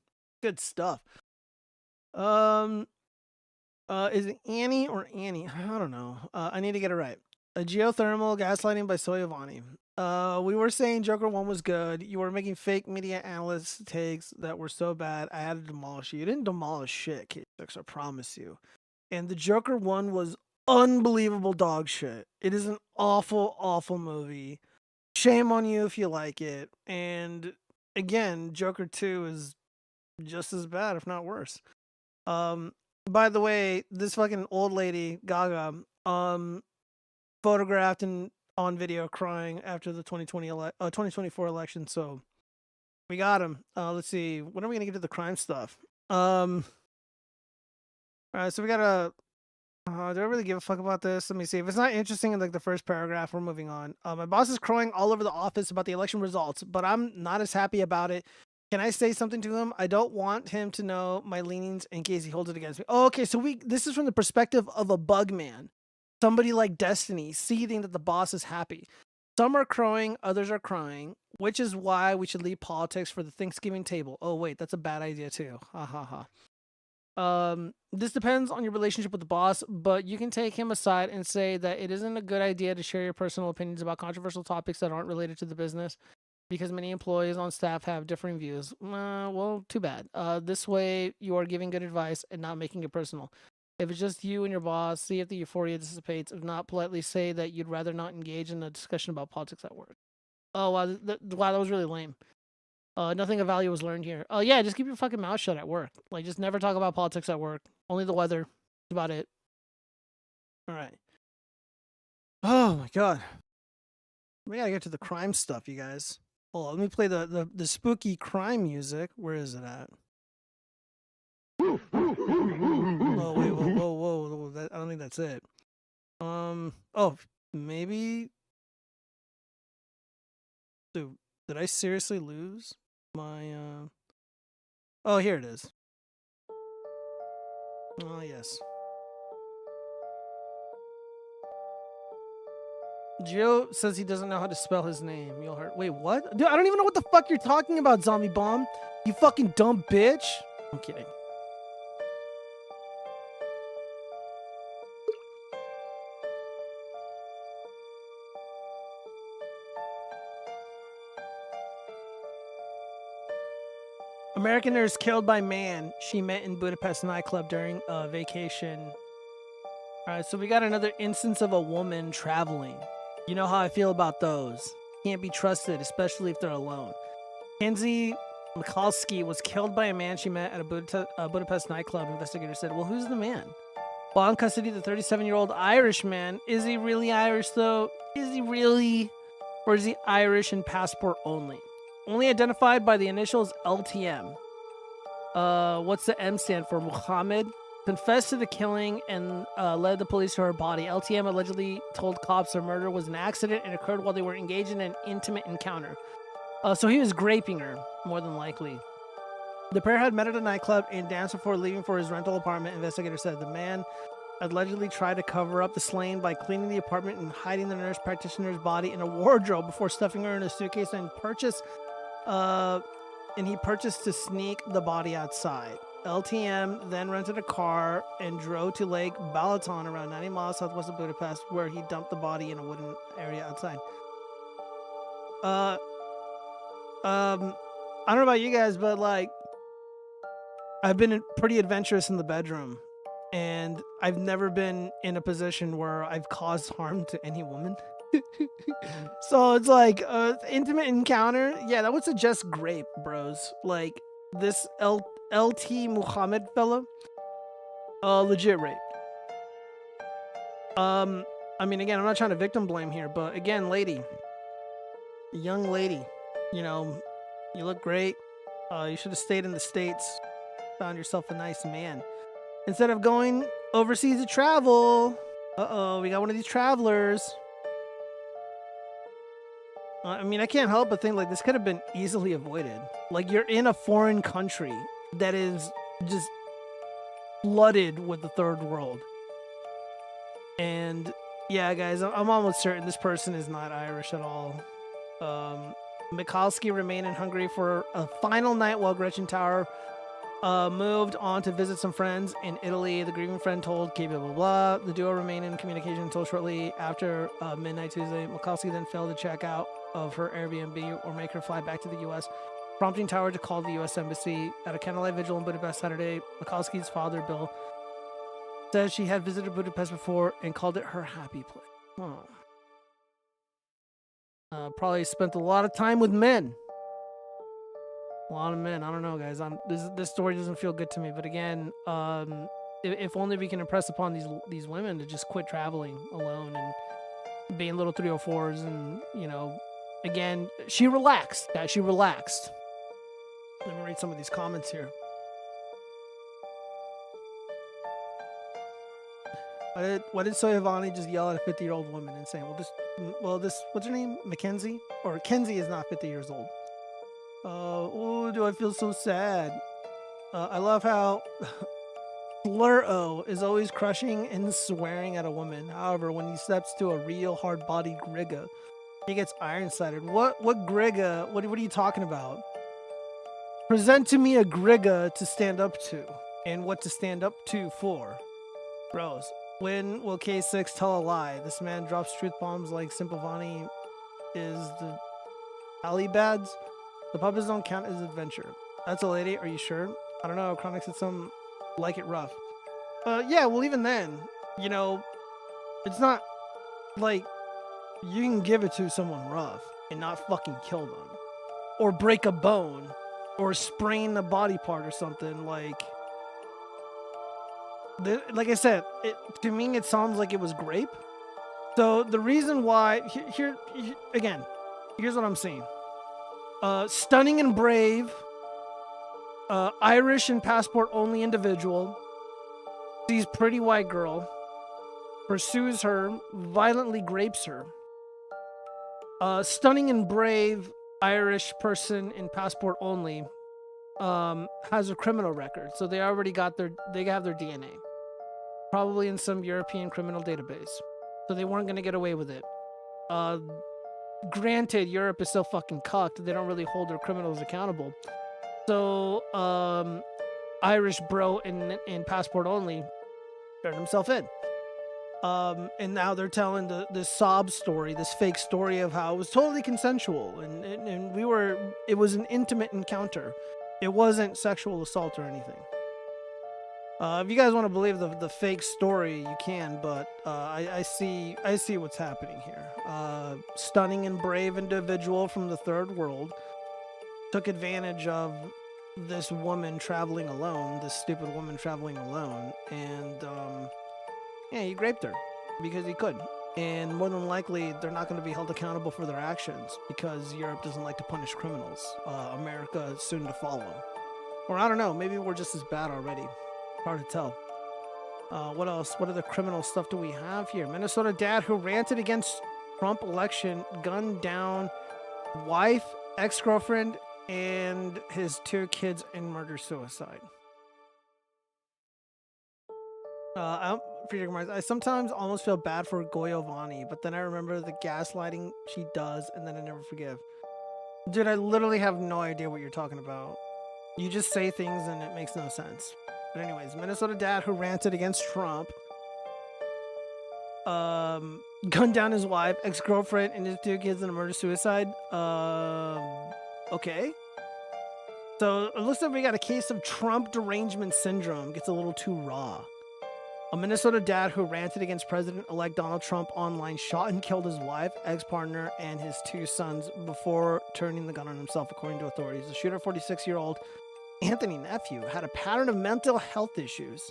good stuff. Is it Annie or Annie? I don't know. I need to get it right. A geothermal gaslighting by Soyavani. We were saying Joker 1 was good. You were making fake media analyst takes that were so bad, I had to demolish you. You didn't demolish shit, K6, I promise you. And the Joker 1 was unbelievable dog shit. It is an awful, awful movie. Shame on you if you like it. And again, Joker 2 is just as bad, if not worse. By the way, this fucking old lady, Gaga, photographed and on video crying after the 2024 election. So we got him. Let's see. When are we gonna get to the crime stuff? All right. So we gotta. Do I really give a fuck about this? Let me see. If it's not interesting in like the first paragraph, we're moving on. My boss is crowing all over the office about the election results, but I'm not as happy about it. Can I say something to him? I don't want him to know my leanings in case he holds it against me. Oh, okay, so this is from the perspective of a bug man. Somebody like Destiny, seething that the boss is happy. Some are crowing, others are crying, which is why we should leave politics for the Thanksgiving table. Oh, wait, that's a bad idea too. Ha ha ha. This depends on your relationship with the boss, but you can take him aside and say that it isn't a good idea to share your personal opinions about controversial topics that aren't related to the business, because many employees on staff have differing views. Well, too bad. This way, you are giving good advice and not making it personal. If it's just you and your boss, see if the euphoria dissipates. If not, politely say that you'd rather not engage in a discussion about politics at work. Oh, wow, wow, that was really lame. Nothing of value was learned here. Oh, yeah, just keep your fucking mouth shut at work. Like, just never talk about politics at work. Only the weather. That's about it. All right. Oh, my God. We gotta get to the crime stuff, you guys. Hold on, let me play the spooky crime music. Where is it at? Oh, wait, whoa. I don't think that's it. Oh, maybe. Dude, did I seriously lose my, Oh, here it is. Oh, yes. Joe says he doesn't know how to spell his name. You'll hurt. Wait, what? Dude, I don't even know what the fuck you're talking about, Zombie Bomb. You fucking dumb bitch. I'm kidding. American nurse killed by man she met in Budapest nightclub during a vacation. Alright, so we got another instance of a woman traveling. You know how I feel about those. Can't be trusted, especially if they're alone. Kenzie Mikulski was killed by a man she met at a Budapest nightclub. Investigators said, well, who's the man? While in custody, the 37-year-old Irish man. Is he really Irish, though? Is he really? Or is he Irish and passport only? Only identified by the initials LTM. What's the M stand for? Muhammad confessed to the killing and led the police to her body. LTM allegedly told cops her murder was an accident and occurred while they were engaged in an intimate encounter. So he was graping her, more than likely. The pair had met at a nightclub and danced before leaving for his rental apartment. Investigators said the man allegedly tried to cover up the slaying by cleaning the apartment and hiding the nurse practitioner's body in a wardrobe before stuffing her in a suitcase and he purchased to sneak the body outside. LTM then rented a car and drove to Lake Balaton around 90 miles southwest of Budapest, where he dumped the body in a wooden area outside. I don't know about you guys, but like, I've been pretty adventurous in the bedroom, and I've never been in a position where I've caused harm to any woman. So it's like intimate encounter. Yeah, that would suggest grape, bros. Like this LT Muhammad fella, legit rape. I mean, again, I'm not trying to victim blame here, but again, lady, young lady, you know, you look great. You should have stayed in the States, found yourself a nice man instead of going overseas to travel. We got one of these travelers. I mean, I can't help but think like this could have been easily avoided. Like, you're in a foreign country that is just flooded with the third world. And yeah, guys, I'm almost certain this person is not Irish at all. Mikalski remained in Hungary for a final night while Gretchen Tower moved on to visit some friends in Italy. The grieving friend told K blah blah blah. The duo remained in communication until shortly after midnight Tuesday. Mikalski then failed to check out of her Airbnb or make her fly back to the U.S., prompting Tower to call the U.S. Embassy. At a candlelight vigil in Budapest Saturday, Mikalski's father, Bill, says she had visited Budapest before and called it her happy place. Oh. Probably spent a lot of time with men. A lot of men. I don't know, guys. This story doesn't feel good to me. But again, if only we can impress upon these women to just quit traveling alone and being little 304s, and you know, again, she relaxed. Guys, she relaxed. Let me read some of these comments here. Why did Soyavani just yell at a 50-year-old woman and say, this, what's her name? Mackenzie? Or Kenzie is not 50 years old. Oh, do I feel so sad? I love how Slur-O is always crushing and swearing at a woman. However, when he steps to a real hard-bodied Grigga, he gets iron-sided. What Grigga? What are you talking about? Present to me a Grigga to stand up to. And what to stand up to for. Bros, when will K6 tell a lie? This man drops truth bombs like Simpovani is the Alibads. The puppets don't count as adventure. That's a lady, are you sure? I don't know, Chronic said some like it rough. Yeah, well, even then, you know, it's not like you can give it to someone rough and not fucking kill them. Or break a bone. Or sprain a body part or something. Like I said, to me it sounds like it was grape. So the reason why, here again, here's what I'm saying. Stunning and brave, Irish and passport-only individual, sees pretty white girl, pursues her, violently grapes her. Stunning and brave Irish person in passport-only has a criminal record, so they have their DNA, probably in some European criminal database, so they weren't gonna get away with it. Granted, Europe is so fucking cucked, they don't really hold their criminals accountable. So, Irish bro in passport only turned himself in. And now they're telling this sob story, this fake story of how it was totally consensual, and it was an intimate encounter. It wasn't sexual assault or anything. If you guys want to believe the fake story, you can, but I see what's happening here. Stunning and brave individual from the third world took advantage of this woman traveling alone, this stupid woman traveling alone, and yeah, he raped her because he could. And more than likely, they're not going to be held accountable for their actions because Europe doesn't like to punish criminals. America is soon to follow. Or I don't know, maybe we're just as bad already. Hard to tell. What else? What other criminal stuff do we have here? Minnesota dad who ranted against Trump election, gunned down wife, ex-girlfriend, and his 2 kids in murder-suicide. I sometimes almost feel bad for Goyovani, but then I remember the gaslighting she does, and then I never forgive. Dude, I literally have no idea what you're talking about. You just say things and it makes no sense. But anyways, Minnesota dad who ranted against Trump, gunned down his wife, ex-girlfriend, and his 2 kids in a murder-suicide. Okay. So it looks like we got a case of Trump derangement syndrome. Gets a little too raw. A Minnesota dad who ranted against President-elect Donald Trump online shot and killed his wife, ex-partner, and his 2 sons before turning the gun on himself, according to authorities. The shooter, 46-year-old Anthony Nephew, had a pattern of mental health issues.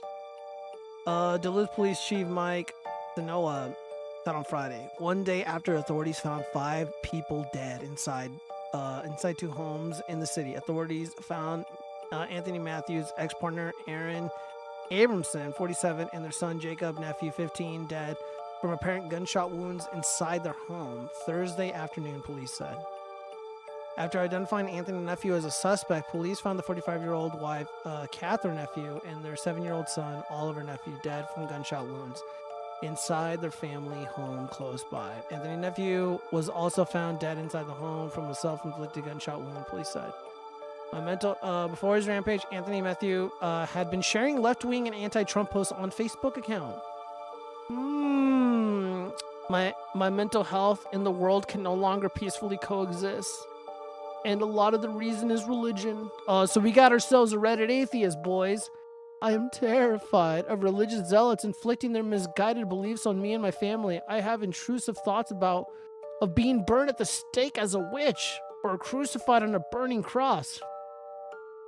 Duluth Police Chief Mike Sanoa said on Friday, one day after authorities found 5 people dead inside 2 homes in the city. Authorities found Anthony Matthews' ex-partner Aaron Abramson, 47, and their son Jacob Nephew, 15, dead from apparent gunshot wounds inside their home Thursday afternoon, police said. After identifying Anthony Nephew as a suspect, police found the 45-year-old wife, Catherine Nephew, and their 7-year-old son, Oliver Nephew, dead from gunshot wounds inside their family home close by. Anthony Nephew was also found dead inside the home from a self-inflicted gunshot wound, police said. Before his rampage, Anthony Matthew had been sharing left-wing and anti-Trump posts on Facebook account. My mental health and the world can no longer peacefully coexist. And a lot of the reason is religion. So we got ourselves a Reddit atheist, boys. I am terrified of religious zealots inflicting their misguided beliefs on me and my family. I have intrusive thoughts of being burned at the stake as a witch or crucified on a burning cross.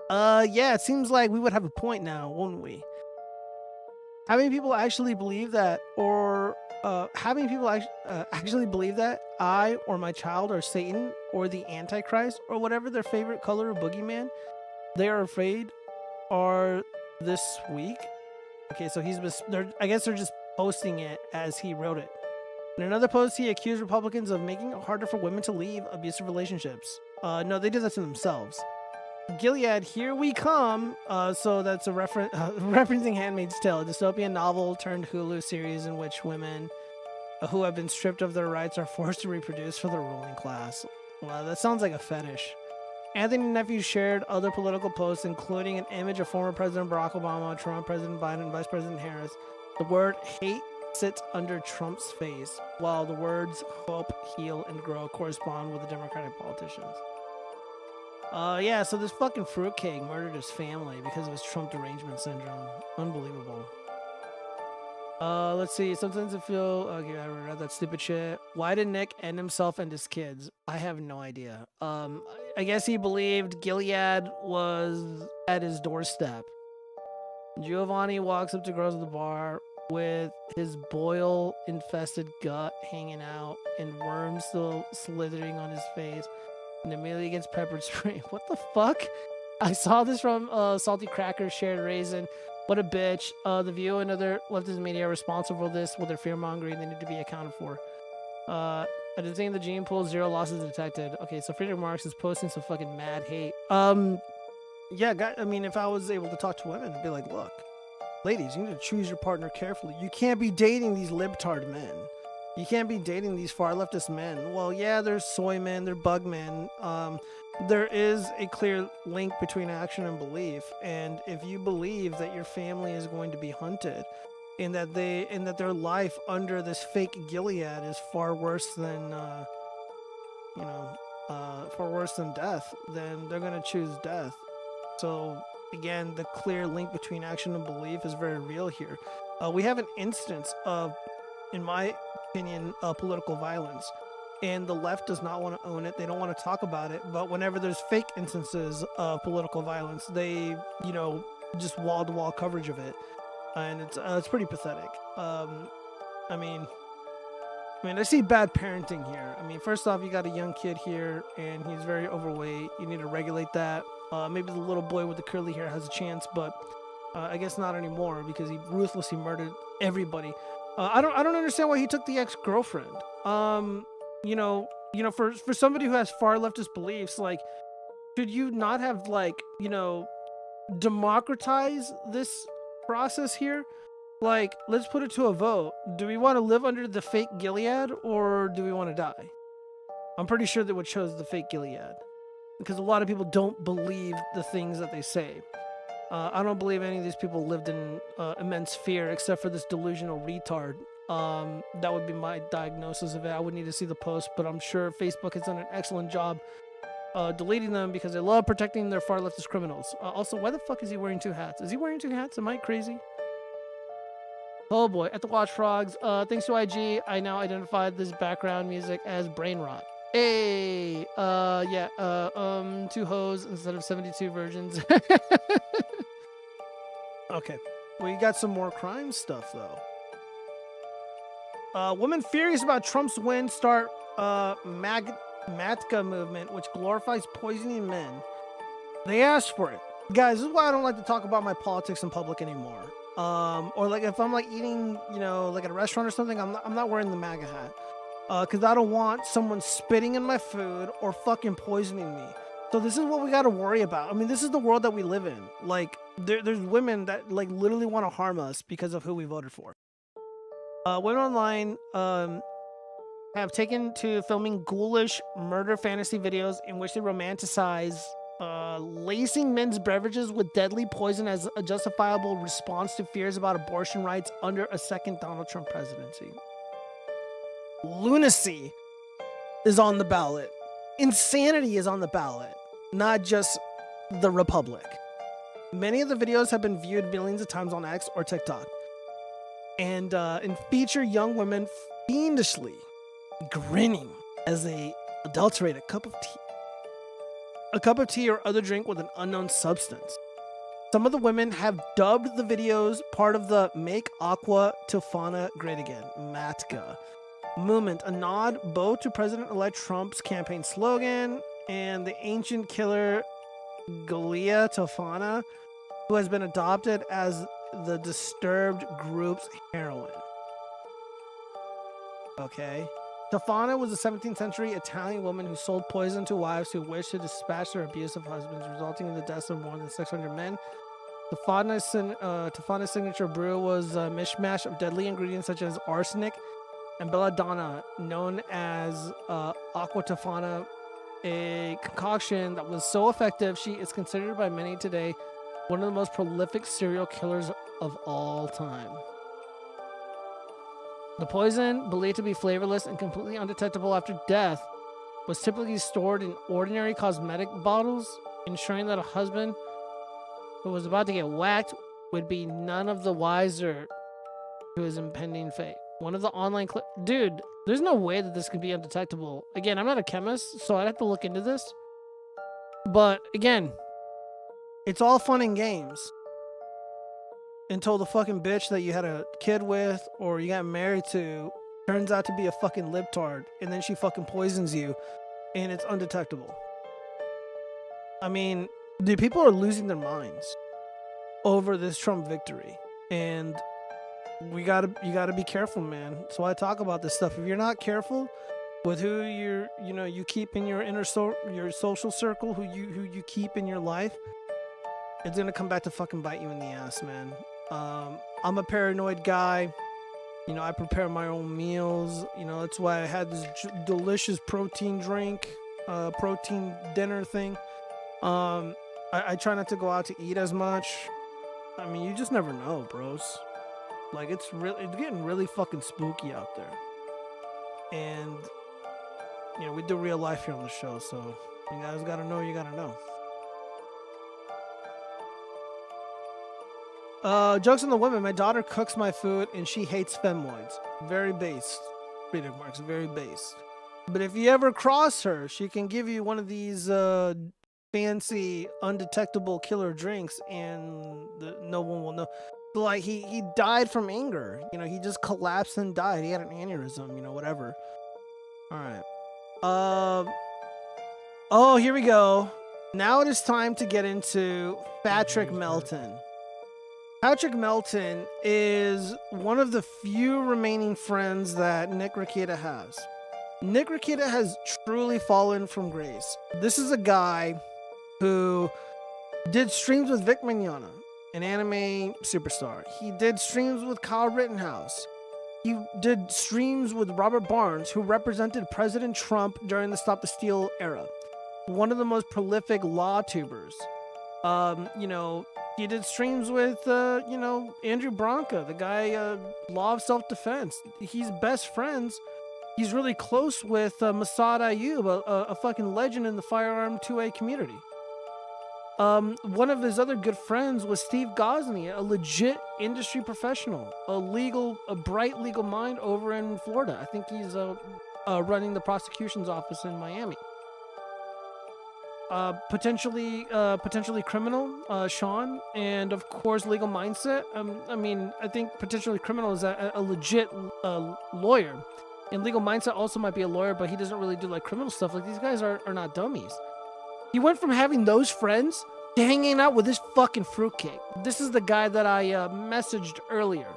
Yeah, it seems like we would have a point now, wouldn't we? How many people actually believe that, or actually believe that I or my child are Satan or the Antichrist or whatever their favorite color of boogeyman they are afraid are this week? Okay, so I guess they're just posting it as he wrote it. In another post, he accused Republicans of making it harder for women to leave abusive relationships. No, they did that to themselves. Gilead, here we come. So that's a referencing Handmaid's Tale, a dystopian novel turned Hulu series in which women who have been stripped of their rights are forced to reproduce for the ruling class. Wow, that sounds like a fetish. Anthony Nephew shared other political posts, including an image of former President Barack Obama, Trump, President Biden, and Vice President Harris. The word hate sits under Trump's face, while the words hope, heal, and grow correspond with the Democratic politicians. Yeah, so this fucking fruitcake murdered his family because of his Trump derangement syndrome. Unbelievable. Let's see. Sometimes I feel... Okay, I read that stupid shit. Why did Nick end himself and his kids? I have no idea. I guess he believed Gilead was at his doorstep. Giovanni walks up to girls at the bar with his boil-infested gut hanging out and worms still slithering on his face, and immediately gets pepper spray. What the fuck? I saw this from Salty Cracker Shared Raisin. What a bitch. The View and other leftist media are responsible for this with their fear-mongering. They need to be accounted for. I didn't think the gene pool, 0 losses detected. Okay, so Friedrich Marx is posting some fucking mad hate. Yeah, I mean, if I was able to talk to women, I'd be like, look, ladies, you need to choose your partner carefully. You can't be dating these libtard men. You can't be dating these far leftist men. Well, yeah, there's soy men, they're bug men. There is a clear link between action and belief. And if you believe that your family is going to be hunted, and that their life under this fake Gilead is far worse than, far worse than death, then they're gonna choose death. So again, the clear link between action and belief is very real here. We have an instance of, in my opinion, political violence, and the left does not want to own it. They don't want to talk about it. But whenever there's fake instances of political violence, they, just wall-to-wall coverage of it, and it's pretty pathetic. I mean, I see bad parenting here. I mean, first off, you got a young kid here, and he's very overweight. You need to regulate that. Maybe the little boy with the curly hair has a chance, but I guess not anymore because he ruthlessly murdered everybody. I don't understand why he took the ex-girlfriend. For somebody who has far leftist beliefs, like, should you not have, like, democratize this process here? Like, let's put it to a vote. Do we want to live under the fake Gilead or do we want to die? I'm pretty sure they would chose the fake Gilead because a lot of people don't believe the things that they say. I don't believe any of these people lived in immense fear except for this delusional retard. That would be my diagnosis of it. I would need to see the post, but I'm sure Facebook has done an excellent job deleting them because they love protecting their far leftist criminals. Also, why the fuck is he wearing two hats? Is he wearing two hats? Am I crazy? Oh boy, at the watchfrogs. Thanks to IG, I now identified this background music as brain rot. Hey, two hoes instead of 72 virgins. Okay, we got some more crime stuff though. Women furious about Trump's win start Matka movement, which glorifies poisoning men. They asked for it. Guys, this is why I don't like to talk about my politics in public anymore. Or like if I'm like eating, like at a restaurant or something, I'm not wearing the MAGA hat. Because I don't want someone spitting in my food or fucking poisoning me. So this is what we got to worry about. I mean, this is the world that we live in. Like, there's women that like literally want to harm us because of who we voted for. Women online have taken to filming ghoulish murder fantasy videos in which they romanticize lacing men's beverages with deadly poison as a justifiable response to fears about abortion rights under a second Donald Trump presidency. Lunacy is on the ballot. Insanity is on the ballot, not just the Republic. Many of the videos have been viewed millions of times on X or TikTok, and feature young women fiendishly grinning as they adulterate a cup of tea or other drink with an unknown substance. Some of the women have dubbed the videos part of the Make Aqua Tofana Great Again, MATGA movement, a nod both to President-elect Trump's campaign slogan and the ancient killer Galia Tofana, who has been adopted as the disturbed group's heroine. Okay. Tofana was a 17th century Italian woman who sold poison to wives who wished to dispatch their abusive husbands, resulting in the deaths of more than 600 men. Tofana's signature brew was a mishmash of deadly ingredients such as arsenic and belladonna, known as Aqua Tofana, a concoction that was so effective she is considered by many today one of the most prolific serial killers of all time. The poison, believed to be flavorless and completely undetectable after death, was typically stored in ordinary cosmetic bottles, ensuring that a husband who was about to get whacked would be none of the wiser to his impending fate. One of the online dude, there's no way that this could be undetectable. Again, I'm not a chemist, so I'd have to look into this. But again, it's all fun and games until the fucking bitch that you had a kid with or you got married to turns out to be a fucking libtard, and then she fucking poisons you and it's undetectable. I mean, the people are losing their minds over this Trump victory, and you gotta be careful, man. So I talk about this stuff. If you're not careful with who you keep in your your social circle, who you keep in your life, it's gonna come back to fucking bite you in the ass, man. I'm a paranoid guy. I prepare my own meals. That's why I had this delicious protein drink, protein dinner thing. I try not to go out to eat as much. I mean, you just never know, bros. Like, it's getting really fucking spooky out there. And, we do real life here on the show, so you guys gotta know, you gotta know. Jokes on the women. My daughter cooks my food and she hates femoids. Very based. Reading marks, very based. But if you ever cross her, she can give you one of these fancy, undetectable killer drinks and no one will know. Like, he died from anger. He just collapsed and died. He had an aneurysm, whatever. Alright. Oh, here we go. Now it is time to get into Patrick Melton. Patrick Melton is one of the few remaining friends that Nick Rekieta has. Nick Rekieta has truly fallen from grace. This is a guy who did streams with Vic Mignogna, an anime superstar. He did streams with Kyle Rittenhouse. He did streams with Robert Barnes, who represented President Trump during the Stop the Steal era. One of the most prolific law tubers. He did streams with, Andrew Branca, the guy, Law of Self-Defense. He's best friends. He's really close with Massad Ayub, a fucking legend in the firearm 2A community. One of his other good friends was Steve Gosney, a legit industry professional, a bright legal mind over in Florida. I think he's running the prosecution's office in Miami. Potentially criminal, Sean, and of course legal mindset. I think potentially criminal is a legit lawyer, and legal mindset also might be a lawyer, but he doesn't really do like criminal stuff. Like, these guys are not dummies. He went from having those friends to hanging out with this fucking fruitcake. This is the guy that I messaged earlier.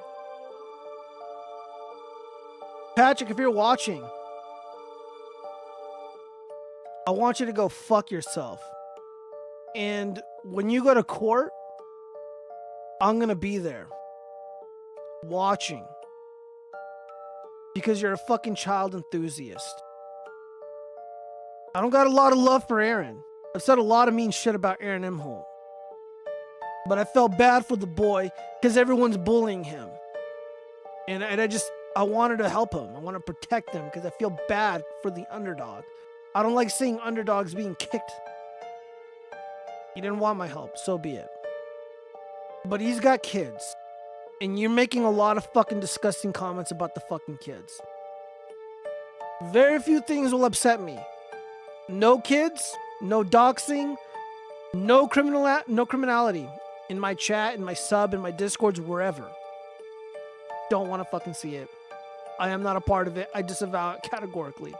Patrick, if you're watching, I want you to go fuck yourself. And when you go to court, I'm going to be there watching, because you're a fucking child enthusiast. I don't got a lot of love for Aaron. I've said a lot of mean shit about Aaron Imholt. But I felt bad for the boy because everyone's bullying him. And I wanted to help him. I want to protect him because I feel bad for the underdog. I don't like seeing underdogs being kicked. He didn't want my help, so be it. But he's got kids. And you're making a lot of fucking disgusting comments about the fucking kids. Very few things will upset me. No kids, no doxing, no criminality in my chat, in my sub, in my discords, wherever. Don't want to fucking see it. I am not a part of it. I disavow it categorically.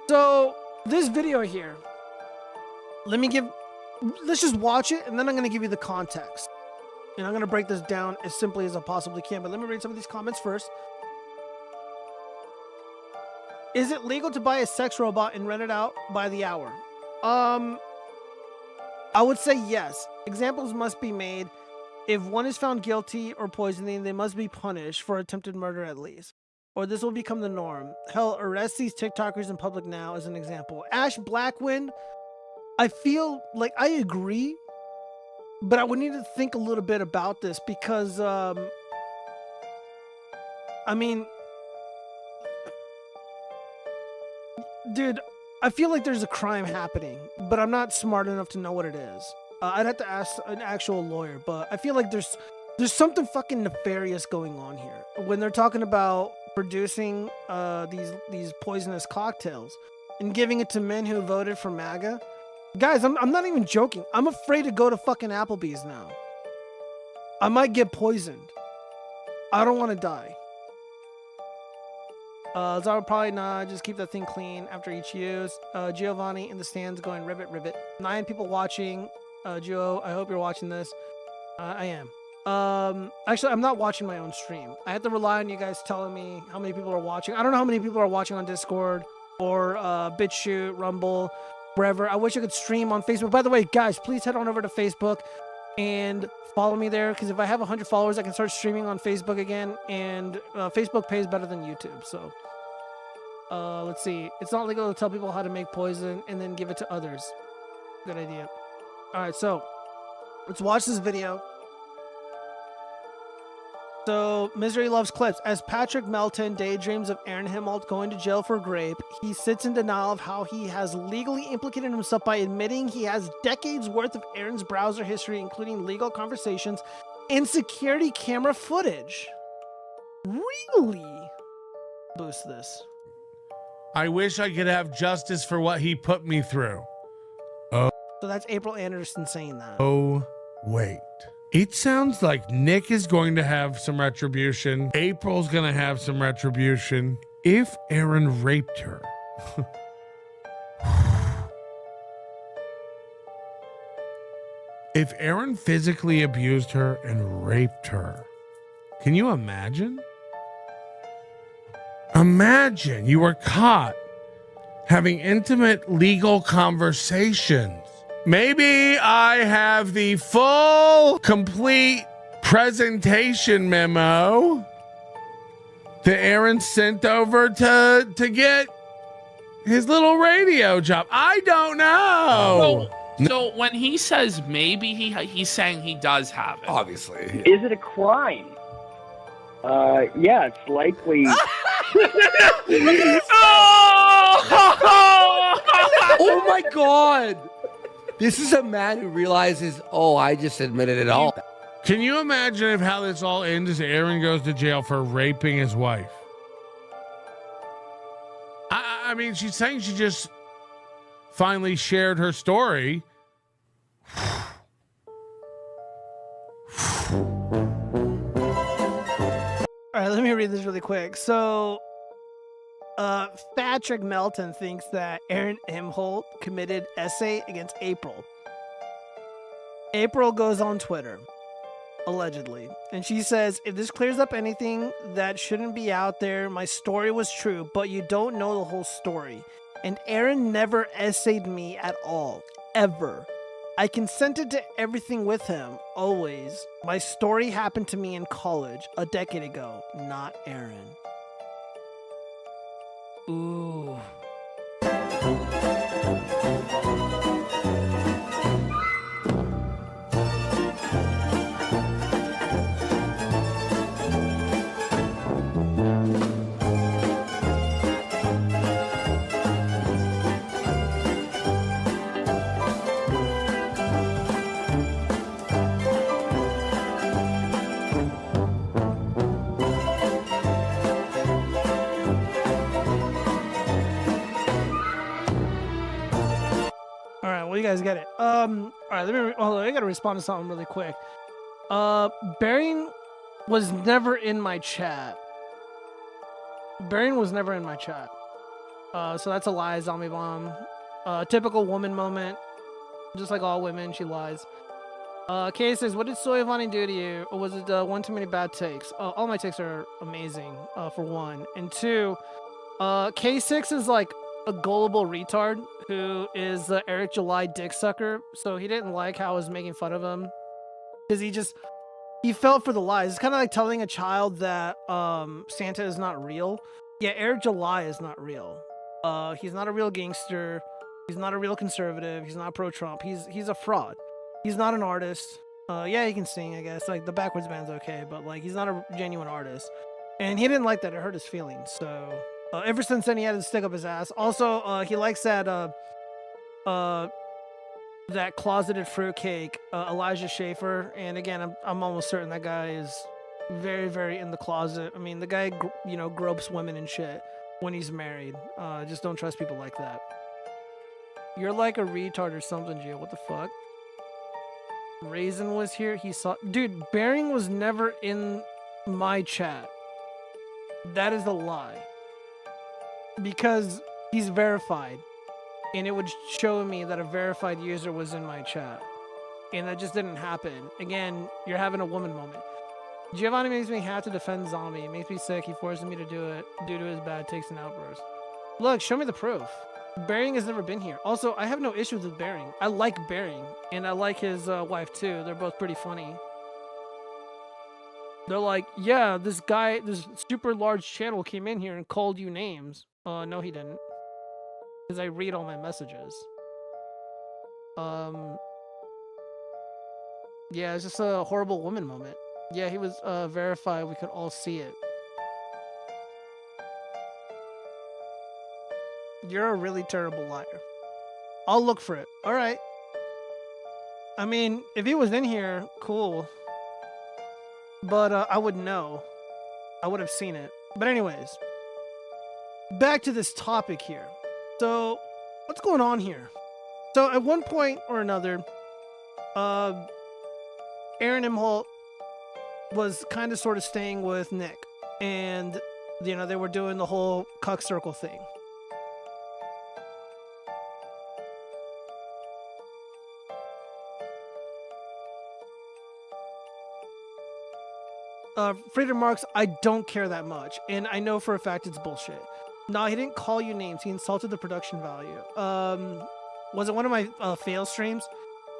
So, this video here, let's just watch it, and then I'm going to give you the context. And I'm going to break this down as simply as I possibly can, but let me read some of these comments first. Is it legal to buy a sex robot and rent it out by the hour? I would say yes. Examples must be made. If one is found guilty or poisoning, they must be punished for attempted murder at least. Or this will become the norm. Hell, arrest these TikTokers in public now as an example. Ash Blackwind, I feel like I agree, but I would need to think a little bit about this because, dude, I feel like there's a crime happening, but I'm not smart enough to know what it is. I'd have to ask an actual lawyer, but I feel like there's something fucking nefarious going on here when they're talking about producing these poisonous cocktails and giving it to men who voted for MAGA. Guys, I'm not even joking. I'm afraid to go to fucking Applebee's now. I might get poisoned. I don't want to die. So I would probably not just keep that thing clean after each use. Giovanni in the stands going ribbit, ribbit. 9 people watching. Gio, I hope you're watching this. I am. Actually, I'm not watching my own stream. I have to rely on you guys telling me how many people are watching. I don't know how many people are watching on Discord or BitChute, Rumble, wherever. I wish I could stream on Facebook. By the way, guys, please head on over to Facebook and follow me there, because if I have 100 followers, I can start streaming on Facebook again, and Facebook pays better than YouTube. So let's see. It's not legal to tell people how to make poison and then give it to others. Good idea. All right, so let's watch this video. So, Misery loves clips. As Patrick Melton daydreams of Aaron Imholt going to jail for rape, he sits in denial of how he has legally implicated himself by admitting he has decades worth of Aaron's browser history, including legal conversations and security camera footage. Really? Boost this.
I wish I could have justice for what he put me through.
So that's April Anderson saying that.
Oh, wait. It sounds like Nick is going to have some retribution. April's going to have some retribution. If Aaron raped her. If Aaron physically abused her and raped her, can you imagine? Imagine you were caught having intimate legal conversations. Maybe I have the full, complete presentation memo that Aaron sent over to get his little radio job. I don't know.
So when he says maybe, he's saying he does have it.
Obviously.
Is it a crime? Yeah, it's likely.
Oh my God! This is a man who realizes, oh, I just admitted it all.
Can you imagine if how this all ends is Aaron goes to jail for raping his wife? I mean, she's saying she just finally shared her story.
All right, let me read this really quick. So, Patrick Melton thinks that Aaron Imholt committed essay against April. April goes on Twitter, allegedly, and she says, if this clears up anything that shouldn't be out there, my story was true, but you don't know the whole story. And Aaron never essayed me at all, ever. I consented to everything with him, always. My story happened to me in college a decade ago, not Aaron. Ooh. Well, you guys get it. All right, I gotta respond to something really quick. Bearing was never in my chat. Bearing was never in my chat. So that's a lie, Zombie Bomb. Typical woman moment. Just like all women, she lies. Kay says, what did Soyavani do to you? Or was it one too many bad takes? All my takes are amazing, for one. And two, K6 is like a gullible retard who is the Eric July dick sucker. So he didn't like how I was making fun of him. Because he fell for the lies. It's kind of like telling a child that Santa is not real. Yeah, Eric July is not real. He's not a real gangster. He's not a real conservative. He's not pro-Trump. He's a fraud. He's not an artist. Yeah, he can sing, I guess. Like, the backwards band's okay, but, like, he's not a genuine artist. And he didn't like that. It hurt his feelings. So, ever since then, he had to stick up his ass. Also, he likes that closeted fruitcake, Elijah Schaefer. And again, I'm almost certain that guy is very, very in the closet. I mean, the guy, gropes women and shit when he's married. Just don't trust people like that. You're like a retard or something, Gio. What the fuck? Raisin was here. He saw... Dude, Bearing was never in my chat. That is a lie. Because he's verified. And it would show me that a verified user was in my chat. And that just didn't happen. Again, you're having a woman moment. Giovanni makes me have to defend Zombie. It makes me sick. He forces me to do it due to his bad takes and outbursts. Look, show me the proof. Bearing has never been here. Also, I have no issues with Bearing. I like Bearing, and I like his wife too. They're both pretty funny. They're like, yeah, this guy, this super large channel came in here and called you names. No, he didn't. Because I read all my messages. Yeah, it's just a horrible woman moment. Yeah, he was verified. We could all see it. You're a really terrible liar. I'll look for it. All right. I mean, if he was in here, cool. But I would know. I would have seen it. But anyways, back to this topic here. So, what's going on here? So, at one point or another, Aaron Imholt was kind of sort of staying with Nick. And, they were doing the whole cuck circle thing. Freedom Marks, I don't care that much, and I know for a fact it's bullshit. No, he didn't call you names. He insulted the production value. Was it one of my fail streams?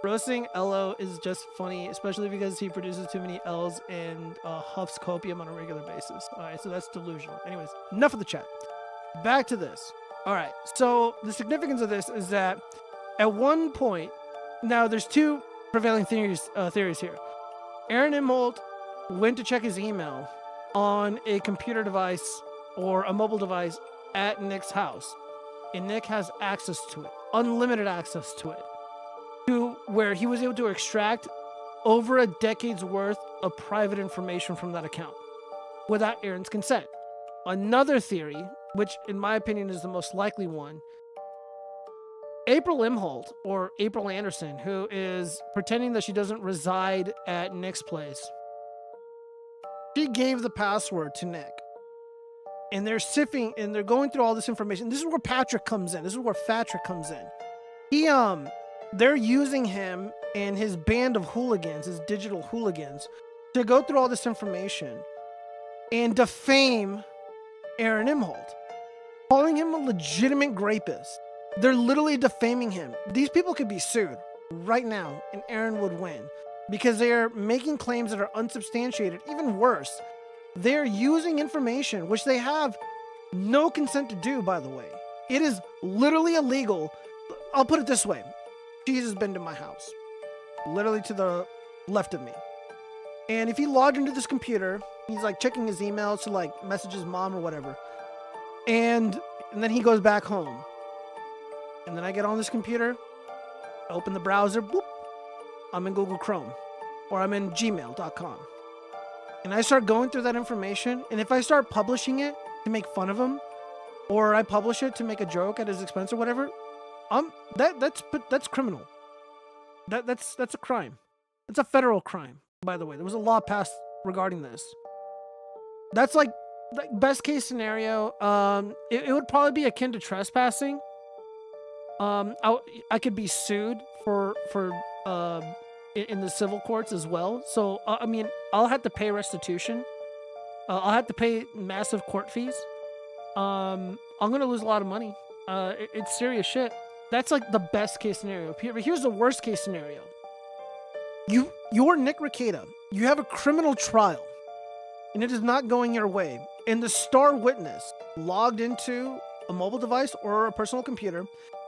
Roasting LO is just funny, especially because he produces too many L's and huffs copium on a regular basis. All right, so that's delusional. Anyways, enough of the chat. Back to this. All right, so the significance of this is that at one point, now there's two prevailing theories here. Aaron Imholt went to check his email on a computer device or a mobile device at Nick's house, and Nick has access to it, unlimited access to it, to where he was able to extract over a decade's worth of private information from that account without Aaron's consent. Another theory, which in my opinion is the most likely one, April Imholt, or April Anderson, who is pretending that she doesn't reside at Nick's place, she gave the password to Nick. And they're sifting and they're going through all this information. This is where Patrick comes in. This is where Patrick comes in. They're using him and his band of hooligans, his digital hooligans, to go through all this information and defame Aaron Imholt, calling him a legitimate rapist. They're literally defaming him. These people could be sued right now and Aaron would win because they are making claims that are unsubstantiated. Even worse, they're using information which they have no consent to do, by the way. It is literally illegal. I'll put it this way. Cheese has been to my house, literally to the left of me. And if he logged into this computer, he's like checking his emails to like message his mom or whatever. And then he goes back home. And then I get on this computer, open the browser, boop, I'm in Google Chrome or I'm in gmail.com. And I start going through that information. And if I start publishing it to make fun of him, or I publish it to make a joke at his expense or whatever, that's criminal. That's a crime. It's a federal crime, by the way. There was a law passed regarding this. That's like best case scenario. It would probably be akin to trespassing. I could be sued for in the civil courts as well. So I mean, I'll have to pay restitution. I'll have to pay massive court fees. I'm gonna lose a lot of money. It's serious shit. That's like the best case scenario. But here's the worst case scenario. You're Nick Rekieta. You have a criminal trial, and it is not going your way. And the star witness logged into a mobile device or a personal computer,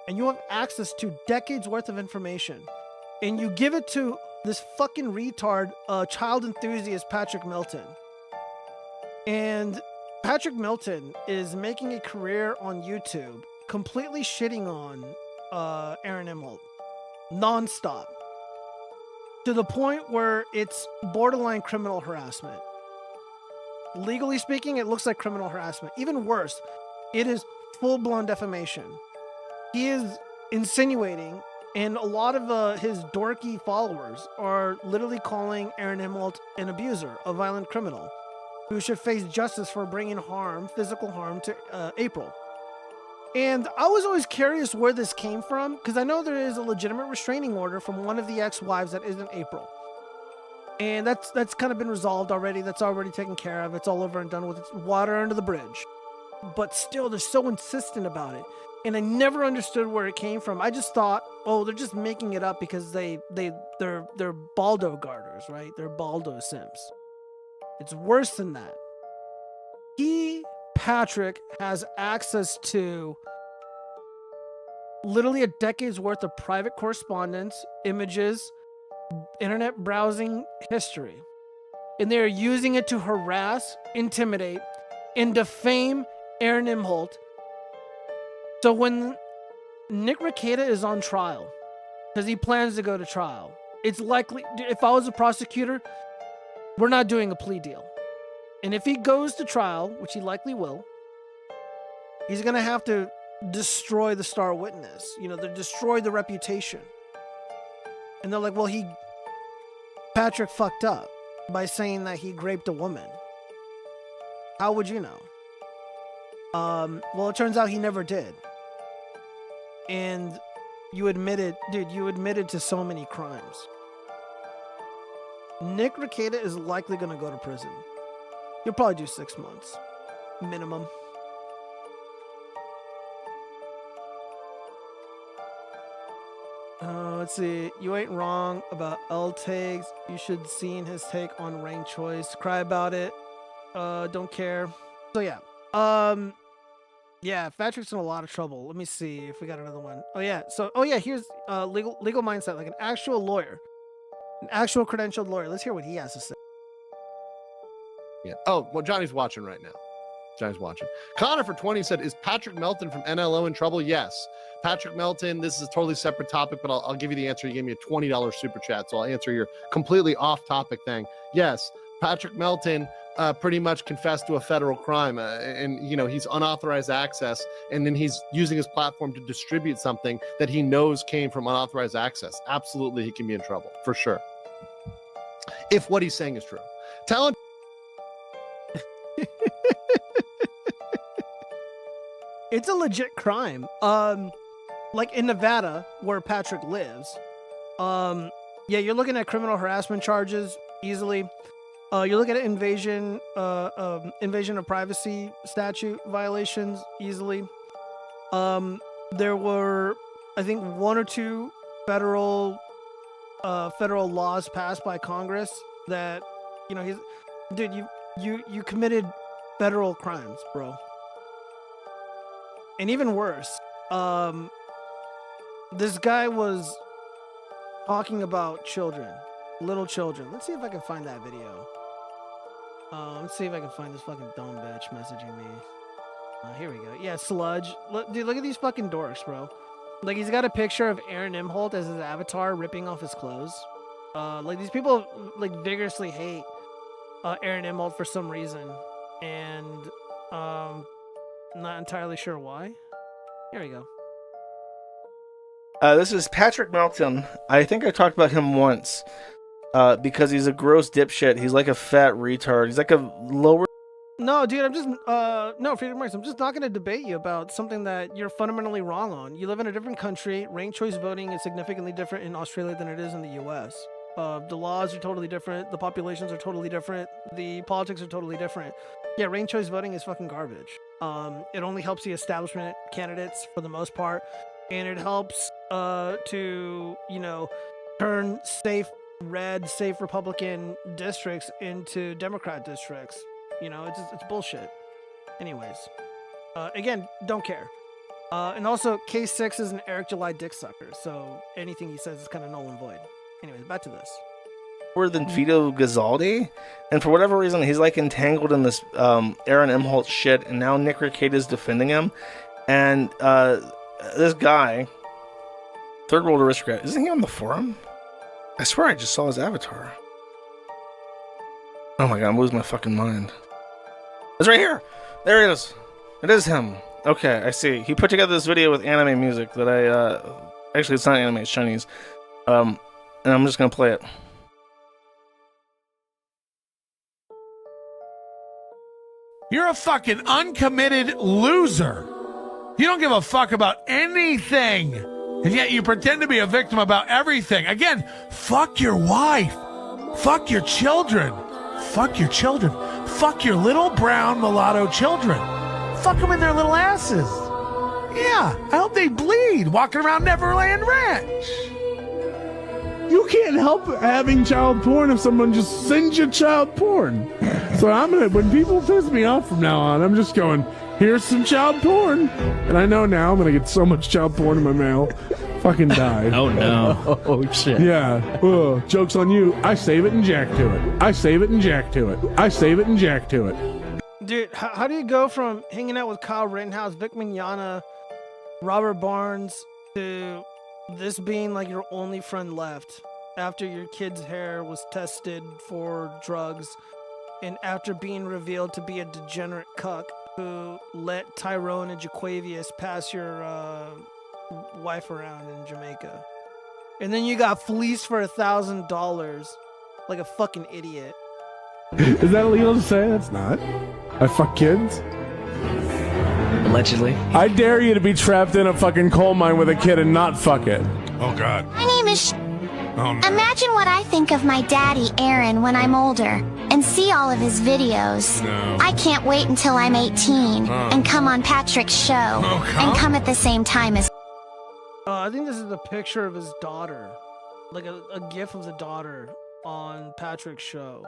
and you have access to decades worth of information, and you give it to this fucking retard, child enthusiast Patrick Milton. And Patrick Milton is making a career on YouTube, completely shitting on Aaron Imholt, nonstop, to the point where it's borderline criminal harassment. Legally speaking, it looks like criminal harassment. Even worse, it is full-blown defamation. He is insinuating, and a lot of his dorky followers are literally calling Aaron Imholt an abuser, a violent criminal, who should face justice for bringing harm, physical harm, to April. And I was always curious where this came from, because I know there is a legitimate restraining order from one of the ex-wives that isn't April. And that's kind of been resolved already. That's already taken care of. It's all over and done with. It's water under the bridge. But still, they're so insistent about it. And I never understood where it came from. I just thought, oh, they're just making it up because they're Baldo garters, right? They're Baldo simps. It's worse than that. Patrick, has access to literally a decade's worth of private correspondence, images, internet browsing history. And they are using it to harass, intimidate, and defame Aaron Imholt. So when Nick Rekieta is on trial, because he plans to go to trial, it's likely, if I was a prosecutor, we're not doing a plea deal. And if he goes to trial, which he likely will, he's going to have to destroy the star witness. You know, they destroy the reputation. And they're like, well, Patrick fucked up by saying that he raped a woman. How would you know? Well, it turns out he never did. And you admitted to so many crimes. Nick Rekieta is likely going to go to prison. You'll probably do 6 months minimum. Let's see. You ain't wrong about L takes. You should seen his take on rank choice. Cry about it. Don't care. So yeah. Yeah, Patrick's in a lot of trouble. Let me see if we got another one. Oh yeah. So here's legal mindset, like an actual lawyer. An actual credentialed lawyer. Let's hear what he has to say.
Yeah. Oh, well, Johnny's watching right now. Johnny's watching. Connor for 20 said, is Patrick Melton from NLO in trouble? Yes. Patrick Melton, this is a totally separate topic, but I'll give you the answer. You gave me a $20 super chat, so I'll answer your completely off-topic thing. Yes, Patrick Melton pretty much confessed to a federal crime, and you know, he's unauthorized access, and then he's using his platform to distribute something that he knows came from unauthorized access. Absolutely, he can be in trouble, for sure. If what he's saying is true. Talent.
It's a legit crime. Like in Nevada, where Patrick lives. Yeah, you're looking at criminal harassment charges easily. You're looking at invasion of privacy statute violations easily. There were, I think, 1 or 2 federal laws passed by Congress that, you know, you committed federal crimes, bro. And even worse, this guy was talking about children, little children. Let's see if I can find that video. Let's see if I can find this fucking dumb bitch messaging me. Here we go. Yeah, Sludge. Dude, look at these fucking dorks, bro. Like, he's got a picture of Aaron Imholt as his avatar ripping off his clothes. Like, these people, like, vigorously hate Aaron Imholt for some reason. And, not entirely sure why. Here we go.
This is Patrick Melton. I think I talked about him once. Because he's a gross dipshit. He's like a fat retard. He's like a lower...
No, dude, I'm just... No, Freedom Marks, I'm just not going to debate you about something that you're fundamentally wrong on. You live in a different country. Ranked choice voting is significantly different in Australia than it is in the U.S. The laws are totally different. The populations are totally different. The politics are totally different. Yeah, ranked choice voting is fucking garbage. It only helps the establishment candidates for the most part. And it helps to, you know, turn safe Republican districts into Democrat districts. You know, it's bullshit. Anyways, again, don't care. And also, K6 is an Eric July dick sucker, so anything he says is kind of null and void. Anyways, back to this.
More than Vito Gazzaldi, and for whatever reason, he's like entangled in this Aaron Imholt shit, and now Nick Rekieta is defending him. And this guy, Third World Aristocrat, isn't he on the forum? I swear I just saw his avatar. Oh my god, I'm losing my fucking mind. It's right here! There it is! It is him! Okay, I see. He put together this video with anime music that I... Actually, it's not anime, it's Chinese. And I'm just gonna play it.
You're a fucking uncommitted loser. You don't give a fuck about anything. And yet you pretend to be a victim about everything. Again, fuck your wife. Fuck your children. Fuck your children. Fuck your little brown mulatto children. Fuck them in their little asses. Yeah, I hope they bleed walking around Neverland Ranch.
You can't help having child porn if someone just sends you child porn. So when people piss me off from now on, I'm just going, here's some child porn. And I know now I'm going to get so much child porn in my mail. Fucking die.
Oh, no.
Oh, shit. Yeah. Ugh. Joke's on you. I save it and jack to it. I save it and jack to it. I save it and jack to it.
Dude, how do you go from hanging out with Kyle Rittenhouse, Vic Mignogna, Robert Barnes, to this being like your only friend left after your kid's hair was tested for drugs and after being revealed to be a degenerate cuck who let Tyrone and Jaquavius pass your wife around in Jamaica. And then you got fleeced for $1,000 like a fucking idiot.
Is that illegal to say? That's not. I fuck kids?
Allegedly.
I dare you to be trapped in a fucking coal mine with a kid and not fuck it.
Oh, God.
My name is
Oh, no.
Imagine what I think of my daddy, Aaron, when I'm older and see all of his videos.
No.
I can't wait until I'm 18 and come on Patrick's show and come at the same time as.
I think this is a picture of his daughter. Like a gif of the daughter on Patrick's show.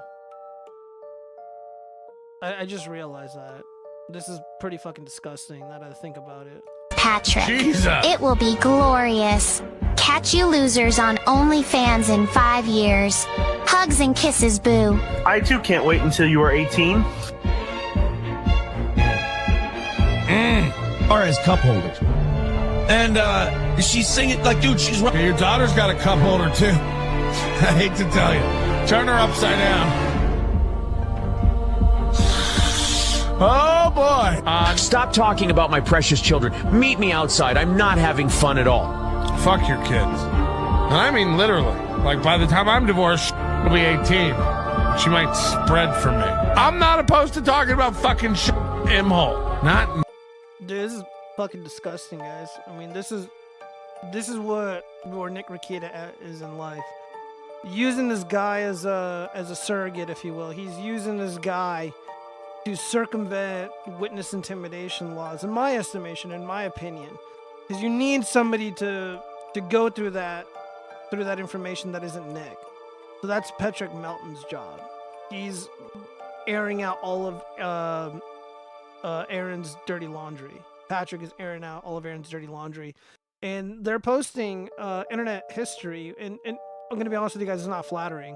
I just realized that. This is pretty fucking disgusting now that I think about it.
Patrick.
Jesus.
It will be glorious. Catch you losers on OnlyFans in 5 years. Hugs and kisses, boo.
I too can't wait until you are 18.
Or as cup holders. And she's singing like, dude, she's right.
Your daughter's got a cup holder too. I hate to tell you. Turn her upside down. Oh boy.
Stop talking about my precious children. Meet me outside. I'm not having fun at all.
Fuck your kids. And I mean literally. Like by the time I'm divorced, she'll be 18. She might spread for me. I'm not opposed to talking about fucking shit. Imhole. Not.
Dude, this is fucking disgusting, guys. I mean, this is where Nick Rekieta is in life. Using this guy as a surrogate, if you will. He's using this guy to circumvent witness intimidation laws, in my estimation, in my opinion, because you need somebody to go through that information that isn't Nick. So that's Patrick Melton's job. He's airing out all of Aaron's dirty laundry. Patrick is airing out all of Aaron's dirty laundry, and they're posting internet history. And I'm gonna be honest with you guys, it's not flattering.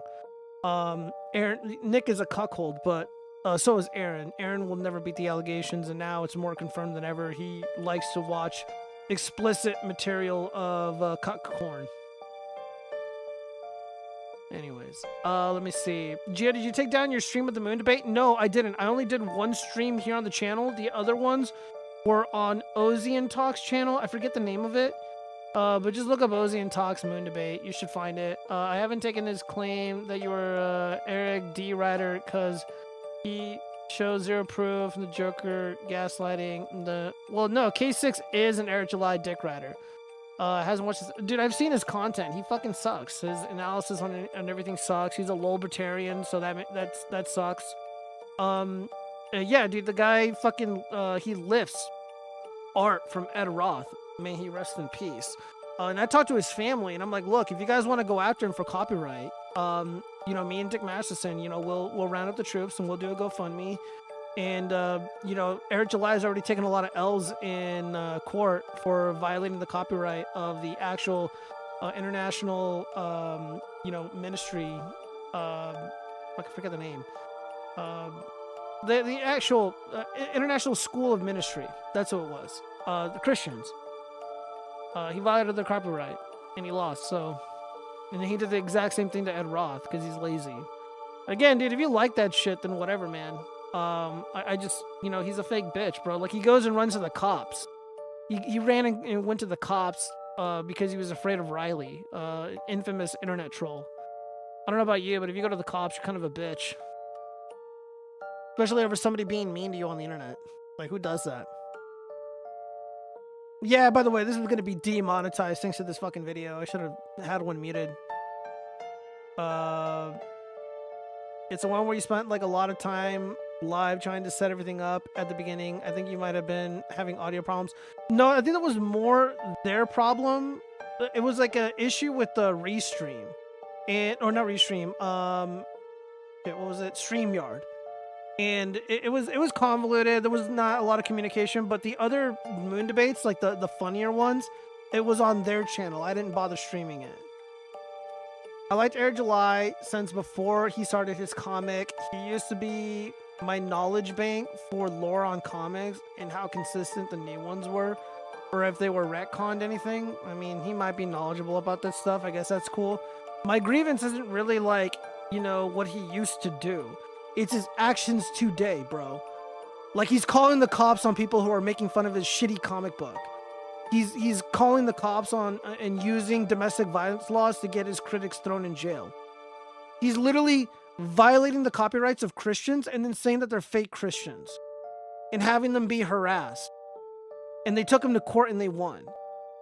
Nick is a cuckold, but so is Aaron. Aaron will never beat the allegations, and now it's more confirmed than ever. He likes to watch explicit material of cuck corn. Anyways, let me see. Gia, did you take down your stream of the moon debate? No, I didn't. I only did one stream here on the channel. The other ones were on Ozian Talks channel. I forget the name of it. But just look up Ozian Talks moon debate. You should find it. I haven't taken his claim that you were Eric D. Ryder because he shows zero proof from the Joker gaslighting. Well, no, K6 is an Eric July dick rider. Hasn't watched this. Dude, I've seen his content. He fucking sucks. His analysis on everything sucks. He's a libertarian, so that sucks. Yeah, dude, the guy fucking he lifts art from Ed Roth. May he rest in peace. And I talked to his family, and I'm like, look, if you guys want to go after him for copyright, you know, me and Dick Masterson, you know, we'll round up the troops and we'll do a GoFundMe. And you know, Eric July has already taken a lot of L's in court for violating the copyright of the actual international, you know, ministry. I forget the name. The actual International School of Ministry. That's what it was. The Christians. He violated their copyright, and he lost. So, and he did the exact same thing to Ed Roth because he's lazy. Again, dude, if you like that shit, then whatever, man. I just, you know, he's a fake bitch, bro. Like, he goes and runs to the cops. He ran and went to the cops because he was afraid of Riley, infamous internet troll. I don't know about you, but if you go to the cops, you're kind of a bitch. Especially over somebody being mean to you on the internet. Like, who does that? Yeah, by the way, this is going to be demonetized thanks to this fucking video. I should have had one muted. It's the one where you spent, like, a lot of time live trying to set everything up at the beginning. I think you might have been having audio problems. No, I think that was more their problem. It was like an issue with the restream. Or not restream. What was it? StreamYard. And it was convoluted. There was not a lot of communication, but the other moon debates, like the funnier ones, it was on their channel. I didn't bother streaming it. I liked Air July since before he started his comic. He used to be my knowledge bank for lore on comics and how consistent the new ones were, or if they were retconned anything. I mean, he might be knowledgeable about this stuff. I guess that's cool. My grievance isn't really like, you know, what he used to do. It's his actions today, bro. Like, he's calling the cops on people who are making fun of his shitty comic book. He's calling the cops on and using domestic violence laws to get his critics thrown in jail. He's literally violating the copyrights of Christians and then saying that they're fake Christians and having them be harassed. And they took him to court and they won.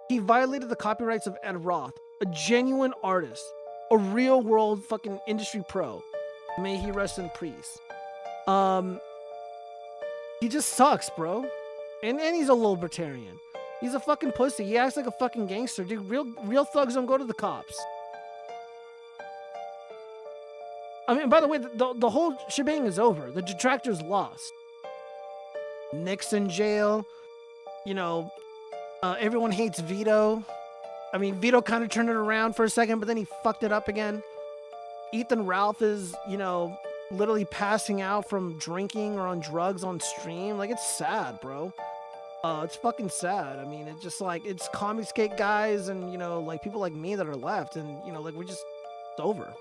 He violated the copyrights of Ed Roth, a genuine artist a real world fucking industry pro. May he rest in peace. He just sucks, bro. And he's a libertarian. He's a fucking pussy. He acts like a fucking gangster. Dude, real thugs don't go to the cops. I mean, by the way, the whole shebang is over. The detractors lost. Nick's in jail. You know, everyone hates Vito. I mean, Vito kind of turned it around for a second, but then he fucked it up again. Ethan Ralph is, you know, literally passing out from drinking or on drugs on stream. Like, it's sad, bro. It's fucking sad. I mean, it's just like, it's comic skate guys and, you know, like people like me that are left, and, you know, like, we're just, it's over.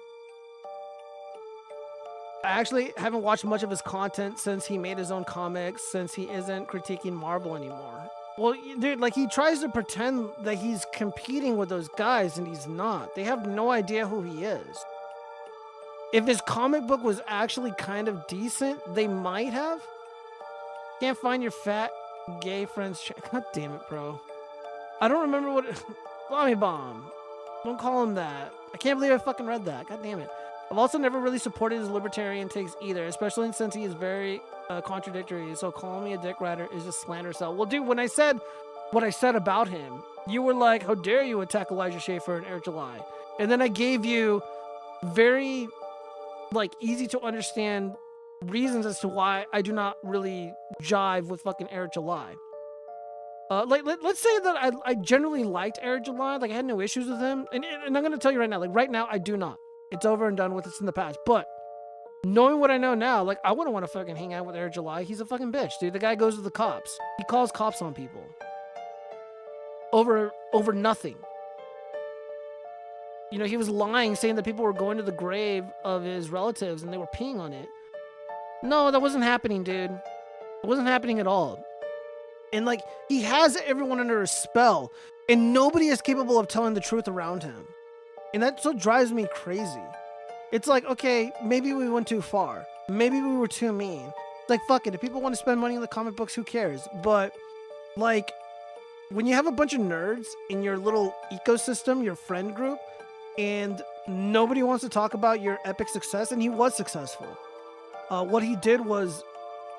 I actually haven't watched much of his content since he made his own comics, since he isn't critiquing Marvel anymore. Well, dude, like, he tries to pretend that he's competing with those guys, and he's not. They have no idea who he is. If his comic book was actually kind of decent, they might have. Can't find your fat gay friend's God damn it, bro. I don't remember what Bomby Bomb. Don't call him that. I can't believe I fucking read that. God damn it. I've also never really supported his libertarian takes either, especially since he is very contradictory. So calling me a dick rider is just slander cell. Well, dude, when I said what I said about him, you were like, how dare you attack Elijah Schaefer and Eric July? And then I gave you very, like, easy to understand reasons as to why I do not really jive with fucking Eric July. Let's say that I generally liked Eric July. Like, I had no issues with him. And I'm going to tell you right now, like, right now, I do not. It's over and done with. It's in the past. But knowing what I know now, like, I wouldn't want to fucking hang out with Eric July. He's a fucking bitch, dude. The guy goes to the cops. He calls cops on people. Over nothing. You know, he was lying, saying that people were going to the grave of his relatives and they were peeing on it. No, that wasn't happening, dude. It wasn't happening at all. And, like, he has everyone under a spell, and nobody is capable of telling the truth around him. And that's what drives me crazy. It's like, okay, maybe we went too far. Maybe we were too mean. It's like, fuck it. If people want to spend money on the comic books, who cares? But, like, when you have a bunch of nerds in your little ecosystem, your friend group, and nobody wants to talk about your epic success, and he was successful. What he did was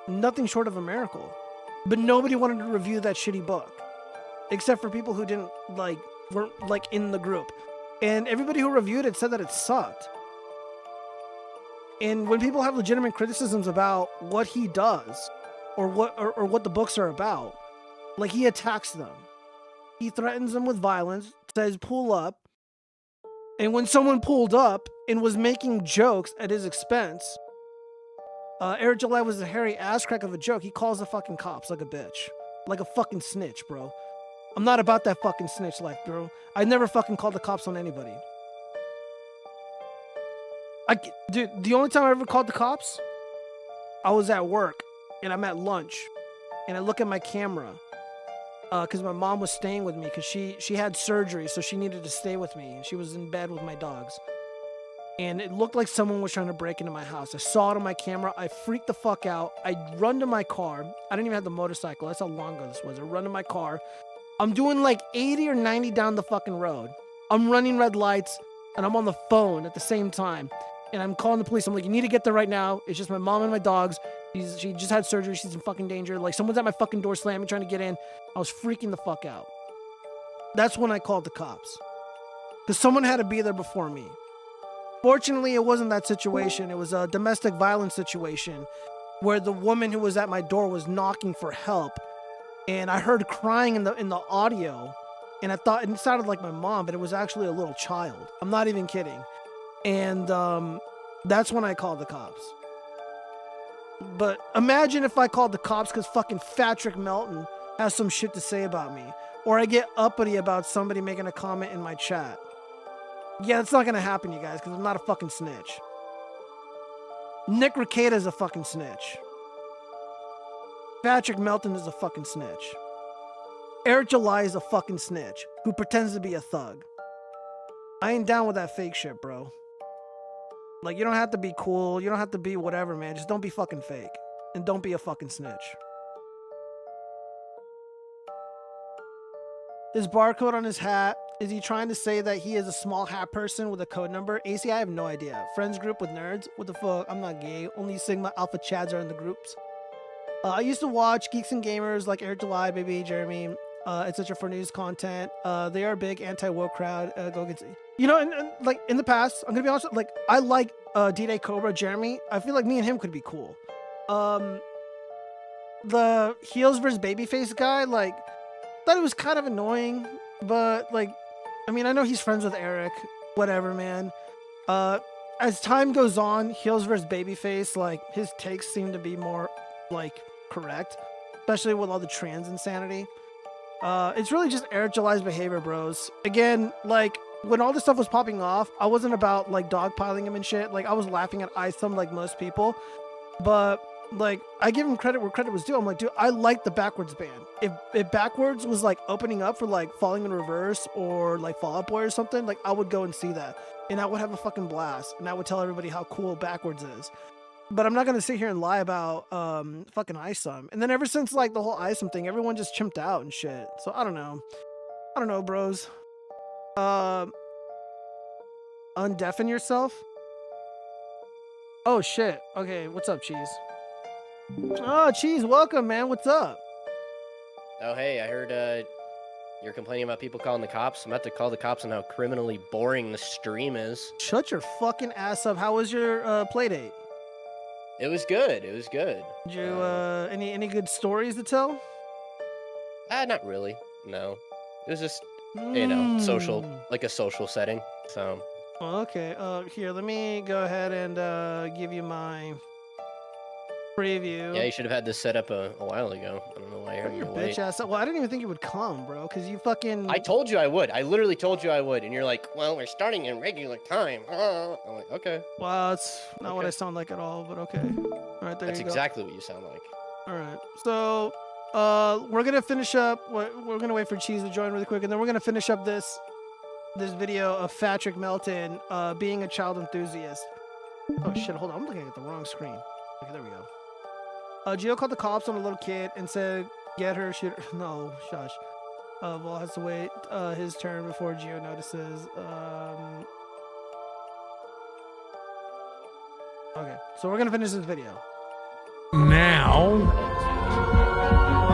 nothing short of a miracle. But nobody wanted to review that shitty book. Except for people who didn't, like, weren't, like, in the group. And everybody who reviewed it said that it sucked. And when people have legitimate criticisms about what he does, or what the books are about, like, he attacks them. He threatens them with violence, says pull up. And when someone pulled up and was making jokes at his expense, Eric July was a hairy ass crack of a joke. He calls the fucking cops like a bitch. Like a fucking snitch, bro. I'm not about that fucking snitch life, bro. I never fucking called the cops on anybody. Dude, the only time I ever called the cops, I was at work, and I'm at lunch, and I look at my camera, because my mom was staying with me, because she had surgery, so she needed to stay with me, and she was in bed with my dogs. And it looked like someone was trying to break into my house. I saw it on my camera. I freaked the fuck out. I run to my car. I didn't even have the motorcycle. That's how long ago this was. I run to my car. I'm doing like 80 or 90 down the fucking road. I'm running red lights, and I'm on the phone at the same time. And I'm calling the police. I'm like, you need to get there right now. It's just my mom and my dogs. She just had surgery. She's in fucking danger. Like, someone's at my fucking door slamming, trying to get in. I was freaking the fuck out. That's when I called the cops. Because someone had to be there before me. Fortunately, it wasn't that situation. It was a domestic violence situation where the woman who was at my door was knocking for help. And I heard crying in the audio. And I thought it sounded like my mom, but it was actually a little child. I'm not even kidding. And that's when I called the cops. But imagine if I called the cops because fucking Patrick Melton has some shit to say about me. Or I get uppity about somebody making a comment in my chat. Yeah, that's not gonna happen, you guys, because I'm not a fucking snitch. Nick Rekieta is a fucking snitch. Patrick Melton is a fucking snitch. Eric July is a fucking snitch who pretends to be a thug. I ain't down with that fake shit, bro. Like, you don't have to be cool. You don't have to be whatever, man. Just don't be fucking fake. And don't be a fucking snitch. His barcode on his hat Is he trying to say that he is a small hat person with a code number? AC, I have no idea. Friends group with nerds? What the fuck? I'm not gay. Only Sigma Alpha Chads are in the groups. I used to watch Geeks and Gamers like Eric July, Baby Jeremy, etc. for news content. They are a big anti-woke crowd. Go get you know, and like in the past, I'm gonna be honest. Like I like D-Day Cobra, Jeremy. I feel like me and him could be cool. The heels versus babyface guy, like, thought it was kind of annoying, but like, I mean, I know he's friends with Eric. Whatever, man. As time goes on, heels versus babyface, like his takes seem to be more like correct, especially with all the trans insanity. It's really just Eric July's behavior, bros. Again, like when all this stuff was popping off, I wasn't about like dogpiling him and shit. Like I was laughing at Isom like most people, but like I give him credit where credit was due. I'm like, dude, I like the backwards band. If backwards was like opening up for like Falling in Reverse or like Fall Out Boy or something, like I would go and see that, and I would have a fucking blast, and I would tell everybody how cool backwards is. But I'm not gonna sit here and lie about fucking Isom. And then ever since like the whole Isom thing, everyone just chimped out and shit. So I don't know, bros. Undeafen yourself. Oh shit. Okay, what's up, Cheese? Oh, Cheese, welcome, man. What's up?
Oh, hey, I heard you're complaining about people calling the cops. I'm about to call the cops on how criminally boring the stream is.
Shut your fucking ass up. How was your play date?
It was good. It was good.
Did you any good stories to tell?
Not really. No. It was just, you know, social, like a social setting. So.
Okay. Here, let me go ahead and give you my preview.
Yeah, you should have had this set up a while ago. I don't know why you're having to wait.
Bitch ass up. Well, I didn't even think you would come, bro, because you fucking.
I told you I would. I literally told you I would, and you're like, "Well, we're starting in regular time." I'm like, "Okay."
Well, it's not what I sound like at all, but okay. All right, there
That's
you go.
exactly what you sound like.
All right, so we're gonna finish up. We're gonna wait for Cheese to join really quick, and then we're gonna finish up this video of Patrick Melton being a child enthusiast. Oh shit! Hold on, I'm looking at the wrong screen. Okay, there we go. Gio called the cops on a little kid and said, "Get her, shoot her." No, shush. Vol has to wait his turn before Gio notices. Okay, so we're gonna finish this video.
Now,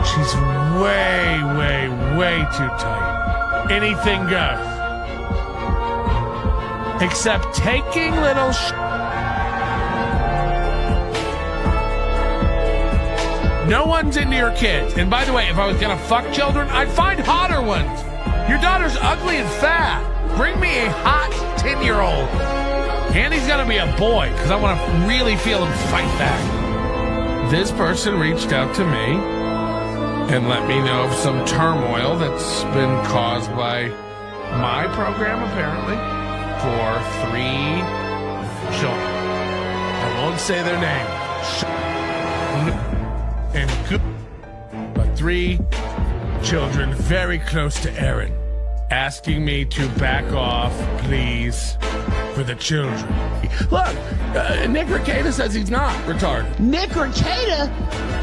she's way too tight. Anything goes. Except taking little No one's into your kids. And by the way, if I was gonna fuck children, I'd find hotter ones. Your daughter's ugly and fat. Bring me a hot 10-year-old. And he's gonna be a boy, because I want to really feel him fight back. This person reached out to me and let me know of some turmoil that's been caused by my program, apparently, for 3 children. I won't say their name. And good, but 3 children very close to Aaron, asking me to back off, please, for the children. Look, Nick Rekieta says he's not retarded.
Nick Rekieta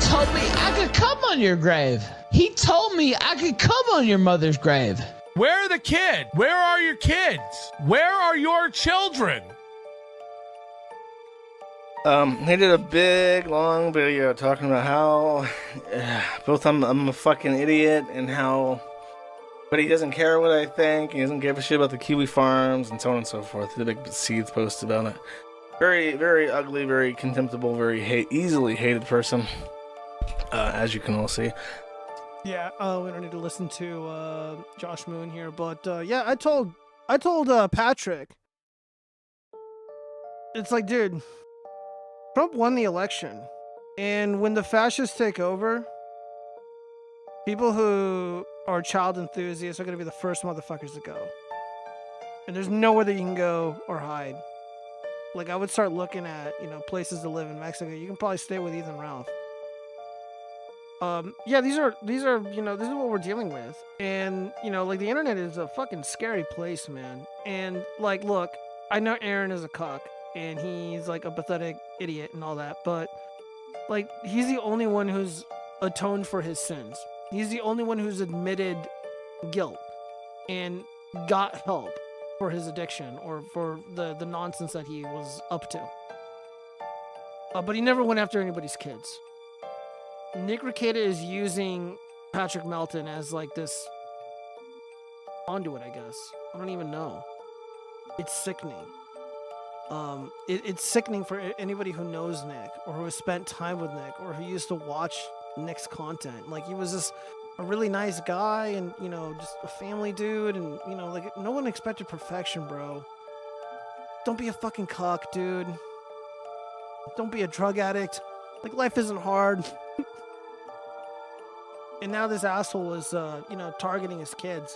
told me I could come on your grave. He told me I could come on your mother's grave.
Where are the kids? Where are your kids? Where are your children?
He did a big, long video talking about how both I'm a fucking idiot and how, but he doesn't care what I think. He doesn't give a shit about the kiwi farms and so on and so forth. He did a big seeds post about it. Very, very ugly, very contemptible, very easily hated person, as you can all see.
Yeah, we don't need to listen to Josh Moon here, but yeah, I told Patrick, it's like, dude, Trump won the election, and when the fascists take over, people who are child enthusiasts are going to be the first motherfuckers to go. And there's nowhere that you can go or hide. Like, I would start looking at, places to live in Mexico. You can probably stay with Ethan Ralph. Yeah, these are, this is what we're dealing with. And, like, the internet is a fucking scary place, man. And, like, look, I know Aaron is a cuck, and he's, like, a pathetic idiot and all that, but, like, he's the only one who's atoned for his sins. He's the only one who's admitted guilt. And got help for his addiction or for the nonsense that he was up to. But he never went after anybody's kids. Nick Rekieta is using Patrick Melton as like this conduit, I guess. I don't even know. It's sickening. It's sickening for anybody who knows Nick or who has spent time with Nick or who used to watch Nick's content. Like, he was just a really nice guy and, you know, just a family dude, and, you know, like, no one expected perfection, bro. Don't be a fucking cuck, dude. Don't be a drug addict. Like, life isn't hard. And now this asshole is, you know, targeting his kids.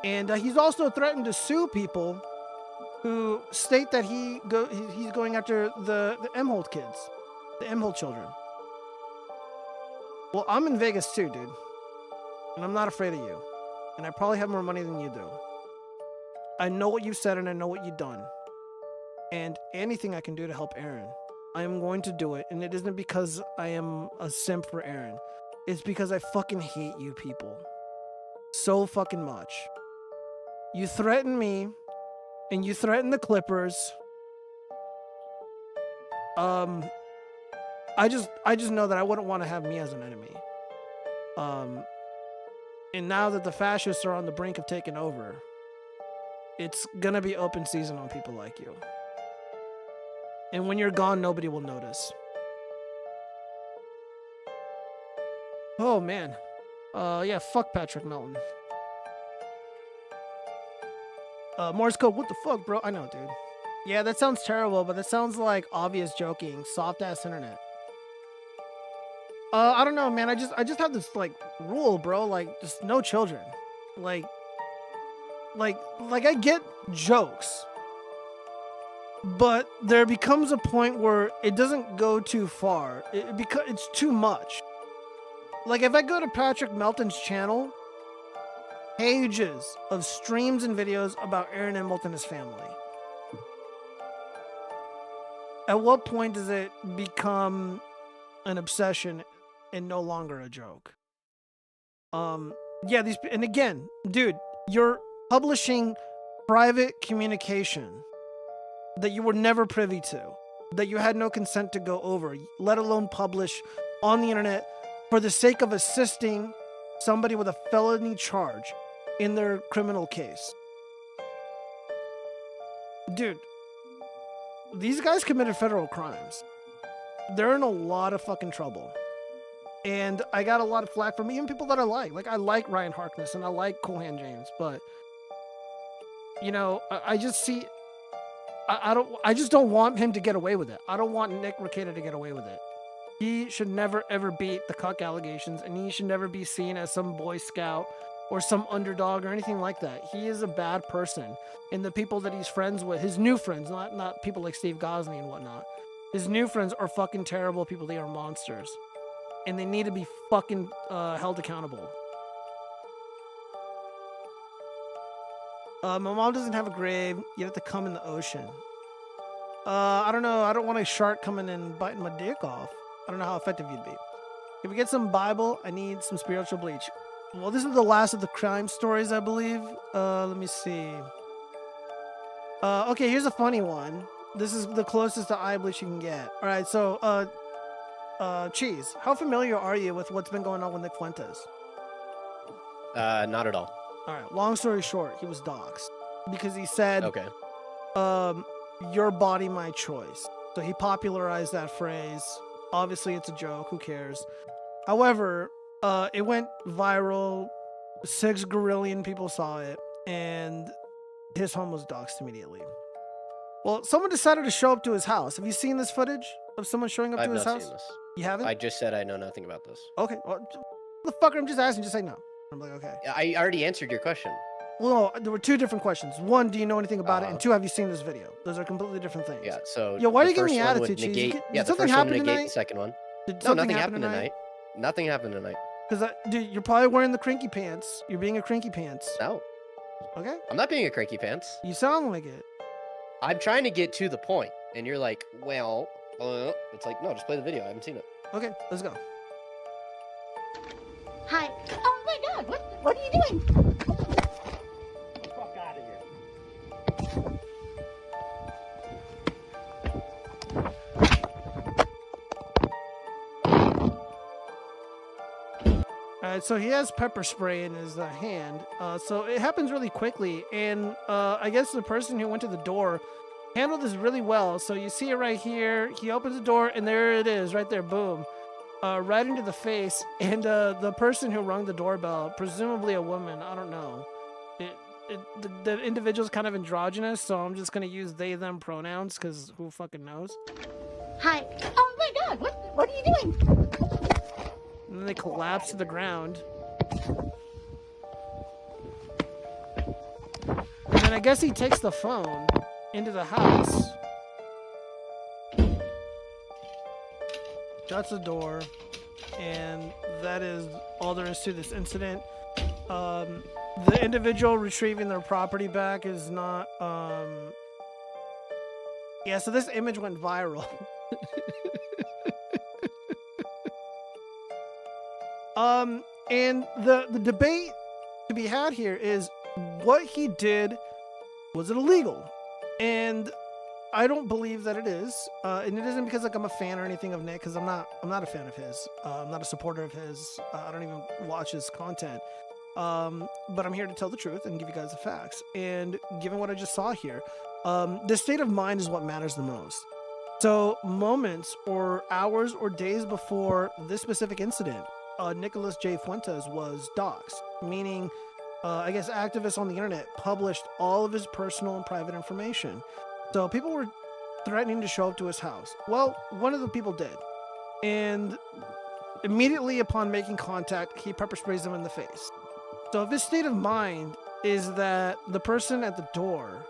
And he's also threatened to sue people who state that he's going after the Emholt kids, the Emholt children. Well, I'm in Vegas too, dude. And I'm not afraid of you. And I probably have more money than you do. I know what you've said and I know what you've done. And anything I can do to help Aaron, I am going to do it. And it isn't because I am a simp for Aaron. It's because I fucking hate you people. So fucking much. You threaten me, and you threaten the Clippers. I just know that I wouldn't want to have me as an enemy. And now that the fascists are on the brink of taking over, it's gonna be open season on people like you. And when you're gone, nobody will notice. Oh man. Yeah, fuck Patrick Melton. Morse code, what the fuck, bro? I know, dude. Yeah, that sounds terrible, but that sounds like obvious joking. Soft-ass internet. I don't know, man. I just have this, like, rule, bro. Like, just no children. Like I get jokes. But there becomes a point where it doesn't go too far. It's too much. Like, if I go to Patrick Melton's channel, pages of streams and videos about Aaron Emholt and his family. At what point does it become an obsession and no longer a joke? Yeah, and again, dude, you're publishing private communication that you were never privy to, that you had no consent to go over, let alone publish on the internet for the sake of assisting somebody with a felony charge in their criminal case. Dude, these guys committed federal crimes. They're in a lot of fucking trouble. And I got a lot of flack from even people that I like. Like, I like Ryan Harkness and I like Coolhand James, but, you know, I just see... I just don't want him to get away with it. I don't want Nick Rekieta to get away with it. He should never ever beat the cuck allegations, and he should never be seen as some Boy Scout or some underdog or anything like that. He is a bad person, and the people that he's friends with, his new friends, not people like Steve Gosney and whatnot, his new friends are fucking terrible people. They are monsters, and they need to be fucking held accountable. My mom doesn't have a grave. You have to come in the ocean. I don't know. I don't want a shark coming and biting my dick off. I don't know how effective you'd be. If we get some Bible, I need some spiritual bleach. Well, this is the last of the crime stories, I believe. Let me see. Okay, here's a funny one. This is the closest to eye bleach you can get. All right, so, Cheese, how familiar are you with what's been going on with Nick Fuentes?
Not at all.
All right, long story short, he was doxxed because he said,
okay,
your body, my choice. So he popularized that phrase. Obviously, it's a joke. Who cares? However, it went viral. 6 gazillion people saw it, and his home was doxxed immediately. Well, someone decided to show up to his house. Have you seen this footage of someone showing up to his house?
I've not seen this.
You haven't?
I just said I know nothing about this.
Okay. Well, the fucker, I'm just asking. Just say no. I'm like, okay.
I already answered your question.
Well, no, there were 2 different questions. 1, do you know anything about it? And 2, have you seen this video? Those are completely different things.
Yeah, so...
Yeah, why are you giving me attitude, Cheese?
Yeah, the first one would negate the second one. No, nothing happened tonight. Nothing happened tonight.
Because, dude, you're probably wearing the cranky pants. You're being a cranky pants.
No.
Okay.
I'm not being a cranky pants.
You sound like it.
I'm trying to get to the point, and you're like, well, it's like, no, just play the video. I haven't seen it.
Okay, let's go.
Hi. Oh my God! What are you doing?
Fuck
Alright, so he has pepper spray in his hand. So it happens really quickly, and I guess the person who went to the door handled this really well. So you see it right here. He opens the door, and there it is, right there, boom. Right into the face. And the person who rung the doorbell, presumably a woman, I don't know. The individual's kind of androgynous, so I'm just going to use they, them pronouns, because who fucking knows?
Hi. Oh my god, what are you doing?
And then they collapse to the ground. And then I guess he takes the phone into the house. Shuts the door. And that is all there is to this incident. The individual retrieving their property back is not... Yeah, so this image went viral. And the debate to be had here is what he did, was it illegal? And I don't believe that it is. And it isn't because like I'm a fan or anything of Nick, because I'm not a fan of his. I'm not a supporter of his. I don't even watch his content. But I'm here to tell the truth and give you guys the facts. And given what I just saw here, the state of mind is what matters the most. So moments or hours or days before this specific incident, Nicholas J. Fuentes was doxed, meaning, I guess activists on the internet published all of his personal and private information. So people were threatening to show up to his house. Well, one of the people did. And immediately upon making contact, he pepper sprays them in the face. So if his state of mind is that the person at the door,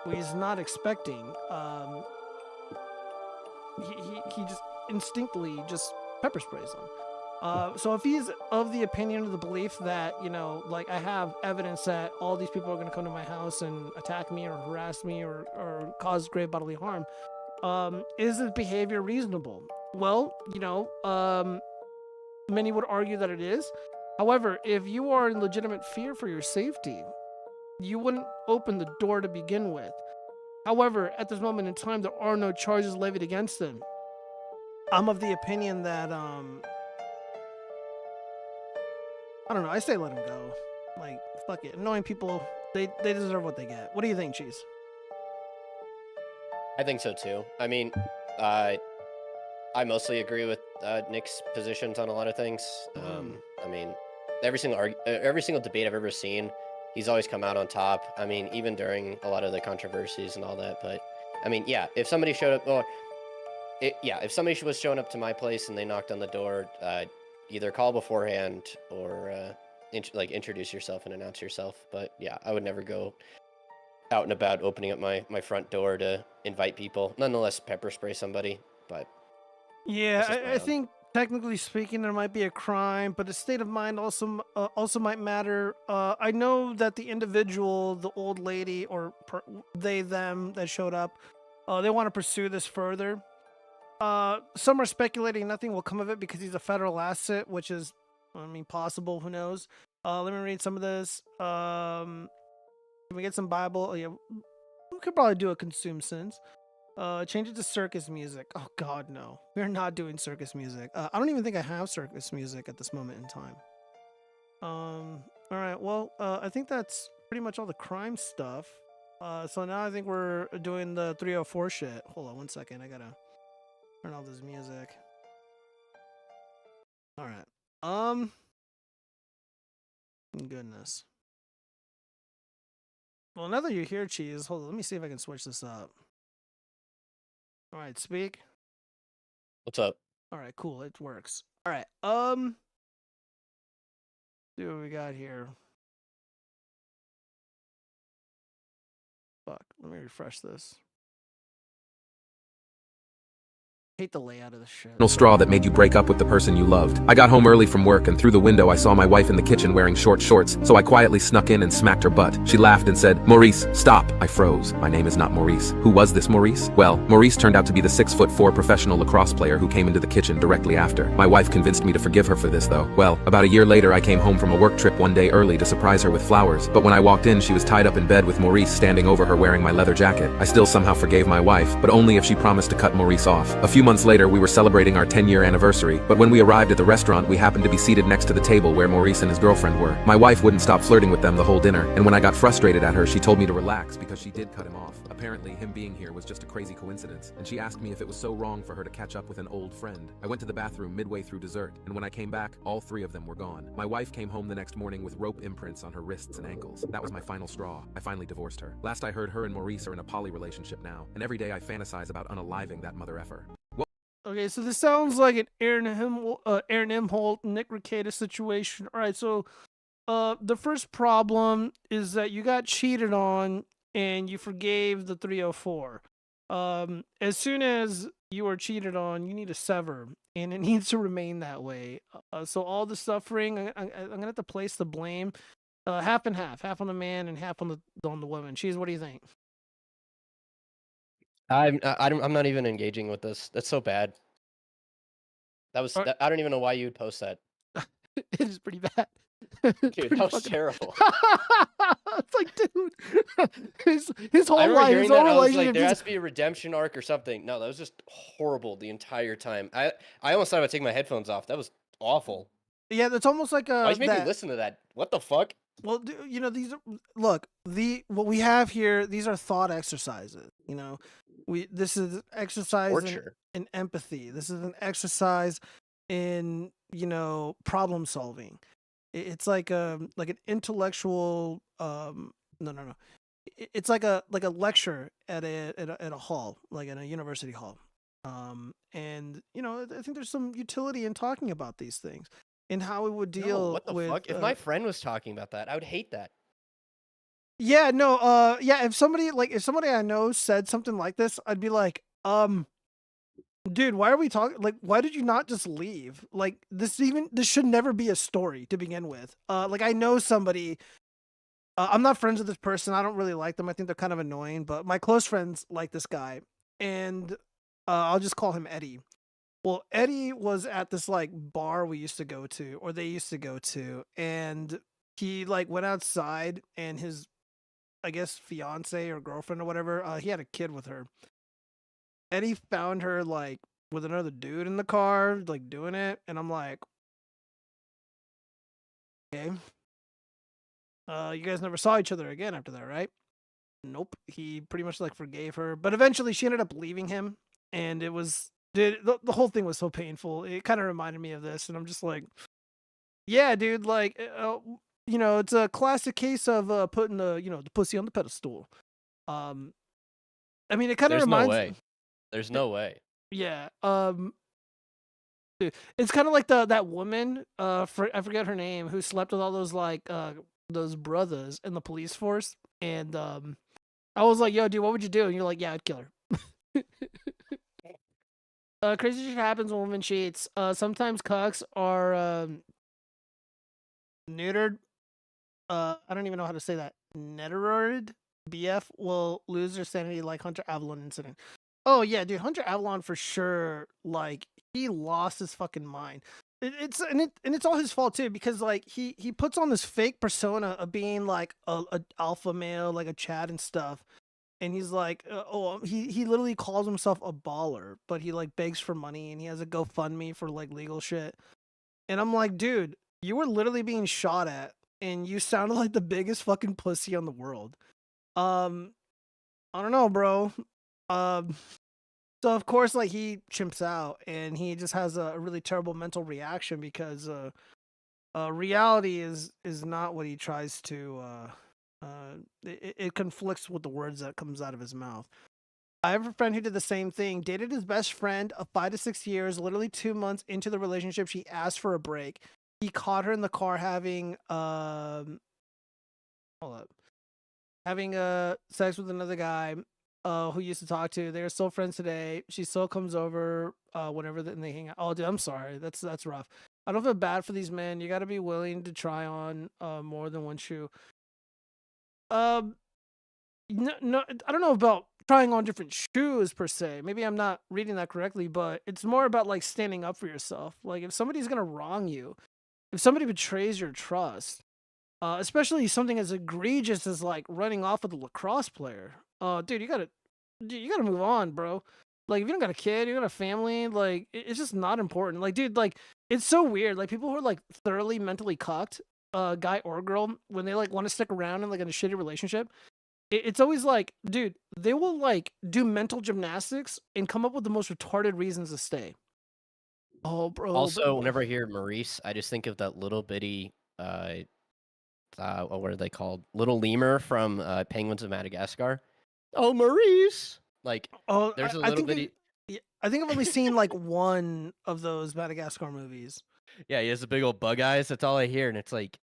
who he's not expecting, he just instinctively just pepper sprays them. So if he's of the opinion or the belief that, you know, like I have evidence that all these people are going to come to my house and attack me or harass me or cause grave bodily harm, is this behavior reasonable? Well, you know, many would argue that it is. However, if you are in legitimate fear for your safety, you wouldn't open the door to begin with. However, at this moment in time, there are no charges levied against them. I'm of the opinion that, I don't know, I say let him go. Like, fuck it. Annoying people, they deserve what they get. What do you think, Cheese?
I think so too. I mean, I mostly agree with Nick's positions on a lot of things. I mean, every single debate I've ever seen, he's always come out on top. I mean, even during a lot of the controversies and all that. But I mean, yeah, if somebody showed up, if somebody was showing up to my place and they knocked on the door, either call beforehand or introduce yourself and announce yourself. But yeah, I would never go out and about opening up my front door to invite people. Nonetheless, pepper spray somebody. But
yeah, I think technically speaking, there might be a crime, but the state of mind also might matter. I know that the individual, the old lady, or they, them that showed up, they want to pursue this further. Some are speculating nothing will come of it because he's a federal asset, which is, I mean, possible. Who knows? Let me read some of this. Can we get some Bible? Oh, yeah, we could probably do a consume sins. Change it to circus music. Oh God, no. We're not doing circus music. I don't even think I have circus music at this moment in time. All right. Well, I think that's pretty much all the crime stuff. So now I think we're doing the 304 shit. Hold on one second. I gotta turn off this music. All right. Goodness. Well, now that you're here, Cheese, hold on. Let me see if I can switch this up. All right, speak.
What's up?
All right, cool. It works. All right. See what we got here. Fuck. Let me refresh this. Hate the layout of this shit.
Straw that made you break up with the person you loved. I got home early from work and through the window I saw my wife in the kitchen wearing short shorts, so I quietly snuck in and smacked her butt. She laughed and said, "Maurice, stop." I froze. My name is not Maurice. Who was this Maurice? Well, Maurice turned out to be the 6'4" professional lacrosse player who came into the kitchen directly after. My wife convinced me to forgive her for this though. Well, about a year later I came home from a work trip one day early to surprise her with flowers, but when I walked in she was tied up in bed with Maurice standing over her wearing my leather jacket. I still somehow forgave my wife, but only if she promised to cut Maurice off. A few months later, we were celebrating our 10-year anniversary, but when we arrived at the restaurant, we happened to be seated next to the table where Maurice and his girlfriend were. My wife wouldn't stop flirting with them the whole dinner, and when I got frustrated at her, she told me to relax because she did cut him off. Apparently, him being here was just a crazy coincidence, and she asked me if it was so wrong for her to catch up with an old friend. I went to the bathroom midway through dessert, and when I came back, all 3 of them were gone. My wife came home the next morning with rope imprints on her wrists and ankles. That was my final straw. I finally divorced her. Last I heard, her and Maurice are in a poly relationship now, and every day I fantasize about unaliving that mother effer.
Okay, so this sounds like an Aaron Imholt, Nick Rekieta situation. All right, so the first problem is that you got cheated on and you forgave the 304. As soon as you were cheated on, you need to sever, and it needs to remain that way. So all the suffering, I'm gonna have to place the blame half and half on the man and half on the woman. Cheese, what do you think?
I'm not even engaging with this. That's so bad. I don't even know why you would post that.
It is pretty bad.
Dude, that was terrible.
It's like, dude, his whole
I remember
life,
hearing
his
that,
whole
I was like,
relationship.
there has to be a redemption arc or something. No, that was just horrible the entire time. I almost thought I would take my headphones off. That was awful.
Yeah, that's almost like
Why'd you make me listen to that? What the fuck?
Well, you know, these are what we have here. These are thought exercises. You know, this is exercise in empathy. This is an exercise in, you know, problem solving. It's like an intellectual no. It's like a lecture at a hall, like in a university hall. And you know, I think there's some utility in talking about these things and how it would deal
what the
with.
fuck? If my friend was talking about that, I would hate that.
Yeah, no, yeah, if somebody I know said something like this, I'd be like, dude, why are we talking? Like, why did you not just leave? Like, this should never be a story to begin with. Like, I know somebody, I'm not friends with this person. I don't really like them. I think they're kind of annoying, but my close friends like this guy, and I'll just call him Eddie. Well, Eddie was at this like bar we used to go to, or they used to go to, and he like went outside, and his, I guess, fiance or girlfriend or whatever, he had a kid with her. Eddie found her like with another dude in the car, like doing it, and I'm like, okay. You guys never saw each other again after that, right? Nope. He pretty much like forgave her, but eventually she ended up leaving him, and it was, dude, the whole thing was so painful. It kind of reminded me of this, and I'm just like, yeah, dude, like, you know, it's a classic case of putting the pussy on the pedestal. I mean, it kind of reminds.
There's no way. There's no way.
Yeah. Dude, it's kind of like that woman. I forget her name, who slept with all those like those brothers in the police force, and I was like, yo, dude, what would you do? And you're like, yeah, I'd kill her. Crazy shit happens when a woman cheats. Sometimes cucks are neutered. I don't even know how to say that. Nettered. BF will lose their sanity like Hunter Avalon incident. Oh yeah, dude, Hunter Avalon for sure. Like, he lost his fucking mind. It's all his fault too, because like he puts on this fake persona of being like a alpha male, like a Chad and stuff. And he's like, he literally calls himself a baller, but he like begs for money, and he has a GoFundMe for like legal shit. And I'm like, dude, you were literally being shot at, and you sounded like the biggest fucking pussy on the world. I don't know, bro. So of course, like, he chimps out, and he just has a really terrible mental reaction because reality is not what he tries to. It conflicts with the words that comes out of his mouth. I have a friend who did the same thing. Dated his best friend of 5 to 6 years. Literally 2 months into the relationship, she asked for a break. He caught her in the car having sex with another guy who used to talk to. They're still friends today. She still comes over whenever they hang out. Oh, dude, I'm sorry. That's rough. I don't feel bad for these men. You got to be willing to try on more than one shoe. No, I don't know about trying on different shoes per se. Maybe I'm not reading that correctly, but it's more about like standing up for yourself. Like, if somebody's gonna wrong you, if somebody betrays your trust, especially something as egregious as like running off with a lacrosse player, dude, you gotta move on, bro. Like, if you don't got a kid, you got a family, like, it's just not important. Like, dude, like, it's so weird. Like, people who are, like, thoroughly mentally cucked, guy or girl, when they, like, want to stick around in, like, in a shitty relationship, it's always like, dude, they will, like, do mental gymnastics and come up with the most retarded reasons to stay. Oh, bro.
Also, whenever I hear Maurice, I just think of that little bitty, what are they called? Little lemur from Penguins of Madagascar. Oh, Maurice! Like,
Oh,
there's a
I
little
think
bitty.
I think I've only seen like one of those Madagascar movies.
Yeah, he has the big old bug eyes. That's all I hear, and it's like,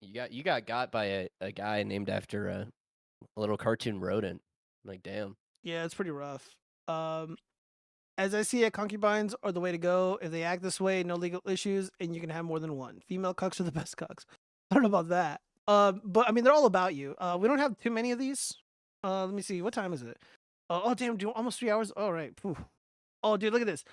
you got by a guy named after a little cartoon rodent. I'm like, damn.
Yeah, it's pretty rough. As I see it, concubines are the way to go. If they act this way, no legal issues, and you can have more than one. Female cucks are the best cucks. I don't know about that. But I mean, they're all about you. We don't have too many of these. Let me see. What time is it? Oh, damn, dude, almost 3 hours. All right. Phew. Oh, dude, look at this.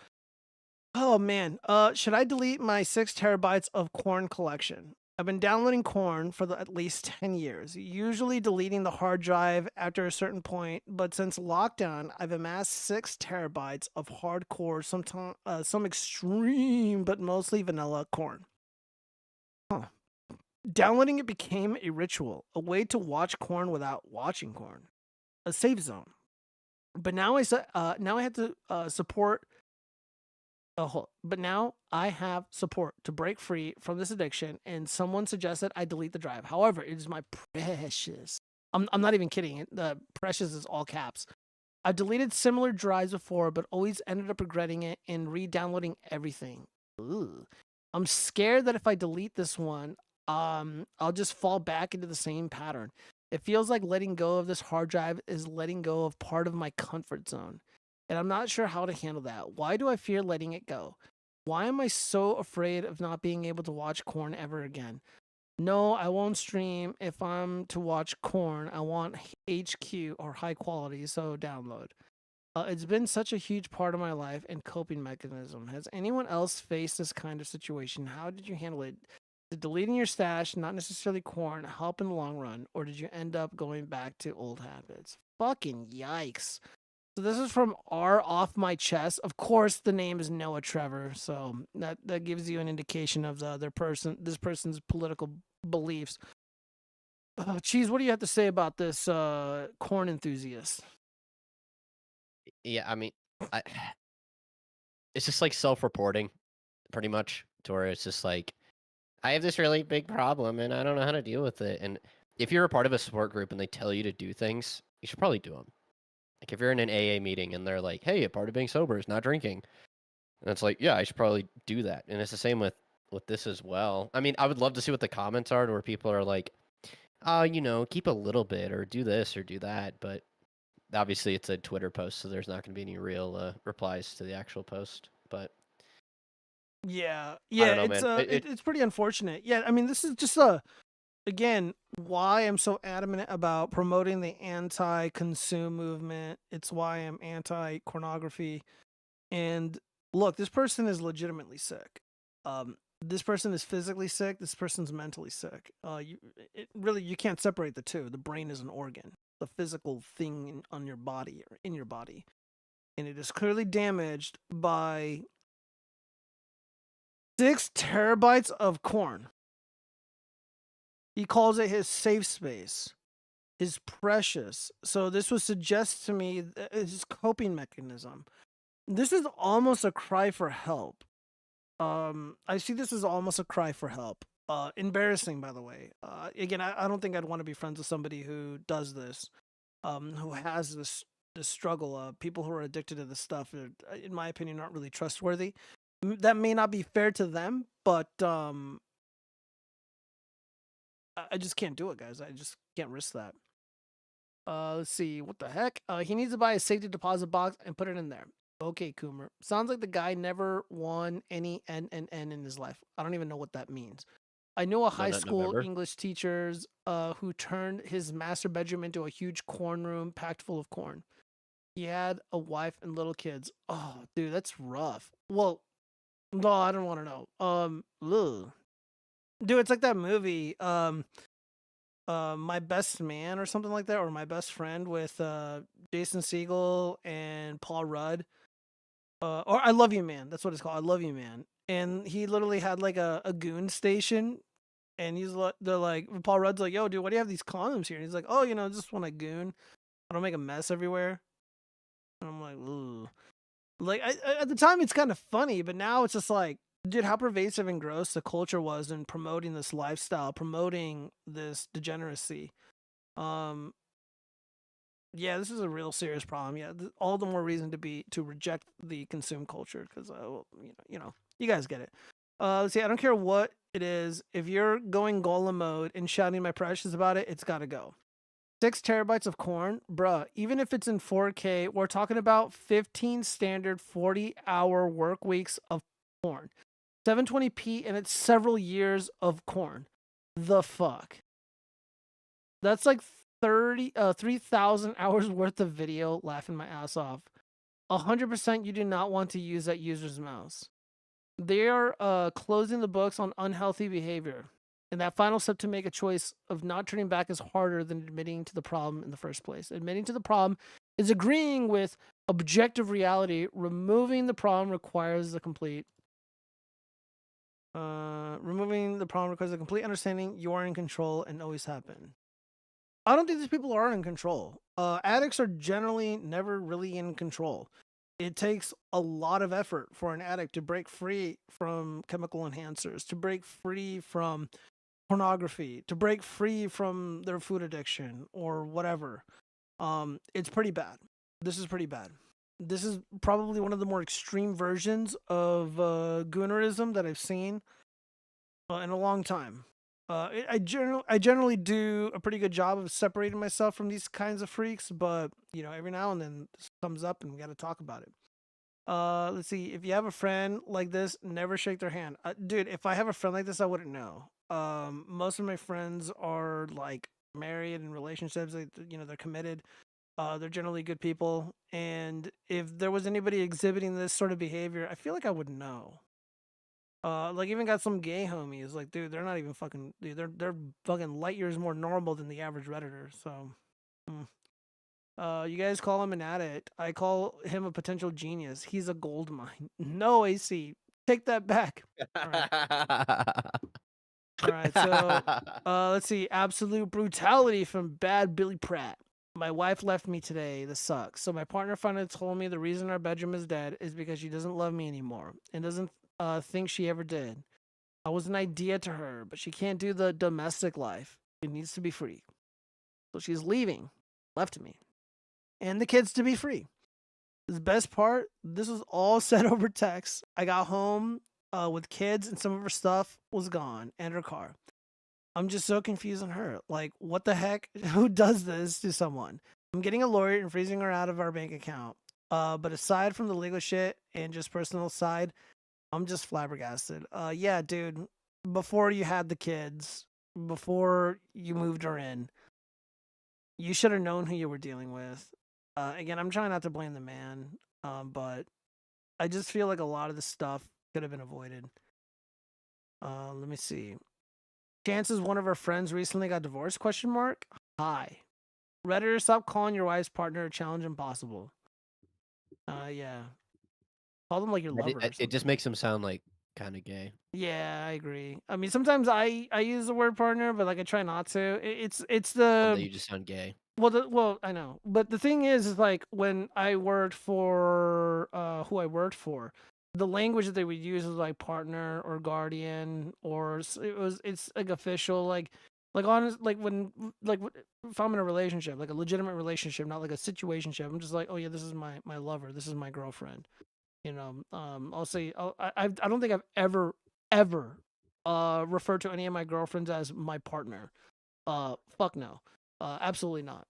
Oh man. Should I delete my 6 terabytes of corn collection? I've been downloading corn for at least 10 years, usually deleting the hard drive after a certain point, but since lockdown, I've amassed 6 terabytes of hardcore, some extreme, but mostly vanilla corn. Huh. Downloading it became a ritual, a way to watch corn without watching corn, a safe zone. But now I have to support. But now I have support to break free from this addiction, and someone suggested I delete the drive. However, it is my precious. I'm not even kidding. The precious is all caps. I've deleted similar drives before, but always ended up regretting it and re-downloading everything. Ooh. I'm scared that if I delete this one, I'll just fall back into the same pattern. It feels like letting go of this hard drive is letting go of part of my comfort zone. And I'm not sure how to handle that. Why do I fear letting it go? Why am I so afraid of not being able to watch corn ever again? No, I won't stream if I'm to watch corn. I want HQ or high quality, so download. It's been such a huge part of my life and coping mechanism. Has anyone else faced this kind of situation? How did you handle it? Did deleting your stash, not necessarily corn, help in the long run? Or did you end up going back to old habits? Fucking yikes. So this is from R Off My Chest. Of course, the name is Noah Trevor, so that gives you an indication of this person's political beliefs. Cheese, what do you have to say about this corn enthusiast?
Yeah, I mean, it's just like self-reporting, pretty much, to where it's just like, I have this really big problem and I don't know how to deal with it. And if you're a part of a support group and they tell you to do things, you should probably do them. Like if you're in an AA meeting and they're like, hey, a part of being sober is not drinking. And it's like, yeah, I should probably do that. And it's the same with this as well. I mean, I would love to see what the comments are where people are like, keep a little bit or do this or do that. But obviously it's a Twitter post, so there's not going to be any real replies to the actual post. But
yeah,
know,
it's pretty unfortunate. Yeah, I mean, this is just again, why I'm so adamant about promoting the anti-consume movement. It's why I'm anti-pornography. And look, this person is legitimately sick. This person is physically sick. This person's mentally sick. You can't separate the two. The brain is an organ, the physical thing on your body or in your body, and it is clearly damaged by 6 terabytes of corn. He calls it his safe space, his precious. So this would suggest to me his coping mechanism. This is almost a cry for help. I see this as almost a cry for help. Embarrassing, by the way. Again, I don't think I'd want to be friends with somebody who does this, who has this struggle. People who are addicted to this stuff, in my opinion, aren't really trustworthy. That may not be fair to them, but I just can't do it, guys. I just can't risk that. Let's see. What the heck? He needs to buy a safety deposit box and put it in there. Okay, Coomer. Sounds like the guy never won any N in his life. I don't even know what that means. I know a high school English teachers who turned his master bedroom into a huge corn room packed full of corn. He had a wife and little kids. Oh, dude, that's rough. Well, no, I don't want to know. Ugh. Dude, it's like that movie. My Best Man or something like that, or My Best Friend with Jason Segel and Paul Rudd. Or I Love You Man. That's what it's called. I Love You Man. And he literally had like a goon station. And they're like, Paul Rudd's like, yo, dude, why do you have these condoms here? And he's like, oh, just when I goon, I don't make a mess everywhere. And I'm like, ooh. Like, at the time, it's kind of funny, but now it's just like, dude, how pervasive and gross the culture was in promoting this lifestyle, promoting this degeneracy. Yeah, this is a real serious problem. Yeah, all the more reason to reject the consume culture because, you guys get it. Let's see. I don't care what it is. If you're going golem mode and shouting my precious about it, it's got to go. 6 terabytes of corn, bruh. Even if it's in 4K, we're talking about 15 standard 40-hour work weeks of corn. 720p, and it's several years of corn. The fuck. That's like 3,000 hours worth of video, laughing my ass off. 100% you do not want to use that user's mouse. They are closing the books on unhealthy behavior. And that final step to make a choice of not turning back is harder than admitting to the problem in the first place. Admitting to the problem is agreeing with objective reality. Removing the problem requires the complete understanding you are in control and always have been. I don't think these people are in control. Addicts are generally never really in control. It takes a lot of effort for an addict to break free from chemical enhancers, to break free from pornography, to break free from their food addiction or whatever. It's pretty bad. This is pretty bad. This is probably one of the more extreme versions of goonerism that I've seen in a long time. I generally do a pretty good job of separating myself from these kinds of freaks, but every now and then this comes up and we got to talk about it. Let's see. If you have a friend like this, never shake their hand. Dude, if I have a friend like this, I wouldn't know. Most of my friends are like married in relationships. They're committed. They're generally good people. And if there was anybody exhibiting this sort of behavior, I feel like I would know. Like even got some gay homies. Like, dude, they're not even fucking. Dude, they're fucking light years more normal than the average Redditor. So, you guys call him an addict. I call him a potential genius. He's a gold mine. No, AC, take that back. All right. So, let's see. Absolute brutality from Bad Billy Pratt. My wife left me today. This sucks. So my partner finally told me the reason our bedroom is dead is because she doesn't love me anymore and doesn't think she ever did. I was an idea to her, but she can't do the domestic life. She needs to be free. So she's leaving, left me, and the kids to be free. The best part, this was all said over text. I got home with kids and some of her stuff was gone and her car. I'm just so confused on her. Like, what the heck? Who does this to someone? I'm getting a lawyer and freezing her out of our bank account. But aside from the legal shit and just personal side, I'm just flabbergasted. Yeah, dude, before you had the kids, before you moved her in, you should have known who you were dealing with. Again, I'm trying not to blame the man, but I just feel like a lot of this stuff could have been avoided. Let me see. Chances one of our friends recently got divorced? ? Hi. Redditor, stop calling your wife's partner a challenge impossible. Yeah. Call them like your lover.
It just makes them sound like kind of gay.
Yeah, I agree. I mean, sometimes I use the word partner, but like I try not to. It's the.
You just sound gay.
Well, I know, but the thing is like when I worked for who I worked for, the language that they would use was like partner or guardian, or it's like official, like honest, like when if I'm in a relationship, like a legitimate relationship, not like a situationship. I'm just like, oh yeah, this is my lover, this is my girlfriend. I'll say I don't think I've ever referred to any of my girlfriends as my partner. Fuck no. Absolutely not.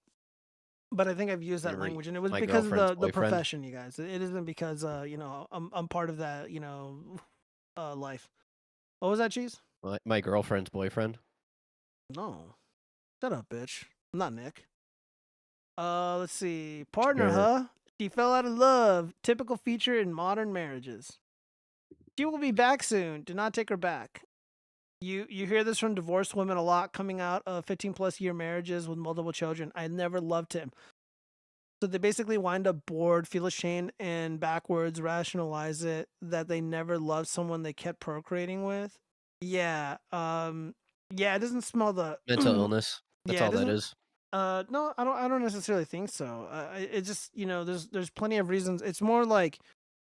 But I think I've used that language, and it was because of the profession, you guys. It isn't because I'm part of that life. What was that, Cheese?
My girlfriend's boyfriend.
No, shut up, bitch. I'm not Nick. Let's see. Partner, huh? She fell out of love. Typical feature in modern marriages. She will be back soon. Do not take her back. You hear this from divorced women a lot coming out of 15+ year marriages with multiple children. I never loved him. So they basically wind up bored, feel ashamed, and backwards rationalize it that they never loved someone they kept procreating with. Yeah, yeah, it doesn't smell the
Mental illness. That's
yeah,
all
it
that
doesn't.
is.
No, I don't necessarily think so. It just, there's plenty of reasons. It's more like,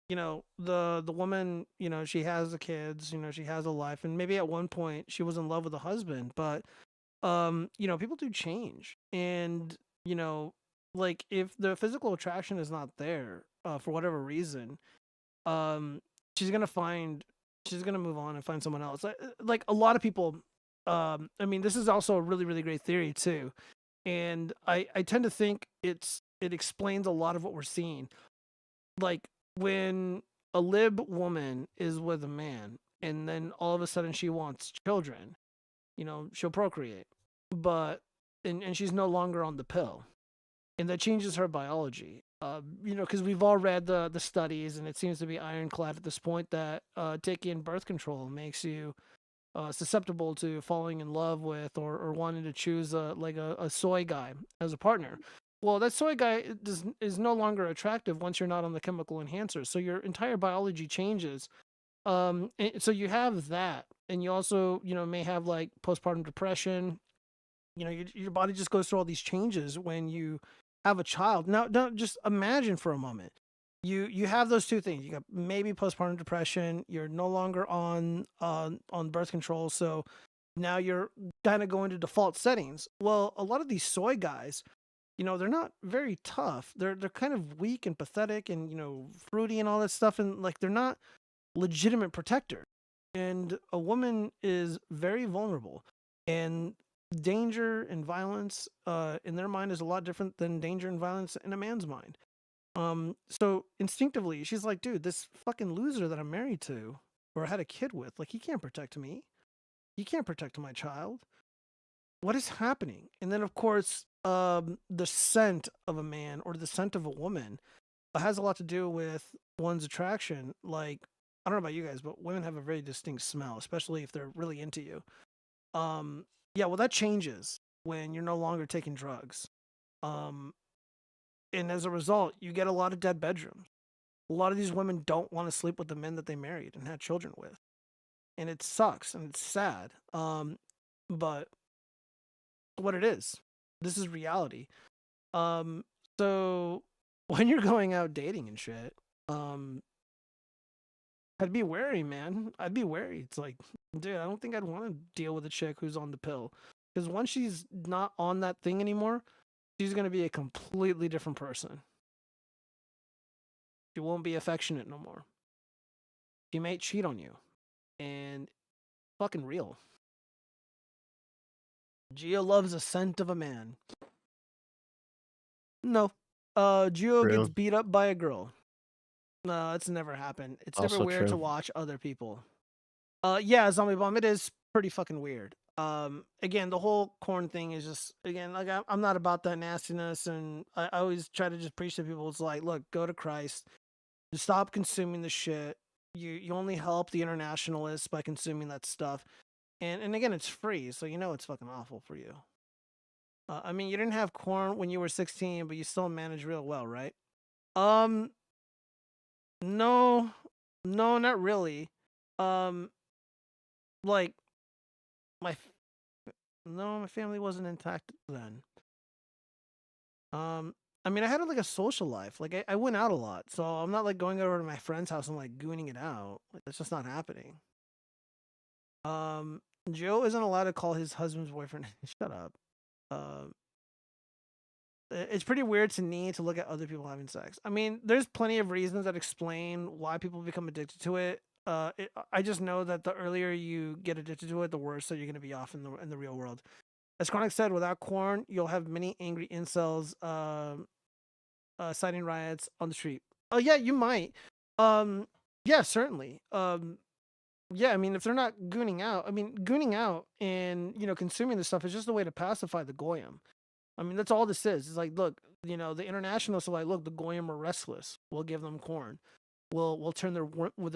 the woman, she has the kids, she has a life, and maybe at one point she was in love with a husband, but people do change, and like if the physical attraction is not there, for whatever reason, um, she's gonna find, she's gonna move on and find someone else. Like a lot of people, I mean, this is also a really, really great theory too, and I tend to think it explains a lot of what we're seeing. Like when a lib woman is with a man, and then all of a sudden she wants children, she'll procreate, but and she's no longer on the pill, and that changes her biology. Because we've all read the studies, and it seems to be ironclad at this point that taking birth control makes you susceptible to falling in love with or wanting to choose a soy guy as a partner. Well, that soy guy is no longer attractive once you're not on the chemical enhancer. So your entire biology changes. So you have that, and you also may have like postpartum depression. Your body just goes through all these changes when you have a child. Now, don't just imagine for a moment. You have those two things. You got maybe postpartum depression. You're no longer on birth control, so now you're kind of going to default settings. Well, a lot of these soy guys, they're not very tough. They're kind of weak and pathetic and fruity and all that stuff, and like they're not legitimate protectors. And a woman is very vulnerable, and danger and violence in their mind is a lot different than danger and violence in a man's mind. So instinctively, she's like, dude, this fucking loser that I'm married to or had a kid with, like, he can't protect me. He can't protect my child. What is happening? And then, of course, the scent of a man or the scent of a woman has a lot to do with one's attraction. Like, I don't know about you guys, but women have a very distinct smell, especially if they're really into you. Yeah, well, that changes when you're no longer taking drugs. And as a result, you get a lot of dead bedrooms. A lot of these women don't want to sleep with the men that they married and had children with. And it sucks and it's sad. But what it is, this is reality. So when you're going out dating and shit, I'd be wary, man. I'd be wary. It's like, dude, I don't think I'd want to deal with a chick who's on the pill. Because once she's not on that thing anymore, she's going to be a completely different person. She won't be affectionate no more. She may cheat on you. And fucking real. Gio loves the scent of a man. No. Gio
True.
gets beat up by a girl. No, it's never happened. It's never
Also
weird to
true.
watch other people. Yeah, Zombie Bomb, it is pretty fucking weird. Again, the whole corn thing is just, again, like I'm not about that nastiness, and I always try to just preach to people. It's like, look, go to Christ. Just stop consuming the shit. You only help the internationalists by consuming that stuff. And again, it's free, so it's fucking awful for you. I mean, you didn't have corn when you were 16, but you still managed real well, right? No, not really. Like my family wasn't intact then. I mean, I had like a social life. Like I went out a lot, so I'm not like going over to my friend's house and like gooning it out. Like that's just not happening. Joe isn't allowed to call his husband's boyfriend. Shut up. It's pretty weird to need to look at other people having sex. I mean, there's plenty of reasons that explain why people become addicted to it. I just know that the earlier you get addicted to it, the worse that you're going to be off in the real world. As Chronic said, without corn, you'll have many angry incels citing riots on the street. Oh yeah, you might. Yeah, certainly. Yeah, I mean, if they're not gooning out, and consuming this stuff is just a way to pacify the goyim. I mean, that's all this is. It's like, look, the internationalists are like, look, the goyim are restless. We'll give them corn. We'll turn their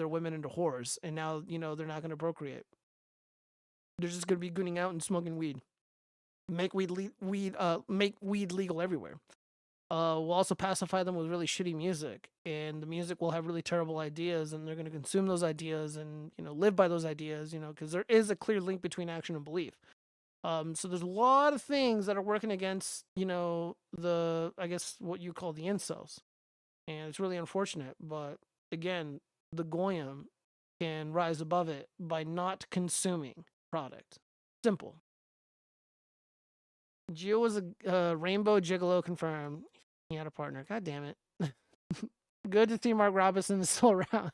women into whores, and now they're not going to procreate. They're just gonna be gooning out and smoking weed. Make weed legal everywhere. We'll also pacify them with really shitty music, and the music will have really terrible ideas, and they're going to consume those ideas and, you know, live by those ideas, you know, because there is a clear link between action and belief. So there's a lot of things that are working against, you know, I guess what you call the incels, and it's really unfortunate. But again, the goyim can rise above it by not consuming product. Simple. Gio was a rainbow gigolo confirmed. He had a partner. God damn it. Good to see Mark Robinson is still around.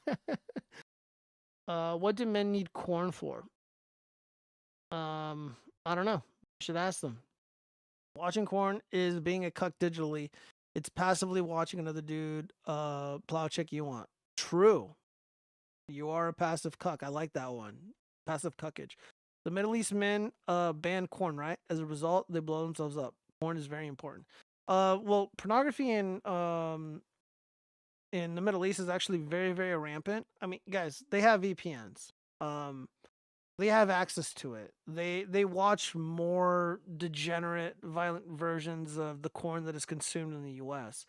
What do men need corn for? I don't know. Should ask them. Watching corn is being a cuck digitally. It's passively watching another dude plow chick you want. True. You are a passive cuck. I like that one. Passive cuckage. The Middle East men ban corn, right? As a result, they blow themselves up. Corn is very important. Well, pornography in the Middle East is actually very, very rampant. I mean, guys, they have VPNs. They have access to it. They watch more degenerate, violent versions of the corn that is consumed in the U.S.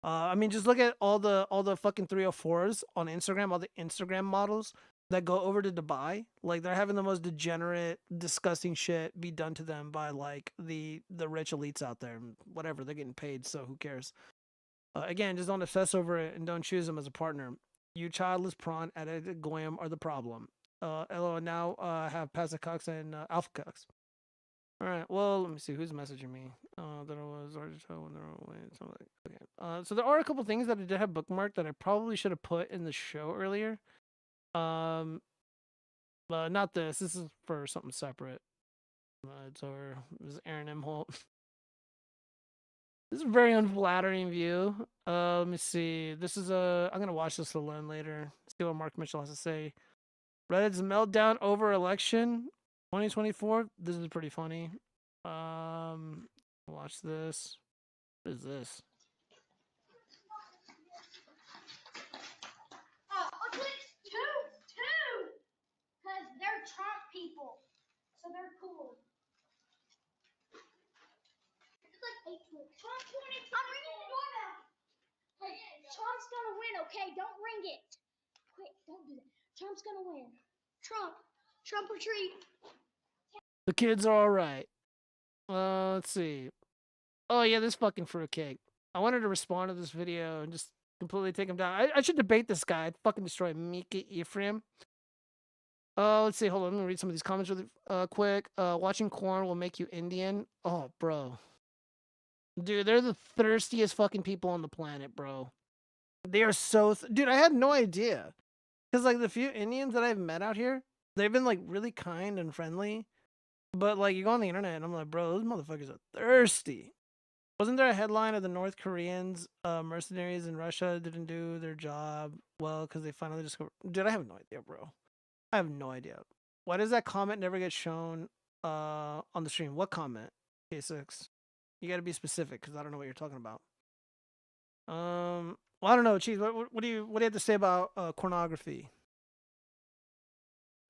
I mean, just look at all the fucking 304s on Instagram, all the Instagram models that go over to Dubai. Like, they're having the most degenerate, disgusting shit be done to them by, like, the rich elites out there. Whatever, they're getting paid, so who cares? Again, just don't obsess over it and don't choose them as a partner. You childless prawn at Goyim are the problem. LO now have passive cucks and alpha cucks. All right, well, let me see who's messaging me. There was okay. So there are a couple things that I did have bookmarked that I probably should have put in the show earlier. But not this. This is for something separate. This is Aaron M. Holt. This is a very unflattering view. Let me see. This is I'm gonna watch this alone later. See what Mark Mitchell has to say. Reddit's meltdown over election 2024. This is pretty funny. Watch this. What is this?
Two, because they're Trump people, so they're cool. It's like 8 Trump 20. I'm ringing the doorbell. Hey, Trump's gonna win, okay? Don't ring it. Quick, don't do that. Trump's gonna win. Trump retreat.
The kids are all right. Let's see. Oh yeah, this fucking fruitcake. I wanted to respond to this video and just completely take him down. I should debate this guy. I'd fucking destroy Mika Ephraim. Let's see. Hold on. Let me read some of these comments really quick. Watching corn will make you Indian. Oh, bro. Dude, they're the thirstiest fucking people on the planet, bro. They are so... Dude, I had no idea. Because, like, the few Indians that I've met out here, they've been, like, really kind and friendly. But, like, you go on the internet and I'm like, bro, those motherfuckers are thirsty. Wasn't there a headline of the North Koreans, mercenaries in Russia didn't do their job well because they finally discovered... Dude, I have no idea, bro. I have no idea. Why does that comment never get shown on the stream? What comment? K6. You gotta be specific because I don't know what you're talking about. Well, I don't know, Cheese. What do you have to say about pornography?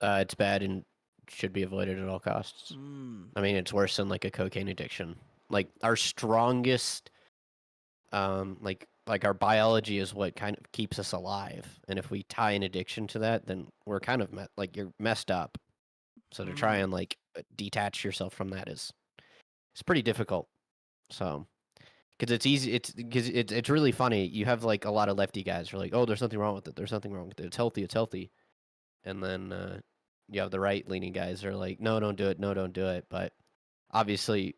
It's bad and should be avoided at all costs. I mean, it's worse than like a cocaine addiction. Like our strongest, like our biology is what kind of keeps us alive, and if we tie an addiction to that, then we're kind of you're messed up. So to try and like detach yourself from that it's pretty difficult. So, because it's easy, it's really funny. You have like a lot of lefty guys who are like, oh, there's nothing wrong with it. There's nothing wrong with it. It's healthy. And then you have the right-leaning guys who are like, no, don't do it. No, don't do it. But obviously,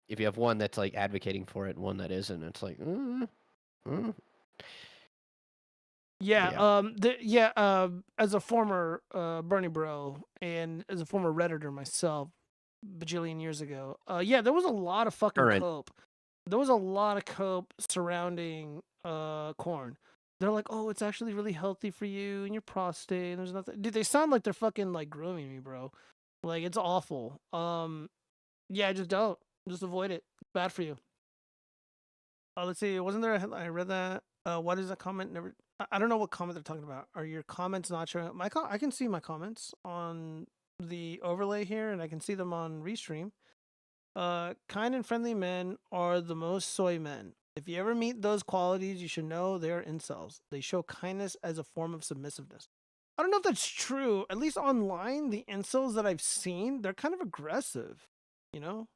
if you have one that's like advocating for it and one that isn't, it's like,
as a former Bernie bro and as a former Redditor myself, bajillion years ago, there was a lot of fucking cope. There was a lot of cope surrounding corn. They're like, oh, it's actually really healthy for you and your prostate. And there's nothing. Dude, they sound like they're fucking like grooming me, bro. Like, it's awful. Just don't. Just avoid it. It's bad for you. Let's see. Wasn't there a headline? I read that. What is a comment? Never. I don't know what comment they're talking about. Are your comments not showing up? I can see my comments on the overlay here, and I can see them on Restream. Kind and friendly men are the most soy men. If you ever meet those qualities, you should know they're incels. They show kindness as a form of submissiveness. I don't know if that's true. At least online, the incels that I've seen, they're kind of aggressive, you know?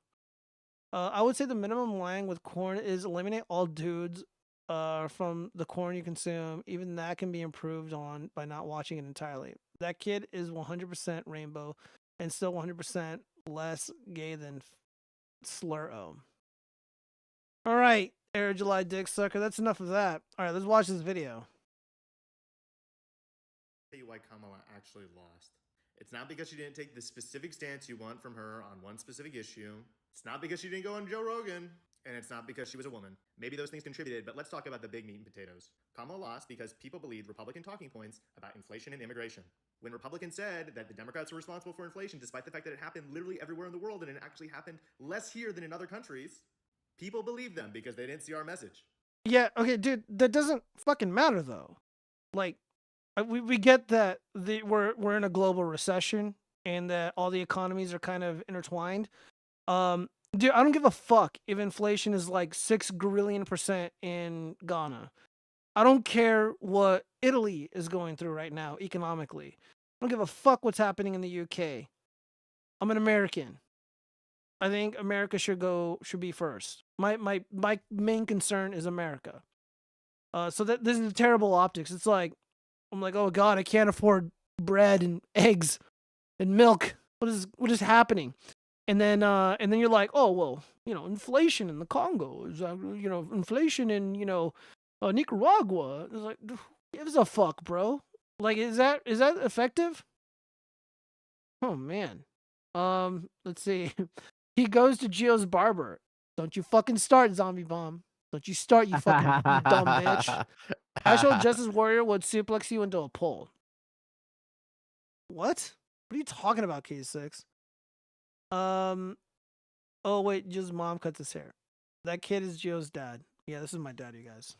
I would say the minimum line with corn is eliminate all dudes from the corn you consume. Even that can be improved on by not watching it entirely. That kid is 100% rainbow and still 100% less gay than Slur-O. All right, Air July Dick Sucker, that's enough of that. All right, let's watch this video.
Tell you why Kamala actually lost. It's not because she didn't take the specific stance you want from her on one specific issue. It's not because she didn't go on Joe Rogan. And it's not because she was a woman. Maybe those things contributed, but let's talk about the big meat and potatoes. Kamala lost because people believed Republican talking points about inflation and immigration. When Republicans said that the Democrats were responsible for inflation, despite the fact that it happened literally everywhere in the world and it actually happened less here than in other countries, people believed them because they didn't see our message.
Yeah, okay, dude, that doesn't fucking matter though. Like, we get that we're in a global recession and that all the economies are kind of intertwined. Dude, I don't give a fuck if inflation is like 6 grillion% in Ghana. I don't care what Italy is going through right now economically. I don't give a fuck what's happening in the UK. I'm an American. I think America should be first. My main concern is America. So that this is terrible optics. It's like I'm like, oh god, I can't afford bread and eggs and milk. What is happening? And then you're like, oh well, inflation in the Congo is, inflation in Nicaragua. It's like, who gives a fuck, bro? Like, is that effective? Oh man. Let's see. He goes to Gio's barber. Don't you fucking start, Zombie Bomb. Don't you start, you fucking dumb bitch. Actual Justice Warrior would suplex you into a pole. What? What are you talking about, K6? Oh wait, Gio's mom cuts his hair. That kid is Gio's dad. Yeah, this is my dad, you guys.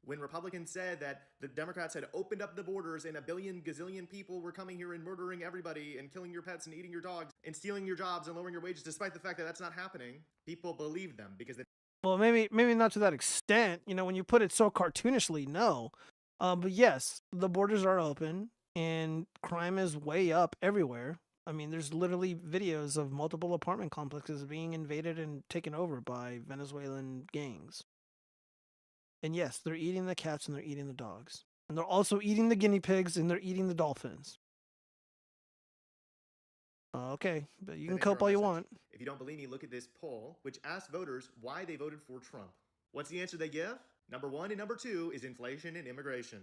When Republicans said that the Democrats had opened up the borders and a billion gazillion people were coming here and murdering everybody and killing your pets and eating your dogs and stealing your jobs and lowering your wages, despite the fact that that's not happening, people believed them because they...
Well, maybe not to that extent. When you put it so cartoonishly, no. But yes, the borders are open and crime is way up everywhere. I mean, there's literally videos of multiple apartment complexes being invaded and taken over by Venezuelan gangs. And yes, they're eating the cats and they're eating the dogs. And they're also eating the guinea pigs and they're eating the dolphins. Okay, but you can cope all you want.
If you don't believe me, look at this poll, which asked voters why they voted for Trump. What's the answer they give? Number 1 and number 2 is inflation and immigration.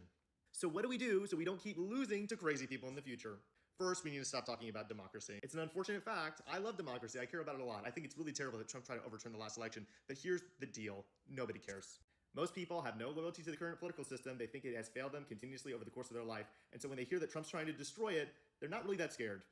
So what do we do so we don't keep losing to crazy people in the future? First, we need to stop talking about democracy. It's an unfortunate fact. I love democracy. I care about it a lot. I think it's really terrible that Trump tried to overturn the last election. But here's the deal. Nobody cares. Most people have no loyalty to the current political system. They think it has failed them continuously over the course of their life. And so when they hear that Trump's trying to destroy it, they're not really that scared.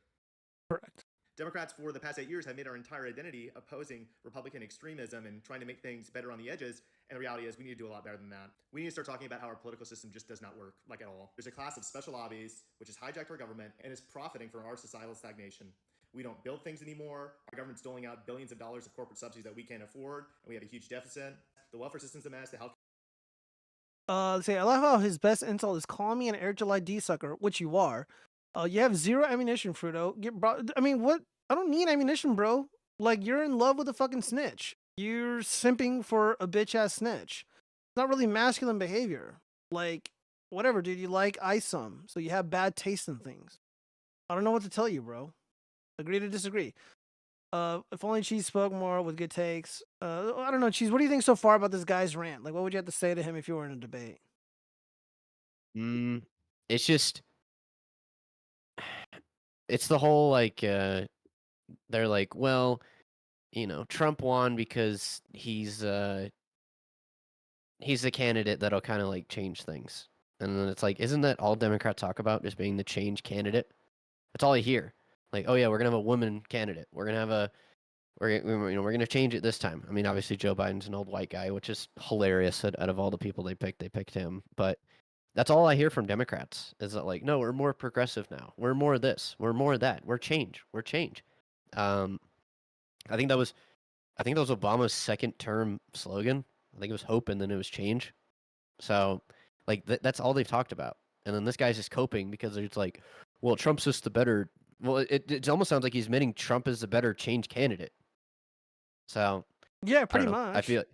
Correct.
Democrats for the past 8 years have made our entire identity opposing Republican extremism and trying to make things better on the edges. And the reality is we need to do a lot better than that. We need to start talking about how our political system just does not work, like at all. There's a class of special lobbies, which has hijacked our government and is profiting from our societal stagnation. We don't build things anymore. Our government's doling out billions of dollars of corporate subsidies that we can't afford. And we have a huge deficit. The welfare system's a mess. The health...
Let's see, I love how his best insult is calling me an Air July D sucker, which you are. You have 0 ammunition, Fruto. I mean, what? I don't need ammunition, bro. Like, you're in love with a fucking snitch. You're simping for a bitch-ass snitch. It's not really masculine behavior. Like, whatever, dude. You like ISOM, so you have bad taste in things. I don't know what to tell you, bro. Agree to disagree. If only Cheese spoke more with good takes. I don't know, Cheese. What do you think so far about this guy's rant? Like, what would you have to say to him if you were in a debate?
It's just... It's the whole, like, they're like, well, Trump won because he's the candidate that'll kind of, like, change things. And then it's like, isn't that all Democrats talk about, just being the change candidate? That's all I hear. Like, oh yeah, we're gonna have a woman candidate. We're gonna we're gonna change it this time. I mean, obviously Joe Biden's an old white guy, which is hilarious. Out of all the people they picked him. But That's all I hear from Democrats is that like, no, we're more progressive now. We're more this. We're more that. We're change. We're change. I think that was Obama's second term slogan. I think it was hope and then it was change. So like that's all they've talked about. And then this guy's just coping because it's like, well, Trump's just the better. Well, it almost sounds like he's admitting Trump is the better change candidate. So
yeah, pretty
I don't know.
much.
I feel.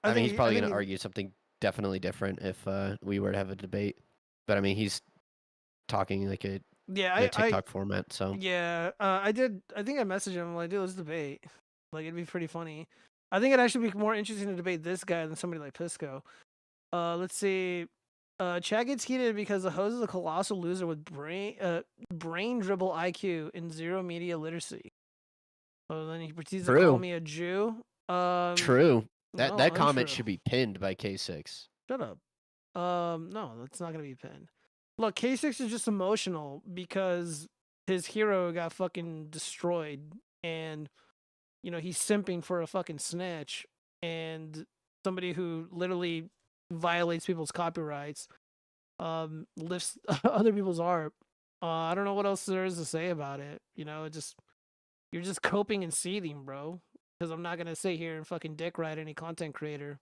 I mean, he's probably going to argue something definitely different if we were to have a debate. But I mean, he's talking like a TikTok format. So
yeah, I think I messaged him like, dude, let's debate. Like, it'd be pretty funny. I think it'd actually be more interesting to debate this guy than somebody like Pisco. Let's see. Chad gets heated because the host is a colossal loser with brain dribble IQ and zero media literacy. So then he proceeds to call me a Jew.
True. That
no,
comment
untrue.
should be pinned by K6.
Shut up. No, that's not gonna be pinned. Look, K6 is just emotional because his hero got fucking destroyed, and you know he's simping for a fucking snitch and somebody who literally violates people's copyrights, lifts other people's art. I don't know what else there is to say about it. You know, you're just coping and seething, bro. Because I'm not gonna sit here and fucking dick ride any content creator,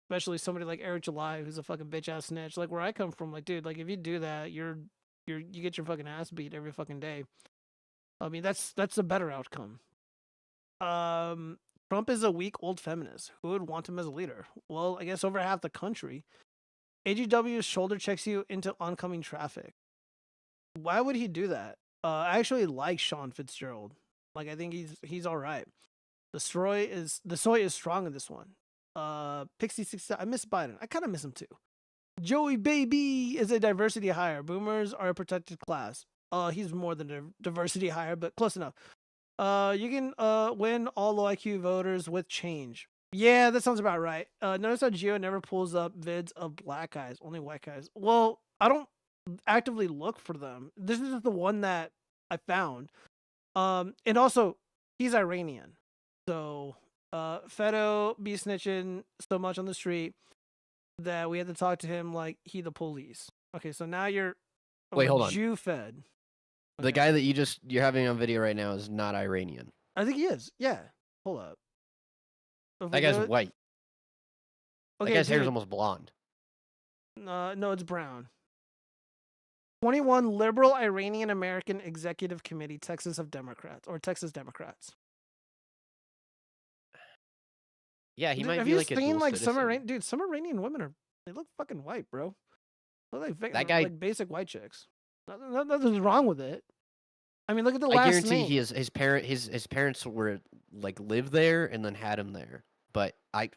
especially somebody like Eric July, who's a fucking bitch ass snitch. Like where I come from, like dude, like if you do that, you get your fucking ass beat every fucking day. I mean, that's a better outcome. Trump is a weak old feminist. Who would want him as a leader? Well, I guess over half the country. AGW shoulder checks you into oncoming traffic. Why would he do that? I actually like Sean Fitzgerald. Like I think he's all right. The soy is strong in this one. Pixie 6. I miss Biden. I kind of miss him too. Joey Baby is a diversity hire. Boomers are a protected class. He's more than a diversity hire, but close enough. You can win all low IQ voters with change. Yeah, that sounds about right. Notice how Gio never pulls up vids of black guys, only white guys. Well, I don't actively look for them. This is just the one that I found. And also, he's Iranian. So, Fedo be snitching so much on the street that we had to talk to him like he the police. Okay, so now you're
wait, hold on.
Jew fed. Okay.
The guy that you're having on video right now is not Iranian.
I think he is. Yeah. Hold up.
That guy's white.
Okay,
that guy's hair is almost blonde.
No, it's brown. 21 liberal Iranian American Executive Committee, Texas Democrats.
Yeah, he
Dude,
might
have
be
you
like a
seen
dual
like
citizen.
some Iranian women they look fucking white, bro. Look like
That guy,
like basic white chicks. Nothing's wrong with it. I mean, look at the
I
last
guarantee
name.
his parents were like lived there and then had him there. But I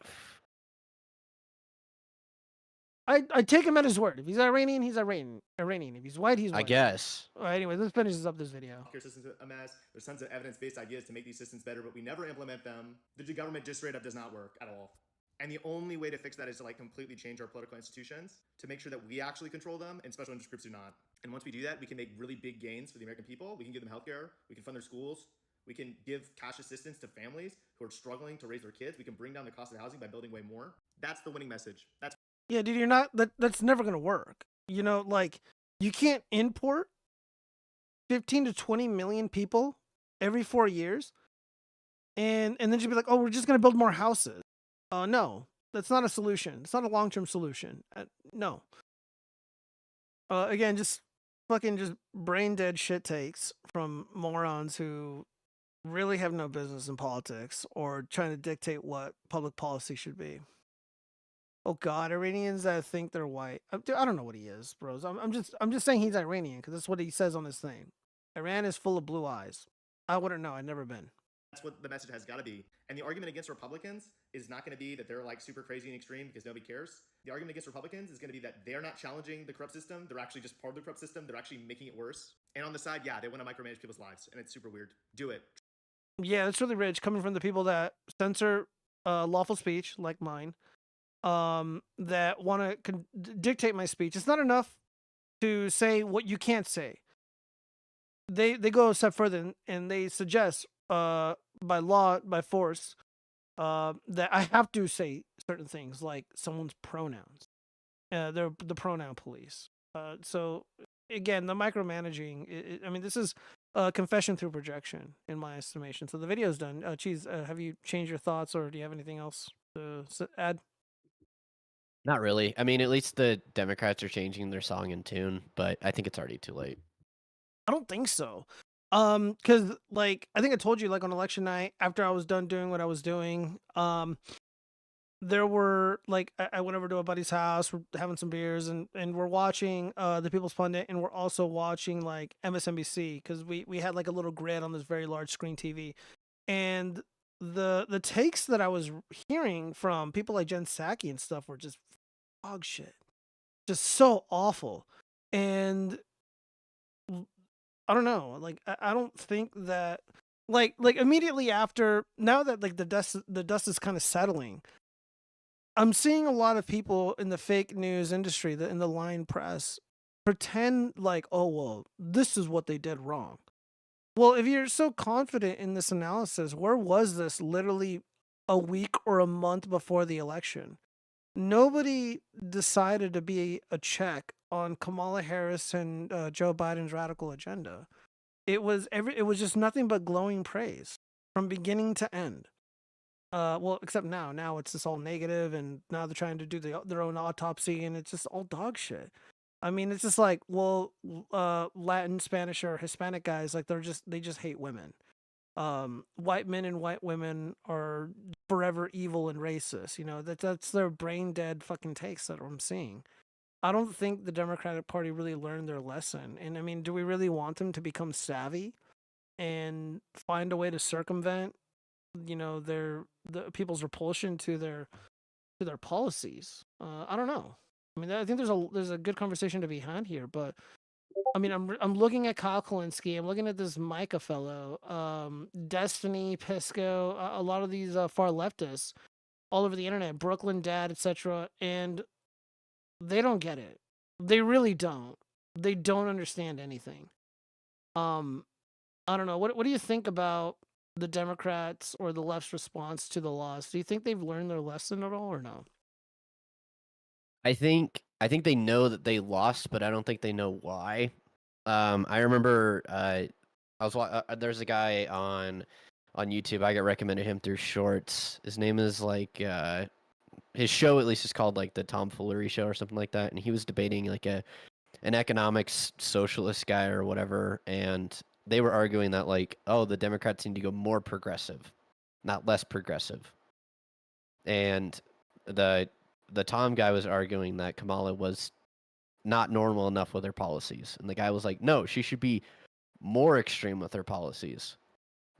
take him at his word. If he's Iranian, he's Iranian. If he's white, he's white.
I guess.
All right, anyway, let's finish up this video.
Systems a mess. There's tons of evidence-based ideas to make these systems better, but we never implement them. The government just straight up does not work at all. And the only way to fix that is to like completely change our political institutions to make sure that we actually control them and special interest groups do not. And once we do that, we can make really big gains for the American people. We can give them healthcare. We can fund their schools. We can give cash assistance to families who are struggling to raise their kids. We can bring down the cost of housing by building way more. That's the winning message.
Yeah, dude, you're not. That's never gonna work. You know, like you can't import 15 to 20 million people every 4 years, and then you'd be like, oh, we're just gonna build more houses. No, that's not a solution. It's not a long-term solution. No. Again, just brain dead shit takes from morons who really have no business in politics or trying to dictate what public policy should be. Oh God, Iranians that think they're white. Dude, I don't know what he is, bros. I'm just saying he's Iranian because that's what he says on this thing. Iran is full of blue eyes. I wouldn't know. I've never been.
That's what the message has got to be. And the argument against Republicans is not going to be that they're like super crazy and extreme because nobody cares. The argument against Republicans is going to be that they're not challenging the corrupt system. They're actually just part of the corrupt system. They're actually making it worse. And on the side, yeah, they want to micromanage people's lives. And it's super weird. Do it.
Yeah, that's really rich coming from the people that censor lawful speech like mine. That want to dictate my speech. It's not enough to say what you can't say. They go a step further and they suggest by law, by force, that I have to say certain things like someone's pronouns. They're the pronoun police. So again, the micromanaging. I mean, this is confession through projection, in my estimation. So the video's done. Cheese, have you changed your thoughts, or do you have anything else to add?
Not really. I mean, at least the Democrats are changing their song and tune, but I think it's already too late.
I don't think so. Because like I think I told you, like on election night, after I was done doing what I was doing, there were like I went over to a buddy's house, we're having some beers, and we're watching the People's Pundit, and we're also watching like MSNBC because we had like a little grid on this very large screen TV, and the takes that I was hearing from people like Jen Psaki and stuff were just dog shit, just so awful. And I don't know, like I don't think that like immediately after, now that like the dust is kind of settling, I'm seeing a lot of people in the fake news industry, in the line press, pretend like, oh well, this is what they did wrong. Well, if you're so confident in this analysis, where was this literally a week or a month before the election? Nobody decided to be a check on Kamala Harris and Joe Biden's radical agenda. It was just nothing but glowing praise from beginning to end. Well, except now it's just all negative, and now they're trying to do their own autopsy, and it's just all dog shit. I mean, it's just like, well, Latin, Spanish, or Hispanic guys, like they just hate women. White men and white women are forever evil and racist. You know, that's their brain dead fucking takes that I'm seeing. I don't think the Democratic Party really learned their lesson. And I mean, do we really want them to become savvy and find a way to circumvent, you know, the people's repulsion to their policies? I don't know. I mean, I think there's a good conversation to be had here, but I mean, I'm looking at Kyle Kalinske, I'm looking at this Micah fellow, Destiny, Pisco, a lot of these far leftists all over the internet, Brooklyn Dad, etc., and they don't get it. They really don't. They don't understand anything. I don't know. What do you think about the Democrats or the left's response to the loss? Do you think they've learned their lesson at all, or no?
I think they know that they lost, but I don't think they know why. I remember there's a guy on YouTube. I got recommended him through Shorts. His name is like his show at least is called like the Tomfoolery Show or something like that, and he was debating like an economics socialist guy or whatever, and they were arguing that like, oh, the Democrats need to go more progressive, not less progressive. And the Tom guy was arguing that Kamala was not normal enough with her policies. And the guy was like, no, she should be more extreme with her policies.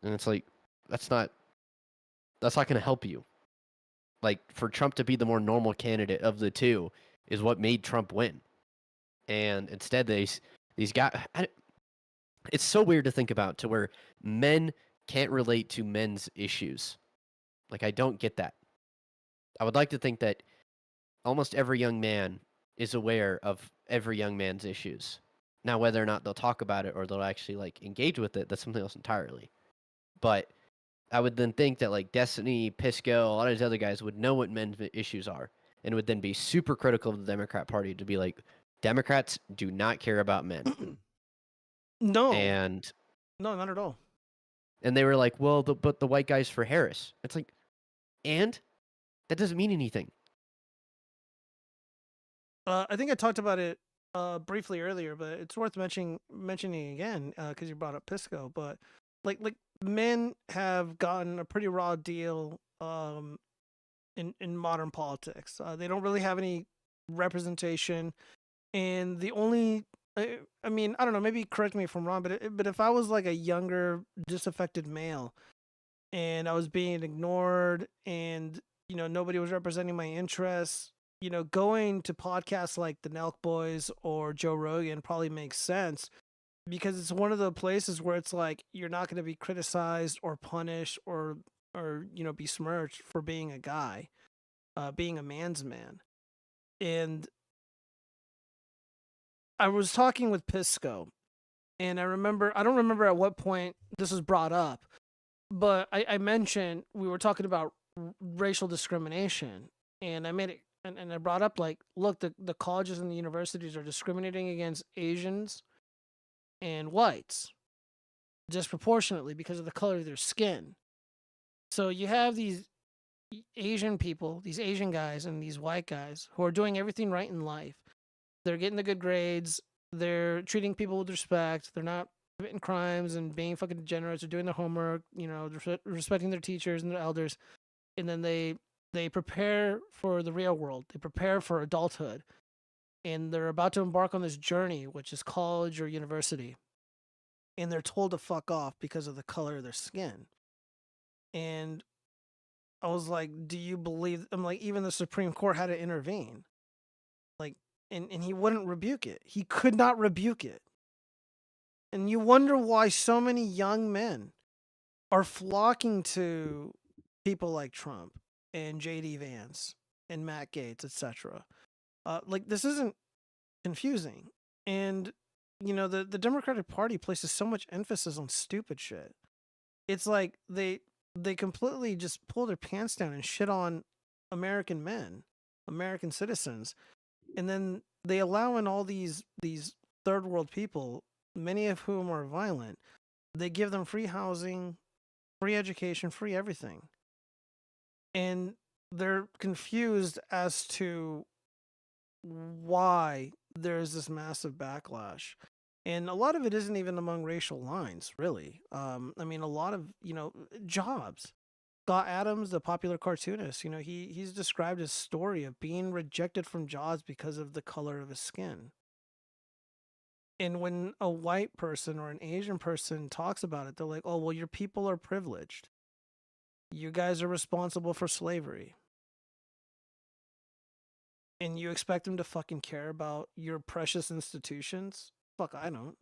And it's like, that's not going to help you. Like, for Trump to be the more normal candidate of the two is what made Trump win. And instead, these guys, it's so weird to think about, to where men can't relate to men's issues. Like, I don't get that. I would like to think that almost every young man is aware of every young man's issues. Now, whether or not they'll talk about it or they'll actually like engage with it, that's something else entirely. But I would then think that like Destiny, Pisco, a lot of these other guys would know what men's issues are, and would then be super critical of the Democrat Party to be like, Democrats do not care about men.
No.
And
no, not at all.
And they were like, well, but the white guy's for Harris. It's like, and that doesn't mean anything.
I think I talked about it briefly earlier, but it's worth mentioning again because you brought up Pisco. But like men have gotten a pretty raw deal in modern politics. They don't really have any representation, and the only I mean, I don't know, maybe correct me if I'm wrong, but if I was like a younger disaffected male and I was being ignored and you know nobody was representing my interests, you know, going to podcasts like the Nelk Boys or Joe Rogan probably makes sense, because it's one of the places where it's like you're not going to be criticized or punished or you know besmirched for being a guy, being a man's man. And I was talking with Pisco, and I don't remember at what point this was brought up, but I mentioned we were talking about racial discrimination, and I made it and I brought up like, look, the colleges and the universities are discriminating against Asians and whites disproportionately because of the color of their skin. So you have these Asian people, these Asian guys and these white guys who are doing everything right in life. They're getting the good grades. They're treating people with respect. They're not committing crimes and being fucking degenerates. They're doing their homework, you know, respecting their teachers and their elders. And then they prepare for the real world. They prepare for adulthood. And they're about to embark on this journey, which is college or university. And they're told to fuck off because of the color of their skin. And I was like, do you believe? I'm like, even the Supreme Court had to intervene. Like, and he wouldn't rebuke it. He could not rebuke it. And you wonder why so many young men are flocking to people like Trump and J.D. Vance and Matt Gaetz, etc. Like, this isn't confusing. And, you know, the Democratic Party places so much emphasis on stupid shit. It's like they completely just pull their pants down and shit on American men, American citizens. And then they allow in all these third world people, many of whom are violent. They give them free housing, free education, free everything. And they're confused as to why there's this massive backlash. And a lot of it isn't even among racial lines, really. I mean, a lot of, you know, jobs. Scott Adams, the popular cartoonist, you know, he's described his story of being rejected from jobs because of the color of his skin. And when a white person or an Asian person talks about it, they're like, oh, well, your people are privileged. You guys are responsible for slavery. And you expect them to fucking care about your precious institutions? Fuck, I don't.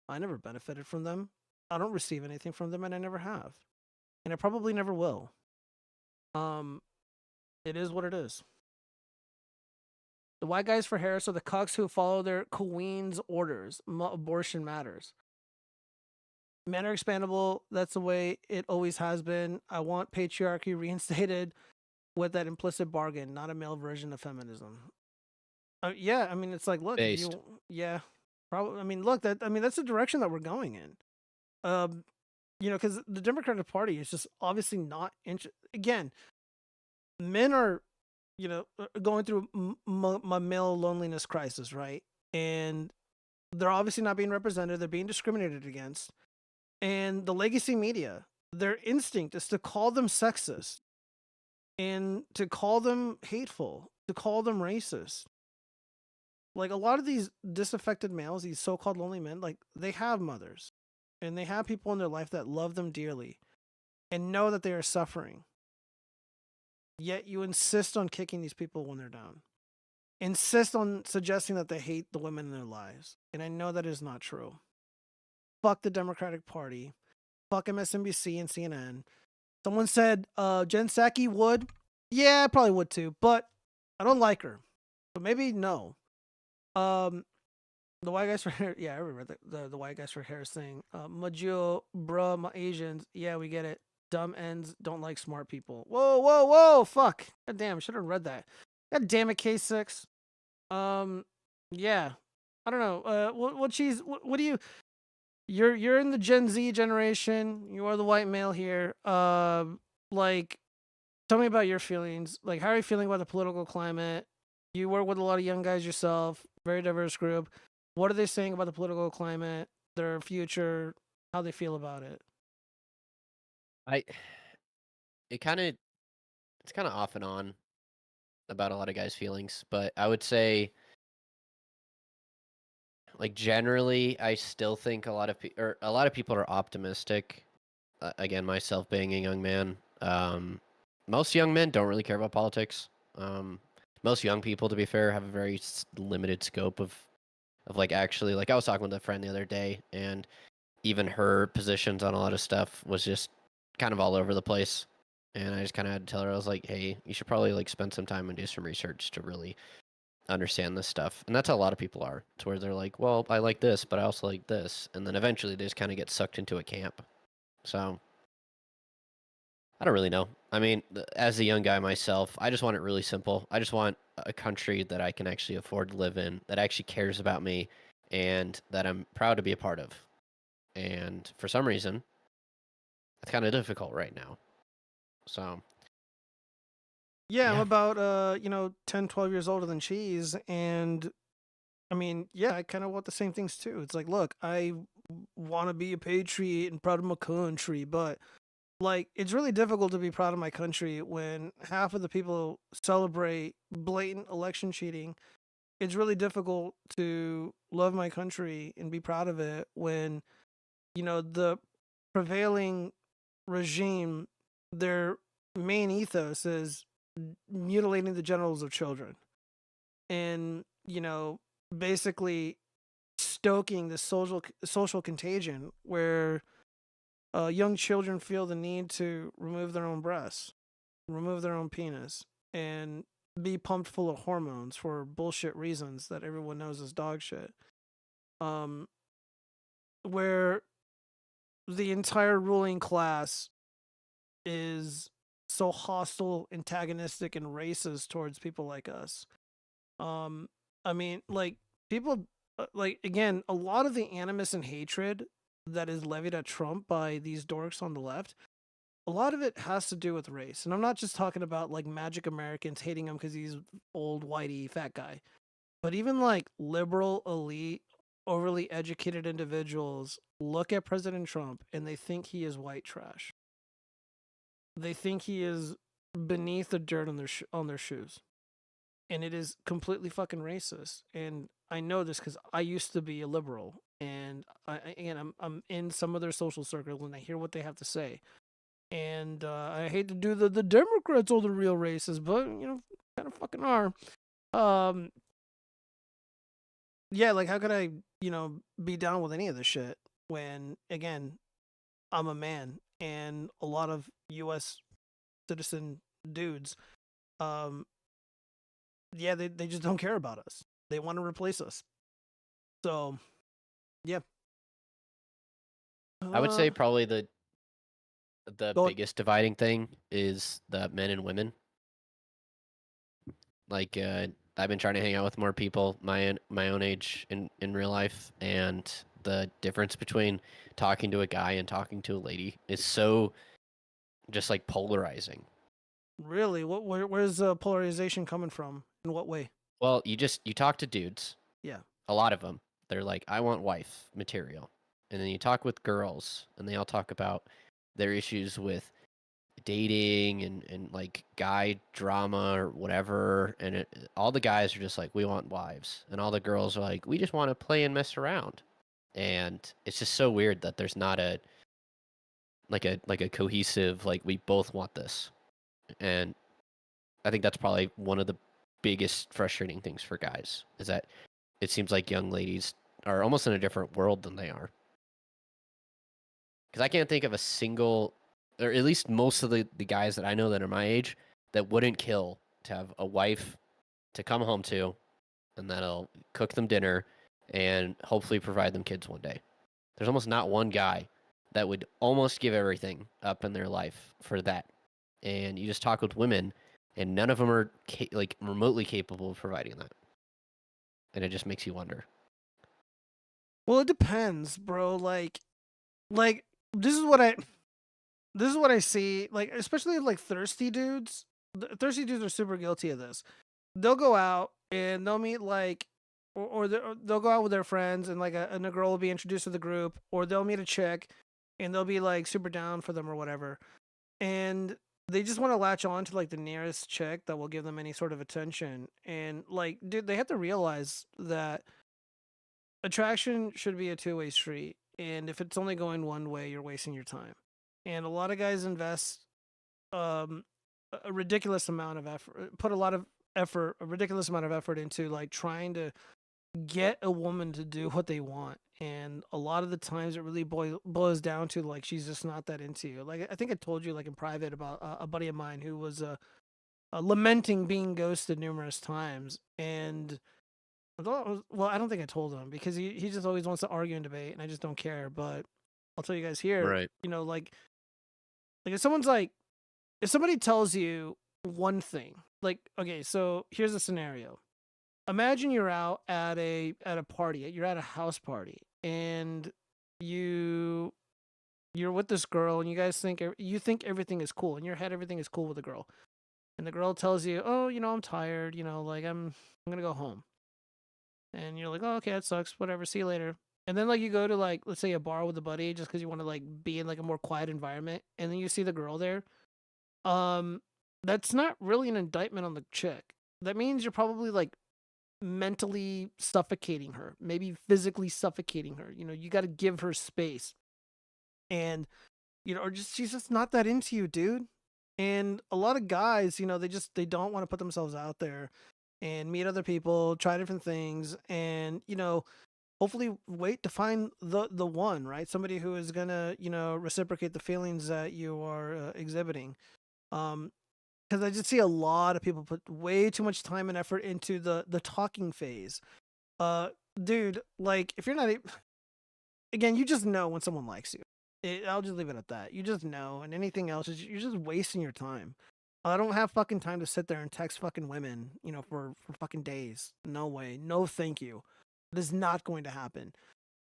I never benefited from them. I don't receive anything from them, and I never have. And I probably never will. It is what it is. The white guys for Harris are the cucks who follow their queen's orders. Abortion matters. Men are expandable. That's the way it always has been. I want patriarchy reinstated with that implicit bargain, not a male version of feminism. Yeah, I mean, it's like, look, yeah, probably. I mean, look, that's the direction that we're going in. You know, because the Democratic Party is just obviously not again, men are, you know, going through my male loneliness crisis, right? And they're obviously not being represented. They're being discriminated against. And the legacy media, their instinct is to call them sexist and to call them hateful, to call them racist. Like, a lot of these disaffected males, these so-called lonely men, like, they have mothers. And they have people in their life that love them dearly and know that they are suffering. Yet you insist on kicking these people when they're down. Insist on suggesting that they hate the women in their lives. And I know that is not true. Fuck the Democratic Party. Fuck MSNBC and CNN. Someone said Jen Psaki would. Yeah, I probably would too. But I don't like her. So maybe no. The white guys for hair, yeah, I remember the white guys for hair thing. Majo, bruh, my Asians, yeah, we get it. Dumb ends don't like smart people. Whoa, fuck. God damn, I should have read that. God damn it, K6. Yeah, I don't know. What do you? You're in the Gen Z generation. You are the white male here. Like, tell me about your feelings. Like, how are you feeling about the political climate? You work with a lot of young guys yourself. Very diverse group. What are they saying about the political climate, their future, how they feel about it?
It's kind of off and on about a lot of guys' feelings, but I would say, like, generally, I still think a lot of people are optimistic. Again, myself being a young man, most young men don't really care about politics. Most young people, to be fair, have a very limited scope of like, actually, like, I was talking with a friend the other day, and even her positions on a lot of stuff was just kind of all over the place. And I just kind of had to tell her, I was like, hey, you should probably, like, spend some time and do some research to really understand this stuff. And that's how a lot of people are, to where they're like, well, I like this, but I also like this. And then eventually they just kind of get sucked into a camp. So I don't really know. I mean, as a young guy myself, I just want it really simple. I just want a country that I can actually afford to live in, that actually cares about me, and that I'm proud to be a part of. And for some reason, it's kind of difficult right now. So.
Yeah, I'm about 10, 12 years older than Cheese, and I mean, yeah, I kind of want the same things too. It's like, look, I want to be a patriot and proud of my country, but like, it's really difficult to be proud of my country when half of the people celebrate blatant election cheating. It's really difficult to love my country and be proud of it when, the prevailing regime, their main ethos is mutilating the genitals of children and, basically stoking the social contagion where young children feel the need to remove their own breasts, remove their own penis, and be pumped full of hormones for bullshit reasons that everyone knows is dog shit. Where the entire ruling class is so hostile, antagonistic, and racist towards people like us. I mean, like, people, again, a lot of the animus and hatred that is levied at Trump by these dorks on the left, a lot of it has to do with race. And I'm not just talking about like magic Americans hating him because he's old, whitey, fat guy, but even like liberal, elite, overly educated individuals look at President Trump and they think he is white trash. They think he is beneath the dirt on their shoes. And it is completely fucking racist. And I know this because I used to be a liberal, and I'm in some of their social circles, and I hear what they have to say. And I hate to do the Democrats are the real racists, but kind of fucking are. Yeah, like how could I be down with any of this shit when again I'm a man and a lot of U.S. citizen dudes, yeah, they just don't care about us. They want to replace us. So, yeah.
I would say probably the biggest dividing thing is the men and women. Like, I've been trying to hang out with more people my own age in real life, and the difference between talking to a guy and talking to a lady is so just like polarizing.
Really? Where's the polarization coming from? In what way?
Well, you talk to dudes.
Yeah.
A lot of them. They're like, I want wife material. And then you talk with girls, and they all talk about their issues with dating and like guy drama or whatever. And all the guys are just like, we want wives. And all the girls are like, we just want to play and mess around. And it's just so weird that there's not a cohesive, like, we both want this. And I think that's probably one of the biggest frustrating things for guys, is that it seems like young ladies are almost in a different world than they are. Because I can't think of a single, or at least most of the guys that I know that are my age, that wouldn't kill to have a wife to come home to, and that'll cook them dinner and hopefully provide them kids one day. There's almost not one guy that would almost give everything up in their life for that. And you just talk with women, and none of them are like remotely capable of providing that. And it just makes you wonder.
Well, it depends, bro. Like this is what I see. Like, especially like thirsty dudes. Thirsty dudes are super guilty of this. They'll go out and they'll meet like, or they'll go out with their friends, and like and a girl will be introduced to the group, or they'll meet a chick, and they'll be like super down for them or whatever, and they just want to latch on to like the nearest chick that will give them any sort of attention. And like, dude, they have to realize that attraction should be a two-way street. And if it's only going one way, you're wasting your time. And a lot of guys invest a ridiculous amount of effort, a ridiculous amount of effort into like trying to get a woman to do what they want. And a lot of the times it really boils down to like, she's just not that into you. Like, I think I told you like in private about a buddy of mine who was lamenting being ghosted numerous times. And well, I don't think I told him because he just always wants to argue and debate, and I just don't care. But I'll tell you guys here,
right?
Like if someone's like if somebody tells you one thing, like, okay, so here's a scenario. Imagine you're out at a party, you're at a house party, and you're with this girl, and you guys think everything is cool in your head. Everything is cool with the girl, and the girl tells you, "Oh, I'm tired. Like I'm gonna go home." And you're like, "Oh, okay, that sucks. Whatever. See you later." And then like you go to like, let's say, a bar with a buddy just because you want to like be in like a more quiet environment, and then you see the girl there. That's not really an indictment on the chick. That means you're probably like mentally suffocating her, maybe physically suffocating her. You got to give her space. And or just she's just not that into you, dude. And a lot of guys, they don't want to put themselves out there and meet other people, try different things, and hopefully wait to find the one, right? Somebody who is gonna reciprocate the feelings that you are exhibiting. Because I just see a lot of people put way too much time and effort into the talking phase. Dude, like if you're not again, you just know when someone likes you. I'll just leave it at that. You just know, and anything else you're just wasting your time. I don't have fucking time to sit there and text fucking women, for fucking days. No way. No, thank you. This is not going to happen.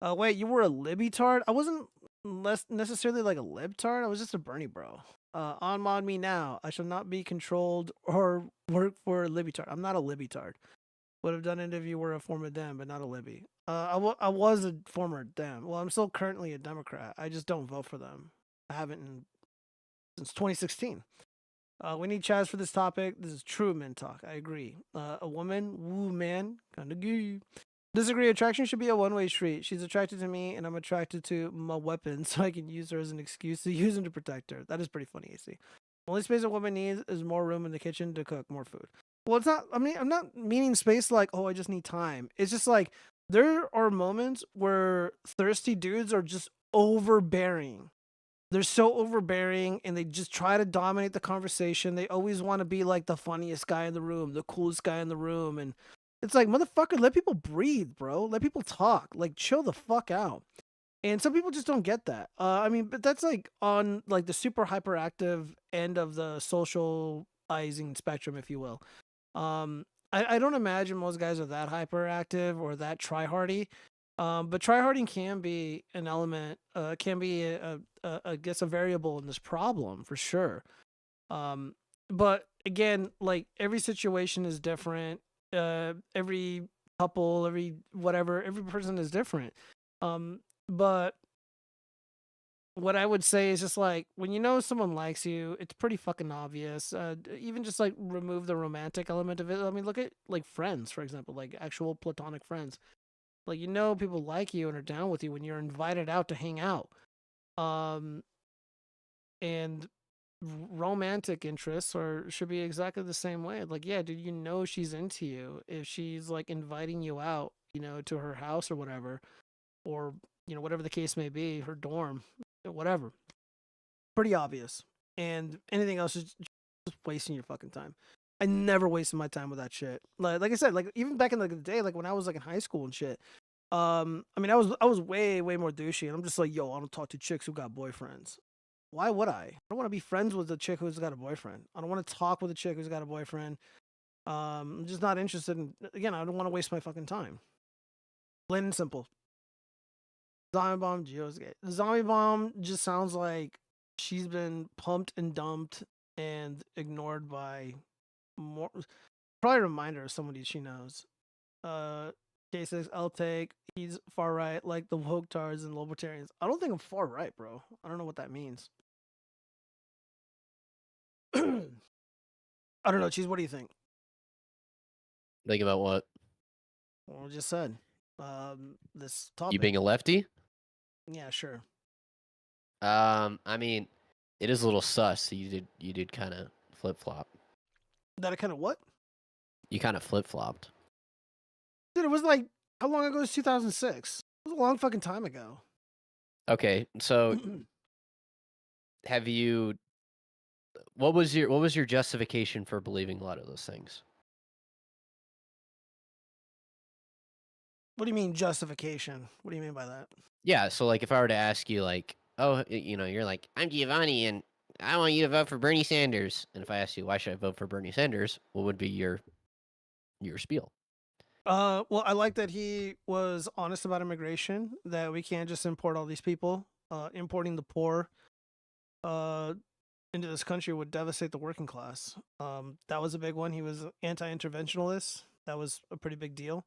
Wait, you were a libtard? I wasn't necessarily like a libtard. I was just a Bernie bro. Unmod me now. I shall not be controlled or work for a libtard. I'm not a libtard. Would have done it if you were a former Dem, but not a Libby. I was a former Dem. Well, I'm still currently a Democrat. I just don't vote for them. I haven't since 2016. We need Chaz for this topic. This is true men talk. I agree. A woman, woo man, kinda gay. Disagree. Attraction should be a one-way street. She's attracted to me, and I'm attracted to my weapon, so I can use her as an excuse to use them to protect her. That is pretty funny, AC. Only space a woman needs is more room in the kitchen to cook more food. Well, it's not. I mean, I'm not meaning space like, oh, I just need time. It's just like there are moments where thirsty dudes are just overbearing. They're so overbearing, and they just try to dominate the conversation. They always want to be like the funniest guy in the room, the coolest guy in the room, and it's like, motherfucker, let people breathe, bro. Let people talk. Like, chill the fuck out. And some people just don't get that. I mean, but that's like on like the super hyperactive end of the socializing spectrum, if you will. I don't imagine most guys are that hyperactive or that tryhardy. But tryharding can be an element, can be I guess a variable in this problem for sure. But again, like every situation is different. Every couple, every whatever, every person is different. But what I would say is just like when someone likes you, it's pretty fucking obvious. Even just like remove the romantic element of it. I mean, look at like friends, for example, like actual platonic friends. Like people like you and are down with you when you're invited out to hang out. And romantic interests should be exactly the same way. Like, yeah, dude, she's into you if she's like inviting you out, to her house or whatever, or whatever the case may be, her dorm, whatever. Pretty obvious. And anything else is just wasting your fucking time. I never wasted my time with that shit. Like I said, like even back in the day, like when I was like in high school and shit. I mean, I was way more douchey, and I'm just like, yo, I don't talk to chicks who got boyfriends. Why would I? I don't want to be friends with a chick who's got a boyfriend. I don't want to talk with a chick who's got a boyfriend. I'm just not interested in. Again, I don't want to waste my fucking time. Plain and simple. Zombie bomb, Geo's gay. The zombie bomb just sounds like she's been pumped and dumped and ignored by more. Probably a reminder of somebody she knows. K6, I'll take. He's far right, like the woke tards and libertarians. I don't think I'm far right, bro. I don't know what that means. I don't know, Cheese. What do you think?
Think about what?
Well, I just said. This topic.
You being a lefty?
Yeah, sure.
I mean, it is a little sus. So you did kind of flip flop.
That I kind of what?
You kind of flip flopped.
Dude, it was like, how long ago was 2006? It was a long fucking time ago.
Okay, so have you? What was your justification for believing a lot of those things?
What do you mean justification? What do you mean by that?
Yeah, so like if I were to ask you like, oh, you're like, I'm Giovanni and I want you to vote for Bernie Sanders. And if I asked you why should I vote for Bernie Sanders, what would be your spiel?
Well, I like that he was honest about immigration, that we can't just import all these people. Importing the poor into this country would devastate the working class. That was a big one. He was anti-interventionalist. That was a pretty big deal.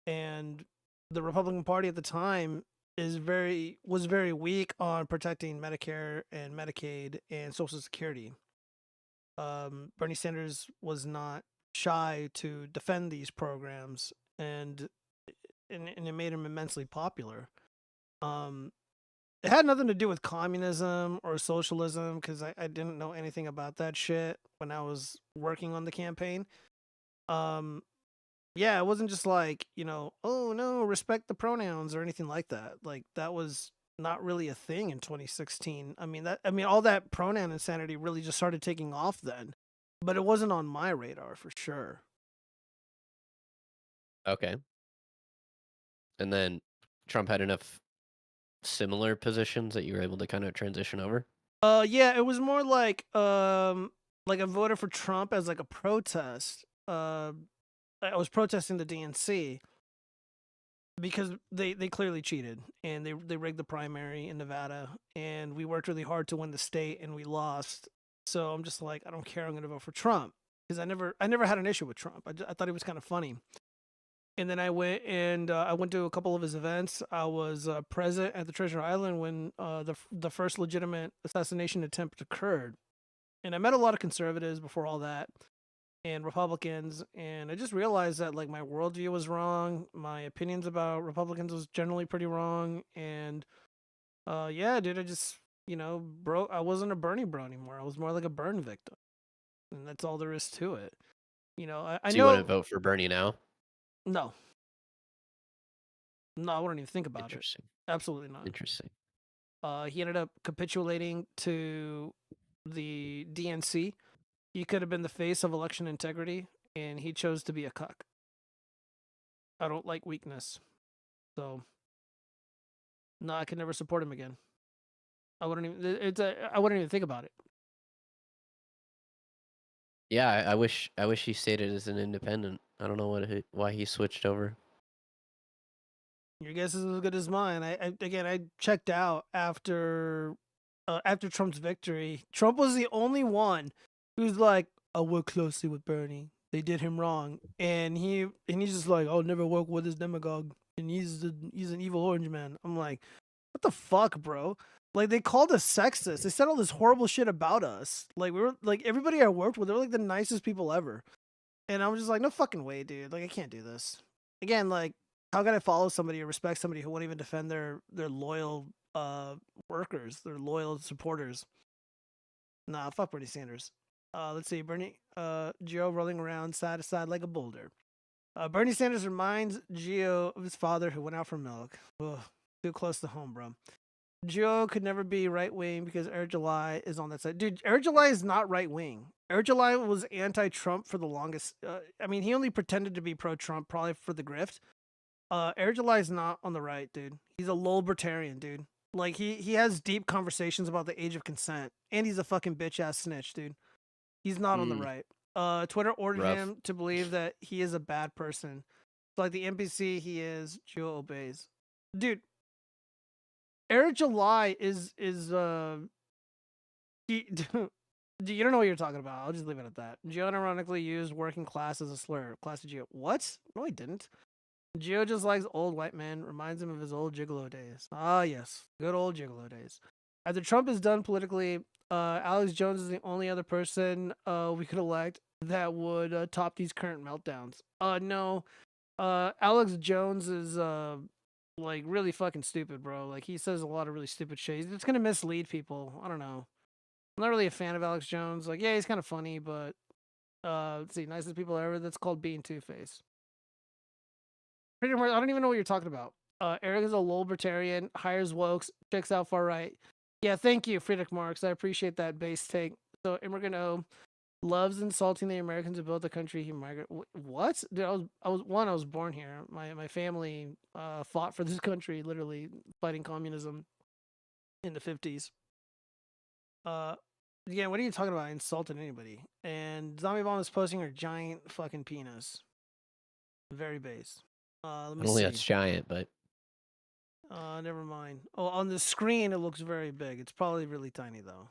And the Republican Party at the time was very weak on protecting Medicare and Medicaid and Social Security. Bernie Sanders was not shy to defend these programs, and it made him immensely popular. It had nothing to do with communism or socialism, because I didn't know anything about that shit when I was working on the campaign. Yeah, it wasn't just like, oh no, respect the pronouns or anything like that. Like, that was not really a thing in 2016. I mean, all that pronoun insanity really just started taking off then, but it wasn't on my radar for sure.
Okay. And then Trump had enough similar positions that you were able to kind of transition over?
Yeah, it was more like I voted for Trump as like a protest. I was protesting the DNC because they clearly cheated, and they rigged the primary in Nevada, and we worked really hard to win the state and we lost. So I'm just like, I don't care, I'm going to vote for Trump, because I never had an issue with Trump. I thought he was kind of funny. And then I went to a couple of his events. I was present at the Treasure Island when the first legitimate assassination attempt occurred. And I met a lot of conservatives before all that, and Republicans, and I just realized that like my worldview was wrong. My opinions about Republicans was generally pretty wrong. And yeah, dude, I just, bro, I wasn't a Bernie bro anymore. I was more like a burn victim. And that's all there is to it. I
So
know.
you wouldn't vote for Bernie now?
No, I wouldn't even think about it.
Interesting.
Absolutely not.
Interesting.
He ended up capitulating to the DNC. He could have been the face of election integrity, and he chose to be a cuck. I don't like weakness. So, no, I could never support him again. I wouldn't even think about it.
Yeah, I wish he stayed as an independent. I don't know why he switched over.
Your guess is as good as mine. I checked out after Trump's victory. Trump was the only one who's like, I work closely with Bernie. They did him wrong, and he's just like, I'll never work with this demagogue, and he's an evil orange man. I'm like, what the fuck, bro? Like, they called us sexist. They said all this horrible shit about us. Like, we were like, everybody I worked with, they were like the nicest people ever. And I was just like, no fucking way, dude. Like, I can't do this. Again, like, how can I follow somebody or respect somebody who won't even defend their loyal workers, their loyal supporters? Nah, fuck Bernie Sanders. Let's see, Bernie, Gio rolling around side to side like a boulder. Bernie Sanders reminds Gio of his father who went out for milk. Ugh, too close to home, bro. Gio could never be right wing because Eric July is on that side. Dude, Eric July is not right wing. Eric July was anti-Trump for the longest. I mean, he only pretended to be pro-Trump, probably for the grift. Eric July is not on the right, dude. He's a libertarian, dude. Like, he has deep conversations about the age of consent, and he's a fucking bitch-ass snitch, dude. He's not on the right. Twitter ordered him to believe that he is a bad person. So, like, the NPC he is, Gio obeys. Dude, Eric July is he, you don't know what you're talking about. I'll just leave it at that. Gio ironically used working class as a slur. Class of Gio. What? No, he didn't. Gio just likes old white men. Reminds him of his old gigolo days. Ah, yes. Good old gigolo days. After Trump is done politically, Alex Jones is the only other person we could elect that would top these current meltdowns. No. Alex Jones is like really fucking stupid, bro. Like, he says a lot of really stupid shit. He's just gonna mislead people. I don't know. I'm not really a fan of Alex Jones. Like, yeah, he's kind of funny, but let's see, nicest people ever. That's called being two-faced. Pretty much, I don't even know what you're talking about. Eric is a libertarian, hires wokes, checks out far right. Yeah, thank you, Friedrich Marx. I appreciate that base take. So, Immigrant O loves insulting the Americans who built the country he migrated. What? Dude, I was born here. My family fought for this country, literally fighting communism in the 50s. Yeah, what are you talking about? I insulted anybody. And Zombie Bomb is posting her giant fucking penis. Very base. Let me
Only
see.
that's giant, but
Never mind. Oh, on the screen it looks very big. It's probably really tiny though.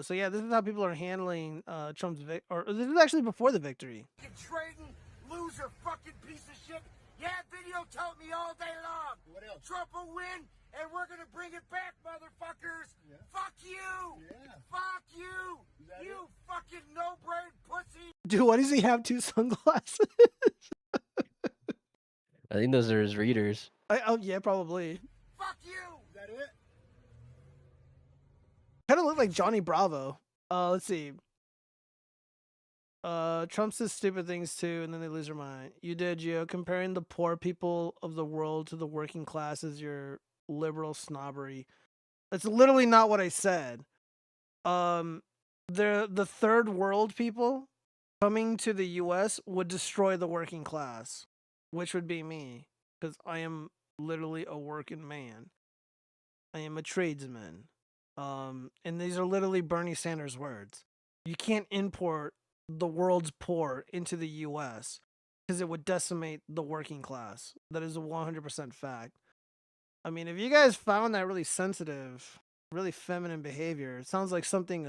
So yeah, this is how people are handling Trump's or this is actually before the victory.
Trading, loser, fucking piece of shit. Yeah, video told me all day long. What else? Trump will win, and we're gonna bring it back, motherfuckers. Yeah. Fuck you. Yeah. Fuck you. You fucking no-brain pussy.
Dude, why does he have 2 sunglasses?
I think those are his readers.
Oh yeah, probably.
Fuck you. Is that it?
Kind of look like Johnny Bravo. Let's see. Trump says stupid things too, and then they lose their mind. You did, Gio. Comparing the poor people of the world to the working class is your liberal snobbery. That's literally not what I said. The third world people coming to the U.S. would destroy the working class, which would be me, because I am literally a working man. I am a tradesman. And these are literally Bernie Sanders' words. You can't import the world's poor into the U.S. because it would decimate the working class. That is a 100% fact. I mean, if you guys found that really sensitive, really feminine behavior, it sounds like something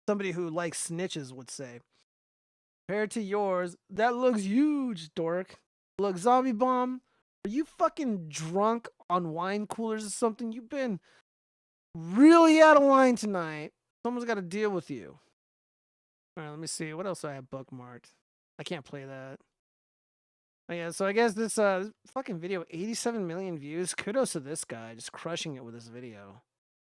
somebody who likes snitches would say. Compared to yours, that looks huge, dork. Look, Zombie Bomb, are you fucking drunk on wine coolers or something? You've been really out of line tonight. Someone's got to deal with you. All right, let me see. What else do I have bookmarked? I can't play that. Oh, yeah, so I guess this fucking video, 87 million views. Kudos to this guy, just crushing it with this video.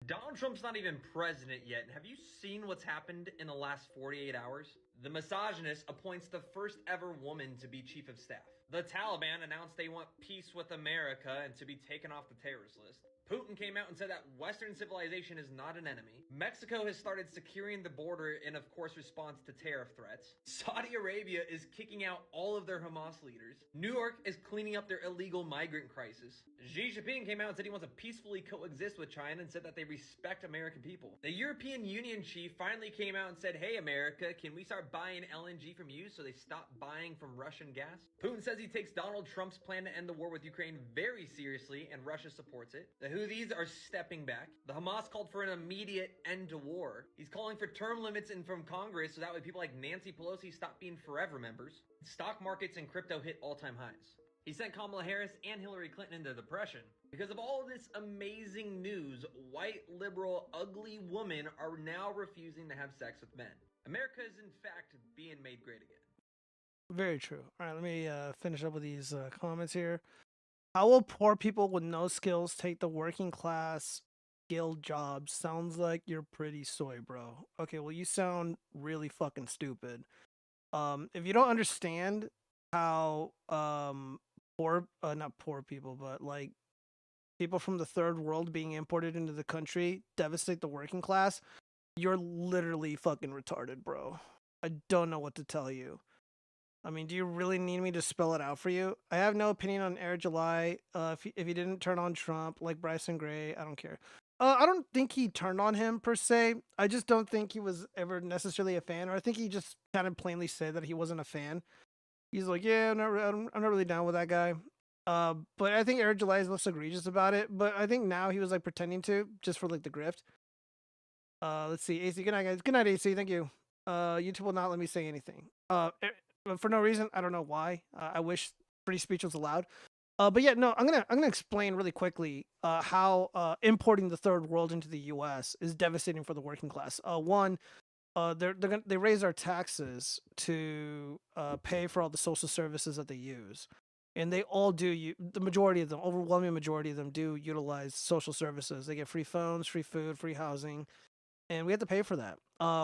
Donald Trump's not even president yet. Have you seen what's happened in the last 48 hours? The misogynist appoints the first ever woman to be chief of staff. The Taliban announced they want peace with America and to be taken off the terrorist list. Putin came out and said that Western civilization is not an enemy. Mexico has started securing the border in, of course, response to tariff threats. Saudi Arabia is kicking out all of their Hamas leaders. New York is cleaning up their illegal migrant crisis. Xi Jinping came out and said he wants to peacefully coexist with China and said that they respect American people. The European Union chief finally came out and said, hey, America, can we start buying LNG from you so they stop buying from Russian gas? Putin says he takes Donald Trump's plan to end the war with Ukraine very seriously, and Russia supports it. The Houthis are stepping back. The Hamas called for an immediate end to war. He's calling for term limits in from Congress so that way people like Nancy Pelosi stop being forever members. Stock markets and crypto hit all-time highs. He sent Kamala Harris and Hillary Clinton into depression. Because of all of this amazing news, white, liberal, ugly women are now refusing to have sex with men. America is in fact being made great again.
Very true. All right, let me finish up with these comments here. How will poor people with no skills take the working class skilled jobs? Sounds like you're pretty soy, bro. Okay, well, you sound really fucking stupid. If you don't understand how not poor people, but like people from the third world being imported into the country devastate the working class, you're literally fucking retarded, bro. I don't know what to tell you. I mean, do you really need me to spell it out for you? I have no opinion on Air July. If he didn't turn on Trump, like Bryson Gray, I don't care. I don't think he turned on him per se. I just don't think he was ever necessarily a fan, or I think he just kind of plainly said that he wasn't a fan. He's like, yeah, I'm not really down with that guy. But I think Air July is less egregious about it. But I think now he was like pretending to, just for like the grift. Let's see, AC. Good night, guys. Good night, AC. Thank you. YouTube will not let me say anything. For no reason. I don't know why. I wish free speech was allowed. But yeah, no, I'm gonna explain really quickly how importing the third world into the U.S. is devastating for the working class. One, they raise our taxes to pay for all the social services that they use, and they all do. The majority of them, overwhelming majority of them, do utilize social services. They get free phones, free food, free housing, and we have to pay for that.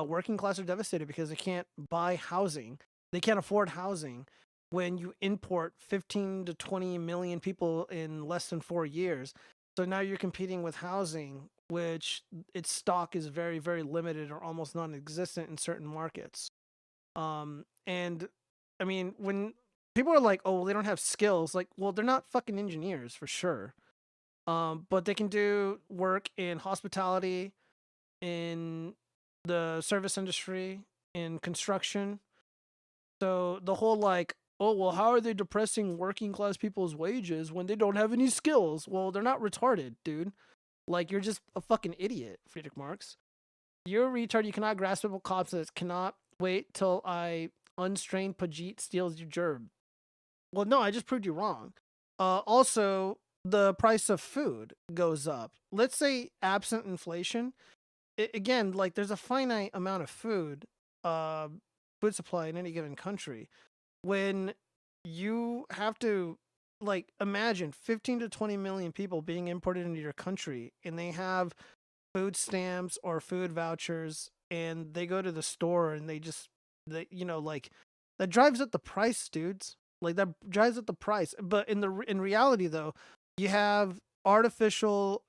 Working class are devastated because they can't buy housing. They can't afford housing when you import 15 to 20 million people in less than 4 years. So now you're competing with housing, which its stock is very, very limited or almost non-existent in certain markets. And I mean, when people are like, oh, well, they don't have skills, like, well, they're not fucking engineers for sure. But they can do work in hospitality, in the service industry, in construction. So the whole like, oh, well, how are they depressing working class people's wages when they don't have any skills? Well, they're not retarded, dude. Like, you're just a fucking idiot, Friedrich Marx. You're a retard. You cannot grasp simple concepts. Cannot wait till I unstrained Pajit steals your gerb. Well, no, I just proved you wrong. Also, the price of food goes up. Let's say absent inflation. Again, like, there's a finite amount of food supply in any given country. When you have to, like, imagine 15 to 20 million people being imported into your country, and they have food stamps or food vouchers, and they go to the store and like, that drives up the price, dudes. Like, that drives up the price. But in reality, though, you have artificial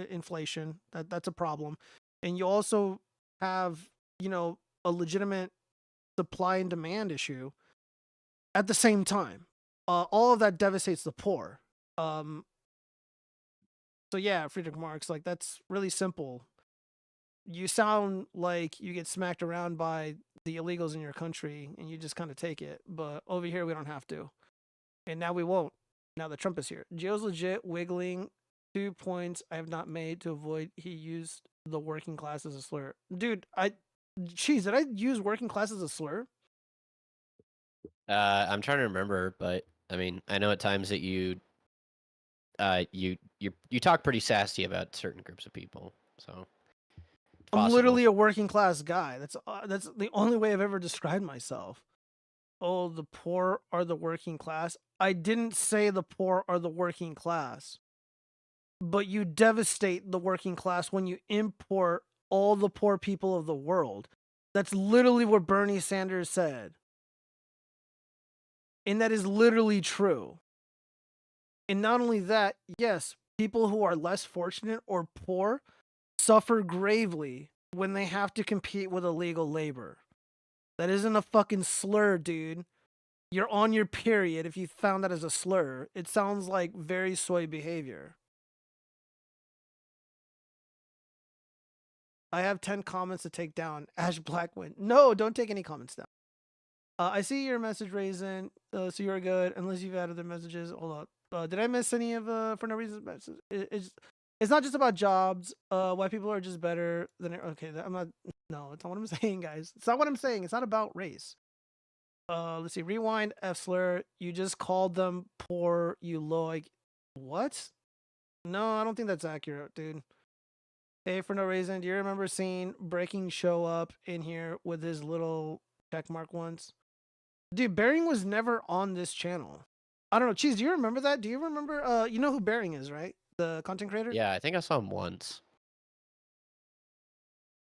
inflation. That's a problem. And you also have, a legitimate supply and demand issue at the same time. All of that devastates the poor. So yeah, Friedrich Marx, like, that's really simple. You sound like you get smacked around by the illegals in your country and you just kind of take it. But over here, we don't have to. And now we won't. Now that Trump is here. Joe's legit wiggling 2 points I have not made to avoid he used the working class as a slur. Dude, did I use working class as a slur?
I'm trying to remember, but I mean, I know at times that you talk pretty sassy about certain groups of people. So
I'm literally a working class guy. That's the only way I've ever described myself. Oh, the poor are the working class. I didn't say the poor are the working class. But you devastate the working class when you import all the poor people of the world. That's literally what Bernie Sanders said. And that is literally true. And not only that, yes, people who are less fortunate or poor suffer gravely when they have to compete with illegal labor. That isn't a fucking slur, dude. You're on your period if you found that as a slur. It sounds like very soy behavior. I have 10 comments to take down. Ash Blackwind. No, don't take any comments down. I see your message, Raisin. So you're good, unless you've added the messages. Hold up. Did I miss any of for no reason messages? It's not just about jobs. White people are just better than. Okay, I'm not. No, it's not what I'm saying, guys. It's not what I'm saying. It's not about race. Let's see. Rewind. F slur. You just called them poor. You like what? No, I don't think that's accurate, dude. Hey, for no reason. Do you remember seeing Breaking show up in here with his little check mark once? Dude, Bering was never on this channel. I don't know. Cheese, do you remember that? Do you remember? You know who Bering is, right? The content creator?
Yeah, I think I saw him once.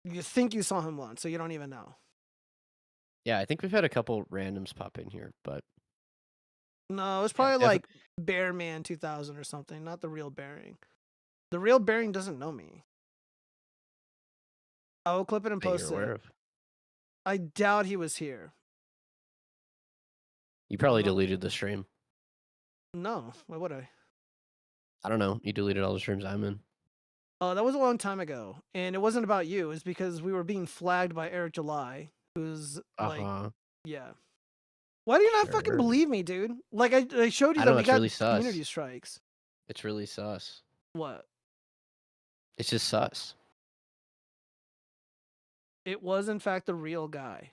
You think you saw him once, so you don't even know.
Yeah, I think we've had a couple randoms pop in here, but
no, it was probably like Bearman 2000 or something, not the real Bering. The real Bering doesn't know me. I will clip it and post it. I doubt he was here.
You probably deleted the stream.
No, why would I?
I don't know. You deleted all the streams I'm in.
That was a long time ago, and it wasn't about you. It's because we were being flagged by Eric July, who's like, yeah. Why do you not fucking believe me, dude? Like, I showed you that we got really community strikes.
It's really sus.
What?
It's just sus.
It was, in fact, the real guy.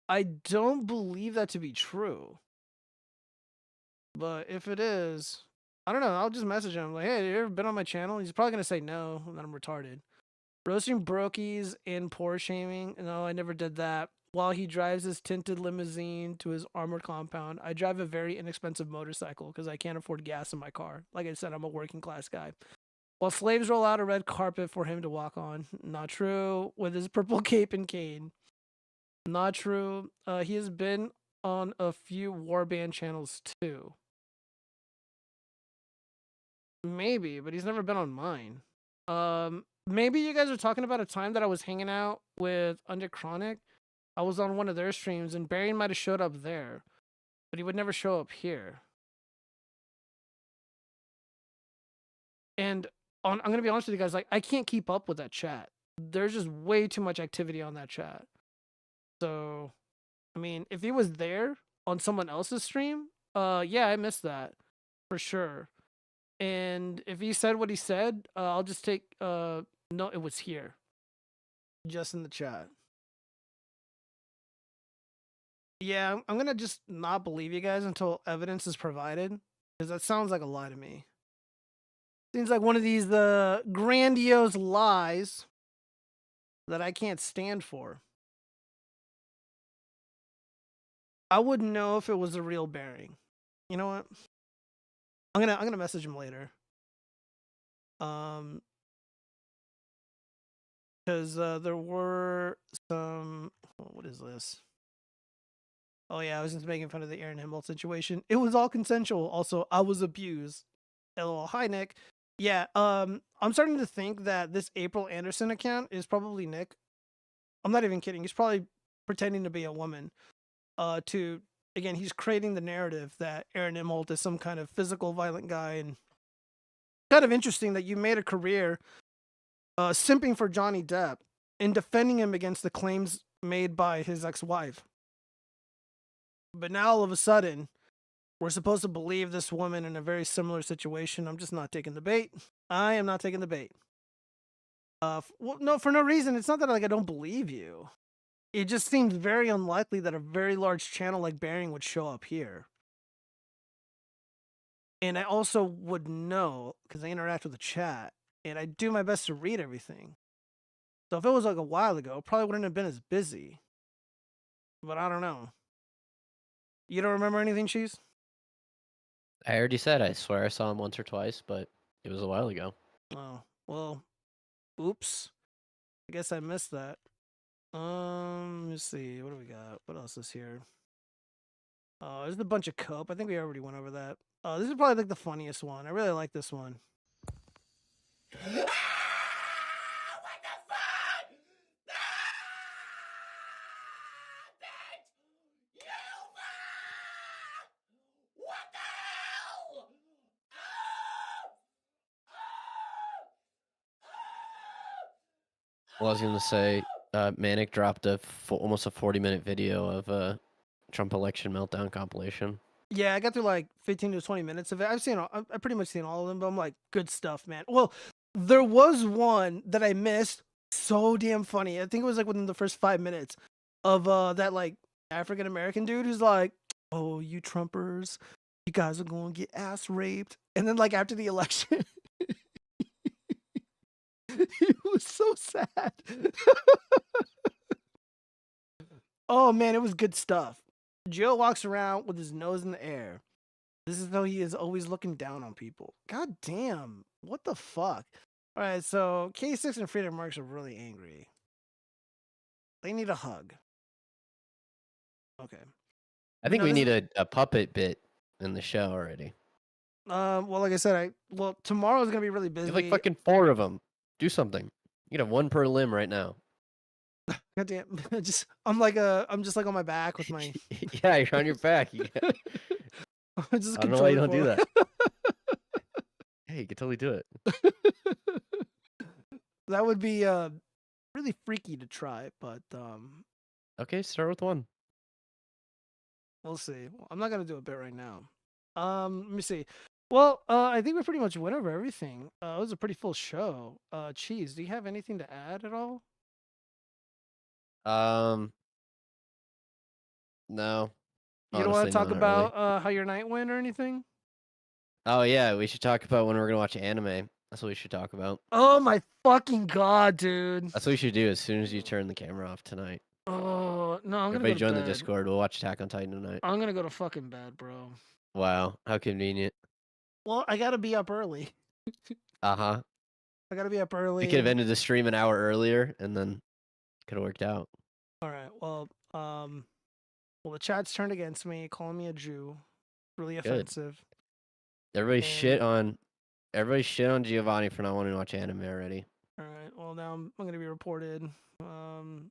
I don't believe that to be true. But if it is, I don't know. I'll just message him. Like, hey, have you ever been on my channel? He's probably going to say no, and that I'm retarded. Roasting brokies and poor shaming. No, I never did that. While he drives his tinted limousine to his armored compound, I drive a very inexpensive motorcycle because I can't afford gas in my car. Like I said, I'm a working class guy. While slaves roll out a red carpet for him to walk on. Not true. With his purple cape and cane. Not true. He has been on a few warband channels too. Maybe, but he's never been on mine. Maybe you guys are talking about a time that I was hanging out with Under Chronic. I was on one of their streams, and Barry might have showed up there, but he would never show up here. And I'm gonna be honest with you guys, like, I can't keep up with that chat. there's just way too much activity on that chat. So, I mean, if he was there on someone else's stream, yeah, I missed that for sure. And if he said what he said, I'll just take, no, it was here. Just in the chat. Yeah, I'm gonna just not believe you guys until evidence is provided, because that sounds like a lie to me. Seems like one of these grandiose lies that I can't stand for. I wouldn't know if it was a real bearing. You know what? I'm gonna message him later. Because there were some. What is this? Oh yeah, I was just making fun of the Aaron Himmel situation. It was all consensual. Also, I was abused. LOL. Hi Nick. Yeah. I'm starting to think that this April Anderson account is probably Nick. I'm not even kidding. He's probably pretending to be a woman. Again, he's creating the narrative that Aaron Imholt is some kind of physical violent guy, and kind of interesting that you made a career simping for Johnny Depp and defending him against the claims made by his ex-wife. But now all of a sudden, we're supposed to believe this woman in a very similar situation. I'm just not taking the bait. I am not taking the bait. Well, no, for no reason. It's not that like I don't believe you. It just seems very unlikely that a very large channel like Bearing would show up here. And I also would know, because I interact with the chat, and I do my best to read everything. So if it was like a while ago, it probably wouldn't have been as busy. But I don't know. You don't remember anything, Cheese?
I already said, I swear I saw him once or twice, but it was a while ago.
Oh, well, oops. I guess I missed that. Let me see. What do we got? What else is here? Oh, there's a bunch of cope. I think we already went over that. This is probably like the funniest one. I really like this one.
Well, I was gonna say, Manic dropped almost a 40-minute video of a Trump election meltdown compilation.
Yeah, I got through like 15 to 20 minutes of it. I've pretty much seen all of them, but I'm like, good stuff, man. Well, there was one that I missed. So damn funny. I think it was like within the first 5 minutes of that like African American dude who's like, "Oh, you Trumpers, you guys are going to get ass raped." And then like after the election, it was so sad. Oh man, it was good stuff. Joe walks around with his nose in the air. This is though he is always looking down on people. God damn. What the fuck? All right, so K6 and Freedom Marks are really angry. They need a hug. Okay.
I think we need a puppet bit in the show already.
Well, like I said, tomorrow's gonna be really busy.
There's like fucking 4 of them. Do something. You can have 1 per limb right now.
God damn. I'm just like on my back with my.
Yeah, you're on your back. I don't know why you don't do that. Hey, you can totally do it.
That would be really freaky to try, but
Okay, start with 1.
We'll see. I'm not gonna do a bit right now. Let me see. Well, I think we pretty much went over everything. It was a pretty full show. Cheese, do you have anything to add at all?
No.
You don't want to talk about how your night went or anything?
Oh yeah, we should talk about when we're gonna watch anime. That's what we should talk about.
Oh my fucking god, dude!
That's what we should do as soon as you turn the camera off tonight.
Oh no, I'm
Everybody
gonna go to
join
bed.
the Discord. We'll watch Attack on Titan tonight.
I'm gonna go to fucking bed, bro.
Wow, how convenient.
Well, I gotta be up early.
I
gotta be up early.
We could have ended the stream an hour earlier, and then could have worked out.
All right. Well, the chat's turned against me, calling me a Jew. Really offensive.
Everybody shit on Giovanni for not wanting to watch anime already.
All right. Well, now I'm gonna be reported.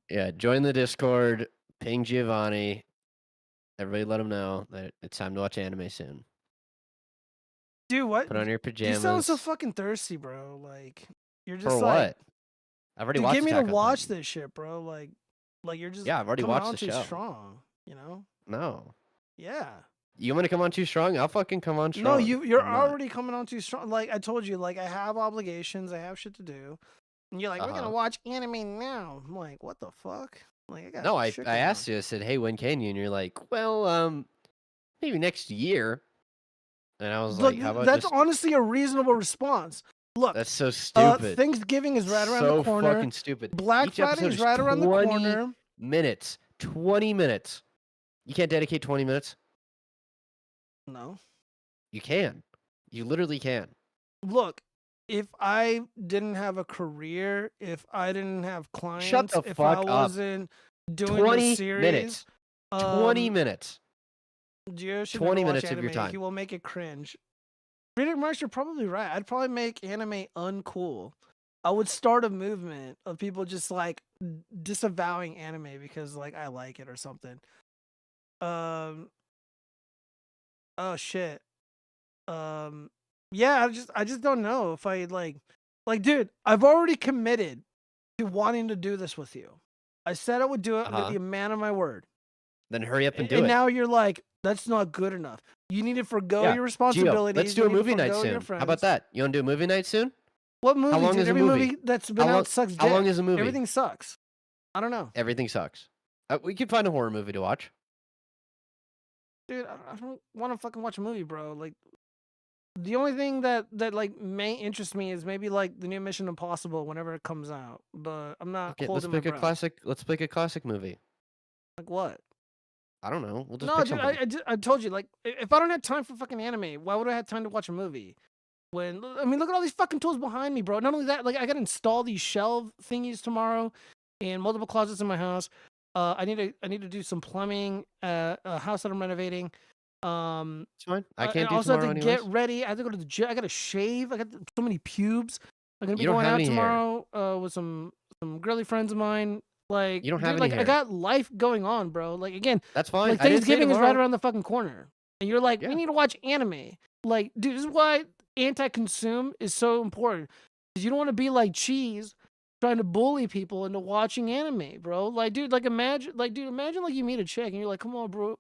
Yeah, join the Discord. Ping Giovanni. Everybody, let him know that it's time to watch anime soon.
Dude, what?
Put on your pajamas.
You sound so fucking thirsty, bro. Like you're just
for
like.
What?
I've already
Dude,
watched
get me to
Attack on
watch
Titan.
this shit, bro. Like you're just
Yeah, I've already
coming
watched
on
the
too
show.
strong. You know?
No.
Yeah.
You want me to come on too strong? I'll fucking come on strong.
No, you're
I'm not.
already coming on too strong. Like I told you, like I have obligations, I have shit to do. And you're like, we're gonna watch anime now. I'm like, what the fuck? Like I got
No, I
shit going
asked you. I said, "Hey, when can you?" And you're like, "Well, maybe next year." And I was
Look,
like, "How about
that's
just?"
honestly a reasonable response. Look,
That's so stupid.
Thanksgiving is right around
so
the corner.
fucking stupid.
Black
Each
Friday
episode
is right around the
20
corner.
minutes. 20 minutes. You can't dedicate 20 minutes?
No.
You can. You literally can.
Look, if I didn't have a career, if I didn't have clients,
Shut the
if
fuck
I
up.
wasn't doing
20
the series,
minutes. 20 minutes.
You should
20
never watch
minutes of your
anime.
time.
You will make it cringe. Pretty much, you're probably right. I'd probably make anime uncool. I would start a movement of people just like disavowing anime because like I like it or something. Oh shit. Yeah, I just don't know if I like dude, I've already committed to wanting to do this with you. I said I would do it. I'm gonna be a man of my word.
Then hurry up and do
And
it.
now you're like, that's not good enough. You need to forgo
Yeah.
your
Gio,
responsibilities.
let's do
you
a
need to
movie night
forgo your
soon. How
friends.
about that? You want to do a movie night soon?
What movie?
How long
dude?
is a
Every
movie?
that's been
How long-
out sucks.
how long
dick.
is a movie?
Everything sucks. I don't know,
Everything sucks. We could find a horror movie to watch.
dude. I don't want to fucking watch a movie, bro. Like, the only thing that like may interest me is maybe like the new Mission Impossible whenever it comes out. But I'm not
Okay, let's
holding my
pick a
breath.
classic. Let's pick a classic movie.
Like what?
I don't know. We'll just
No,
pick
dude.
something.
I told you. Like, if I don't have time for fucking anime, why would I have time to watch a movie? When I mean, look at all these fucking tools behind me, bro. Not only that, like I gotta install these shelf thingies tomorrow, and multiple closets in my house. I need to do some plumbing. A house that I'm renovating.
It's fine. I can't
and
do
also have
tomorrow
to
anyways.
get ready. I have to go to the gym. I gotta shave. I got so many pubes. I'm gonna be
You don't
going
have
out
any hair.
tomorrow with some girly friends of mine. Like
You don't
dude,
have any
like I
hair.
got life going on, bro. Like again,
That's fine.
like
I didn't say
Thanksgiving is right
tomorrow.
around the fucking corner, and you're like, we need to watch anime. Like, dude, this is why anti-consume is so important. Because you don't want to be like Cheese trying to bully people into watching anime, bro. Like, dude, imagine like you meet a chick and you're like, come on, bro,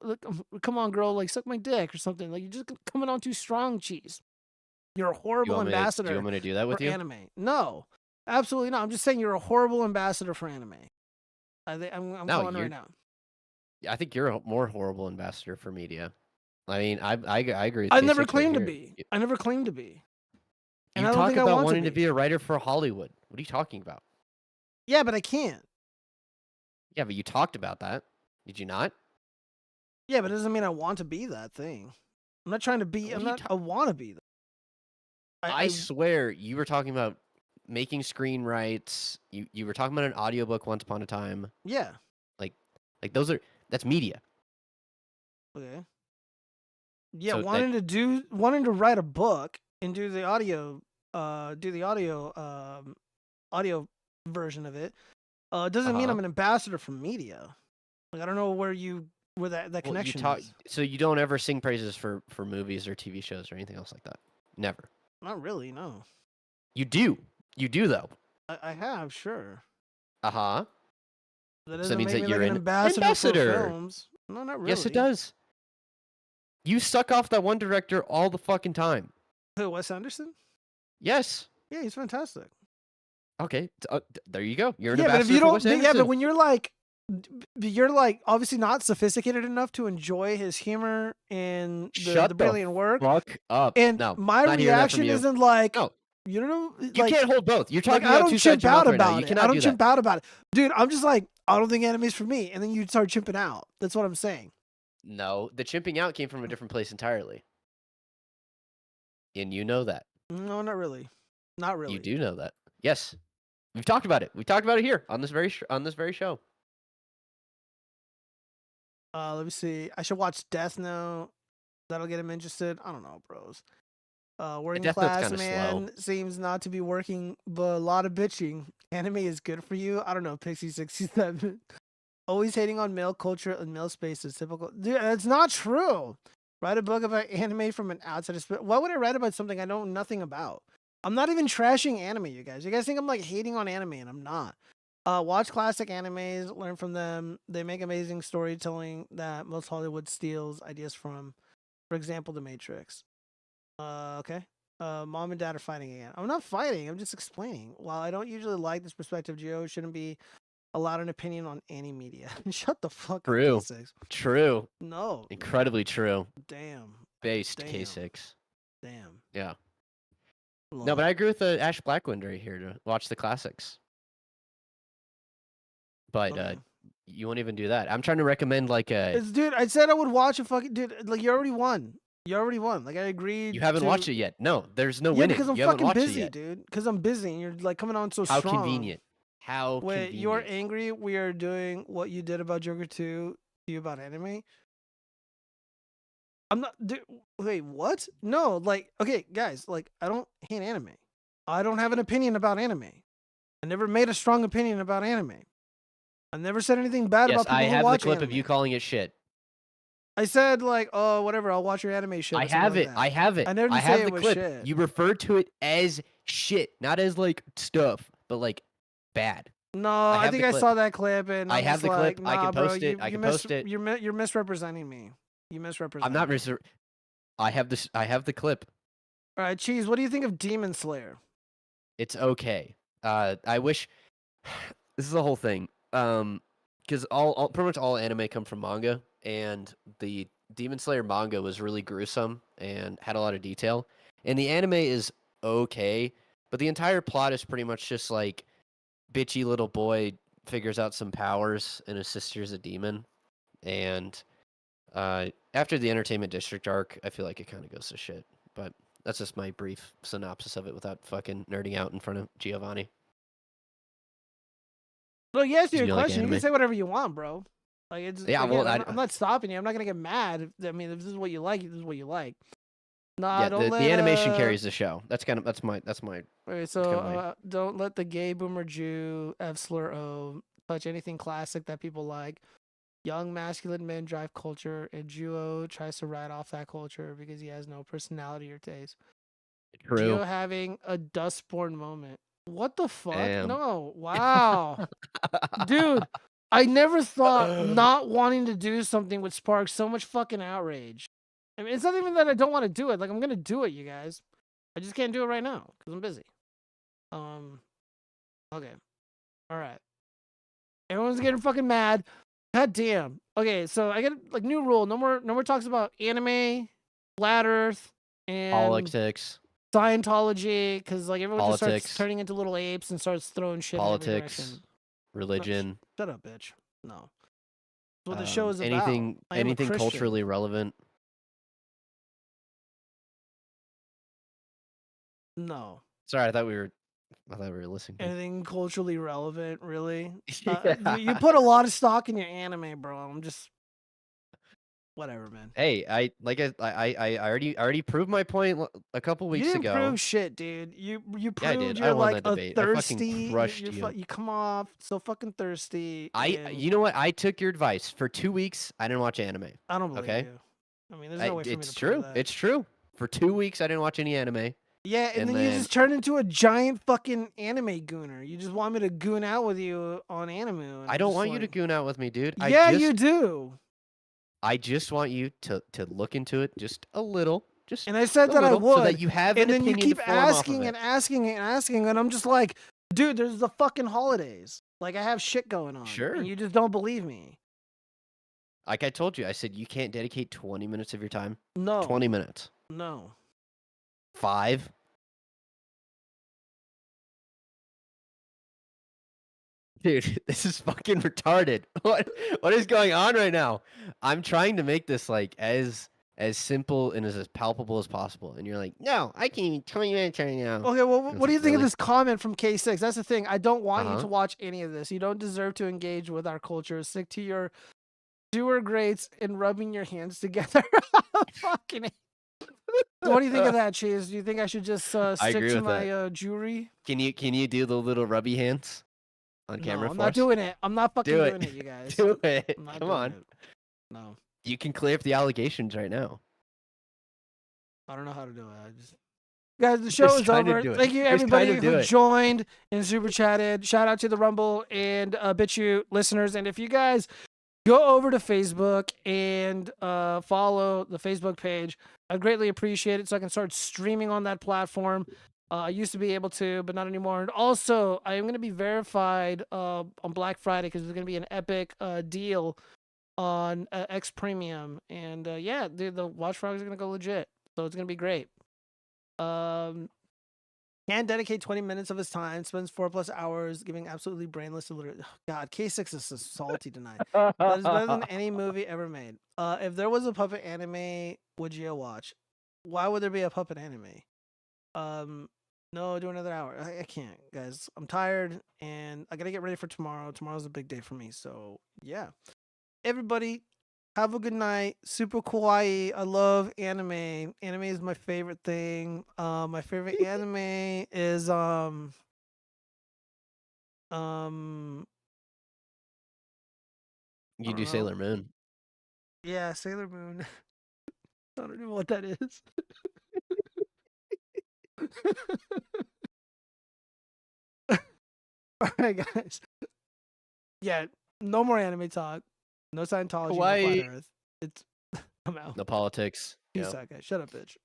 come on, girl, like suck my dick or something. Like, you're just coming on too strong, Cheese. You're a horrible ambassador.
Do you want me to do that with
for
you?
anime. No, absolutely not. I'm just saying you're a horrible ambassador for anime. I'm
No,
calling
you're-
right now.
Yeah, I think you're a more horrible ambassador for media. I mean, I agree. With
I never
J6 right
claimed to
here.
be. I never claimed to be. And
You
I don't
talk
think I
about
want
wanting
to
to be a writer for Hollywood. What are you talking about?
Yeah, but I can't.
Yeah, but you talked about that. Did you not?
Yeah, but it doesn't mean I want to be that thing. I'm not trying to be.
What
I'm
are you
not. I want to be that.
I swear you were talking about making screenwrites. You were talking about an audiobook once upon a time.
Yeah.
Like that's media.
Okay. Yeah,
So
wanting to write a book and do the audio audio version of it doesn't mean I'm an ambassador for media. Like I don't know where that
Well,
connection is.
So you don't ever sing praises for movies or TV shows or anything else like that? Never.
Not really, no.
You do. You do though.
I have, sure.
Uh-huh.
That
So
doesn't
that means
make
that
me
you're
like an
an
ambassador for films. No, not really.
Yes, it does. You suck off that one director all the fucking time.
Who, Wes Anderson?
Yes.
Yeah, he's fantastic.
Okay. There you go. You're an
Yeah, but
ambassador
if you
for
don't,
Wes
yeah,
Anderson.
but when you're like obviously not sophisticated enough to enjoy his humor and
Shut
the brilliant work.
Fuck up.
And
no,
my
not hearing that from
reaction
you.
isn't like,
No.
you don't know,
You can't hold both. You're talking
I
about
don't
two sides
chimp
of your
out
mouth right now.
about
You
it.
cannot
I don't
do
chimp
that.
out about it, dude. I'm just like, I don't think anime's for me, and then you start chimping out. That's what I'm saying.
No, the chimping out came from a different place entirely. And you know that.
No, not really. Not really.
You do know that. Yes. We've talked about it. We talked about it here on this very show.
Let me see. I should watch Death Note. That'll get him interested. I don't know, bros. Working
Death Note's
class
kinda
man
slow.
seems not to be working, but a lot of bitching. Anime is good for you. I don't know, Pixie67. Always hating on male culture and male space is typical. Dude, that's not true. Write a book about anime from an outsider's. Why would I write about something I know nothing about? I'm not even trashing anime, you guys. You guys think I'm like hating on anime, and I'm not. Watch classic animes, learn from them. They make amazing storytelling that most Hollywood steals ideas from. For example, The Matrix. Okay. Mom and dad are fighting again. I'm not fighting. I'm just explaining. While I don't usually like this perspective, Gio shouldn't be allowed an opinion on any media. Shut the fuck
True.
up, K6.
True.
No.
Incredibly true.
Damn.
Based
Damn.
K6.
Damn.
Yeah.
Lol.
No, but I agree with Ash Blackwind right here to watch the classics. But
Okay.
you won't even do that. I'm trying to recommend like a.
Dude, I said I would watch a fucking dude. Like you already won. You already won. Like I agreed.
You haven't
to...
watched it yet. No, there's no
Yeah,
winning.
because I'm
you haven't
fucking
watched it
busy,
yet.
dude. Because I'm busy, and you're like coming on so
How
strong.
convenient. How
Wait,
convenient.
you're angry? We are doing what you did about Joker 2 to you about anime? I'm not. Dude, wait, what? No, like, okay, guys, like, I don't hate anime. I don't have an opinion about anime. I never made a strong opinion about anime. I never said anything bad
Yes,
about people
I
who
have the
watch
clip
anime.
of you calling it shit.
I said like, oh, whatever. I'll watch your anime shit.
I
or something
have
like
it.
that.
I have it.
I never
I
say
have
it
the
was
clip.
shit.
You referred to it as shit, not as like stuff, but like bad.
No,
I
I
have
think
the
I
clip.
saw that clip, and
I
I'm
have
just
the
like,
clip. I
nah,
can
bro,
post it. I can post it.
You're misrepresenting me. You misrepresent.
I'm not. I have this. I have the clip.
All right, Cheese. What do you think of Demon Slayer?
It's okay. I wish. This is the whole thing. Because all pretty much all anime come from manga, and the Demon Slayer manga was really gruesome and had a lot of detail. And the anime is okay, but the entire plot is pretty much just like bitchy little boy figures out some powers, and his sister's a demon. And after the Entertainment District arc, I feel like it kind of goes to shit. But that's just my brief synopsis of it without fucking nerding out in front of Giovanni.
Look, you asked
Do
you a
you like
question. You can
anime?
say whatever you want, bro. Like it's
Yeah,
again,
well,
I'm not stopping you. I'm not gonna get mad. I mean, if this is what you like, this is what you like. Nah,
Yeah,
don't let
the animation carries the show. That's my
Okay, so
kinda
don't let the gay boomer Jew F slur O touch anything classic that people like. Young masculine men drive culture, and Juo tries to ride off that culture because he has no personality or taste.
True.
Geo having a Dustborn moment. What the fuck?
Damn.
No. Wow. Dude, I never thought not wanting to do something would spark so much fucking outrage. I mean, it's not even that I don't want to do it. Like, I'm going to do it, you guys. I just can't do it right now because I'm busy. Okay. All right. Everyone's getting fucking mad. God damn. Okay, so I get like new rule. No more talks about anime, flat Earth, and
politics.
Scientology, because like everyone just starts
Politics.
turning into little apes and starts throwing shit in every
Politics,
direction.
religion,
Shut up, bitch. No. That's what the show is about.
anything
I am a
anything
Christian.
culturally relevant.
No.
Sorry, I thought we were listening.
Anything culturally relevant, really?
Yeah.
You put a lot of stock in your anime, bro. I'm just whatever, man.
Hey, I already proved my point a couple weeks
You didn't
ago.
prove shit, dude. You proved
Yeah, I did.
you're
I won
like
that
a
debate. I fucking
thirsty.
crushed
You're
you.
you come off so fucking thirsty. and
You know what? I took your advice. For 2 weeks, I didn't watch anime.
I don't believe
okay?
you. I mean, there's no way for me
It's
to
true.
prove that.
It's true. For 2 weeks, I didn't watch any anime.
Yeah, and then you just turn into a giant fucking anime gooner. You just want me to goon out with you on anime. and
I
I'm
don't
just
want you to
like,
goon out with me, dude.
Yeah, you do.
I just want you to look into it just a little. Just
And I said
a
that I
little,
would.
so that you have
and
an
then you
opinion
keep
to form off of
asking
it.
and asking and asking, and I'm just like, dude, there's the fucking holidays. Like I have shit going on.
Sure.
And you just don't believe me.
Like I told you, I said you can't dedicate 20 minutes of your time.
No.
20 minutes.
No.
5. Dude, this is fucking retarded. What is going on right now? I'm trying to make this like as simple and as palpable as possible, and you're like, no, I can't even 20 minutes right now.
Okay, well, what do you think of
really?
this comment from K6? That's the thing. I don't want you
Uh-huh.
to watch any of this. You don't deserve to engage with our culture. Stick to your sewer grates and rubbing your hands together. Fucking. What do you think of that, Cheese? Do you think I should just stick
agree
to
with
my
that.
jewelry?
Can you do the little rubby hands on camera
No, I'm
for
not
us?
doing it. I'm not fucking
Do
doing
it.
it, you guys.
Do it.
I'm not
Come
doing
on.
it. No,
You can clear up the allegations right now.
I don't know how to do it. I just Guys, the show
Just
is
trying to
over.
do it.
Thank you,
Just
everybody
trying to do
who
it.
joined and super chatted. Shout out to the Rumble and BitChute listeners. And if you guys go over to Facebook and follow the Facebook page, I'd greatly appreciate it so I can start streaming on that platform. I used to be able to, but not anymore. And also, I am going to be verified on Black Friday because there's going to be an epic deal on X Premium. And yeah, dude, the watchfrogs are going to go legit. So it's going to be great. Can dedicate 20 minutes of his time, spends 4+ hours giving absolutely brainless illiterate. God, K6 is so salty tonight. That is better than any movie ever made. If there was a puppet anime, would you watch? Why would there be a puppet anime? No, do another hour. I can't, guys. I'm tired and I gotta get ready for tomorrow. Tomorrow's a big day for me. So yeah. Everybody, have a good night. Super kawaii. I love anime. Anime is my favorite thing. My favorite anime is
You
don't
do
know.
Sailor Moon.
Yeah, Sailor Moon. I don't know what that is. All right, guys. Yeah, no more anime talk. No Scientology. No
Kawaii.
Flat Earth. It's I'm out.
No politics.
Peace out, guys. Shut up, bitch.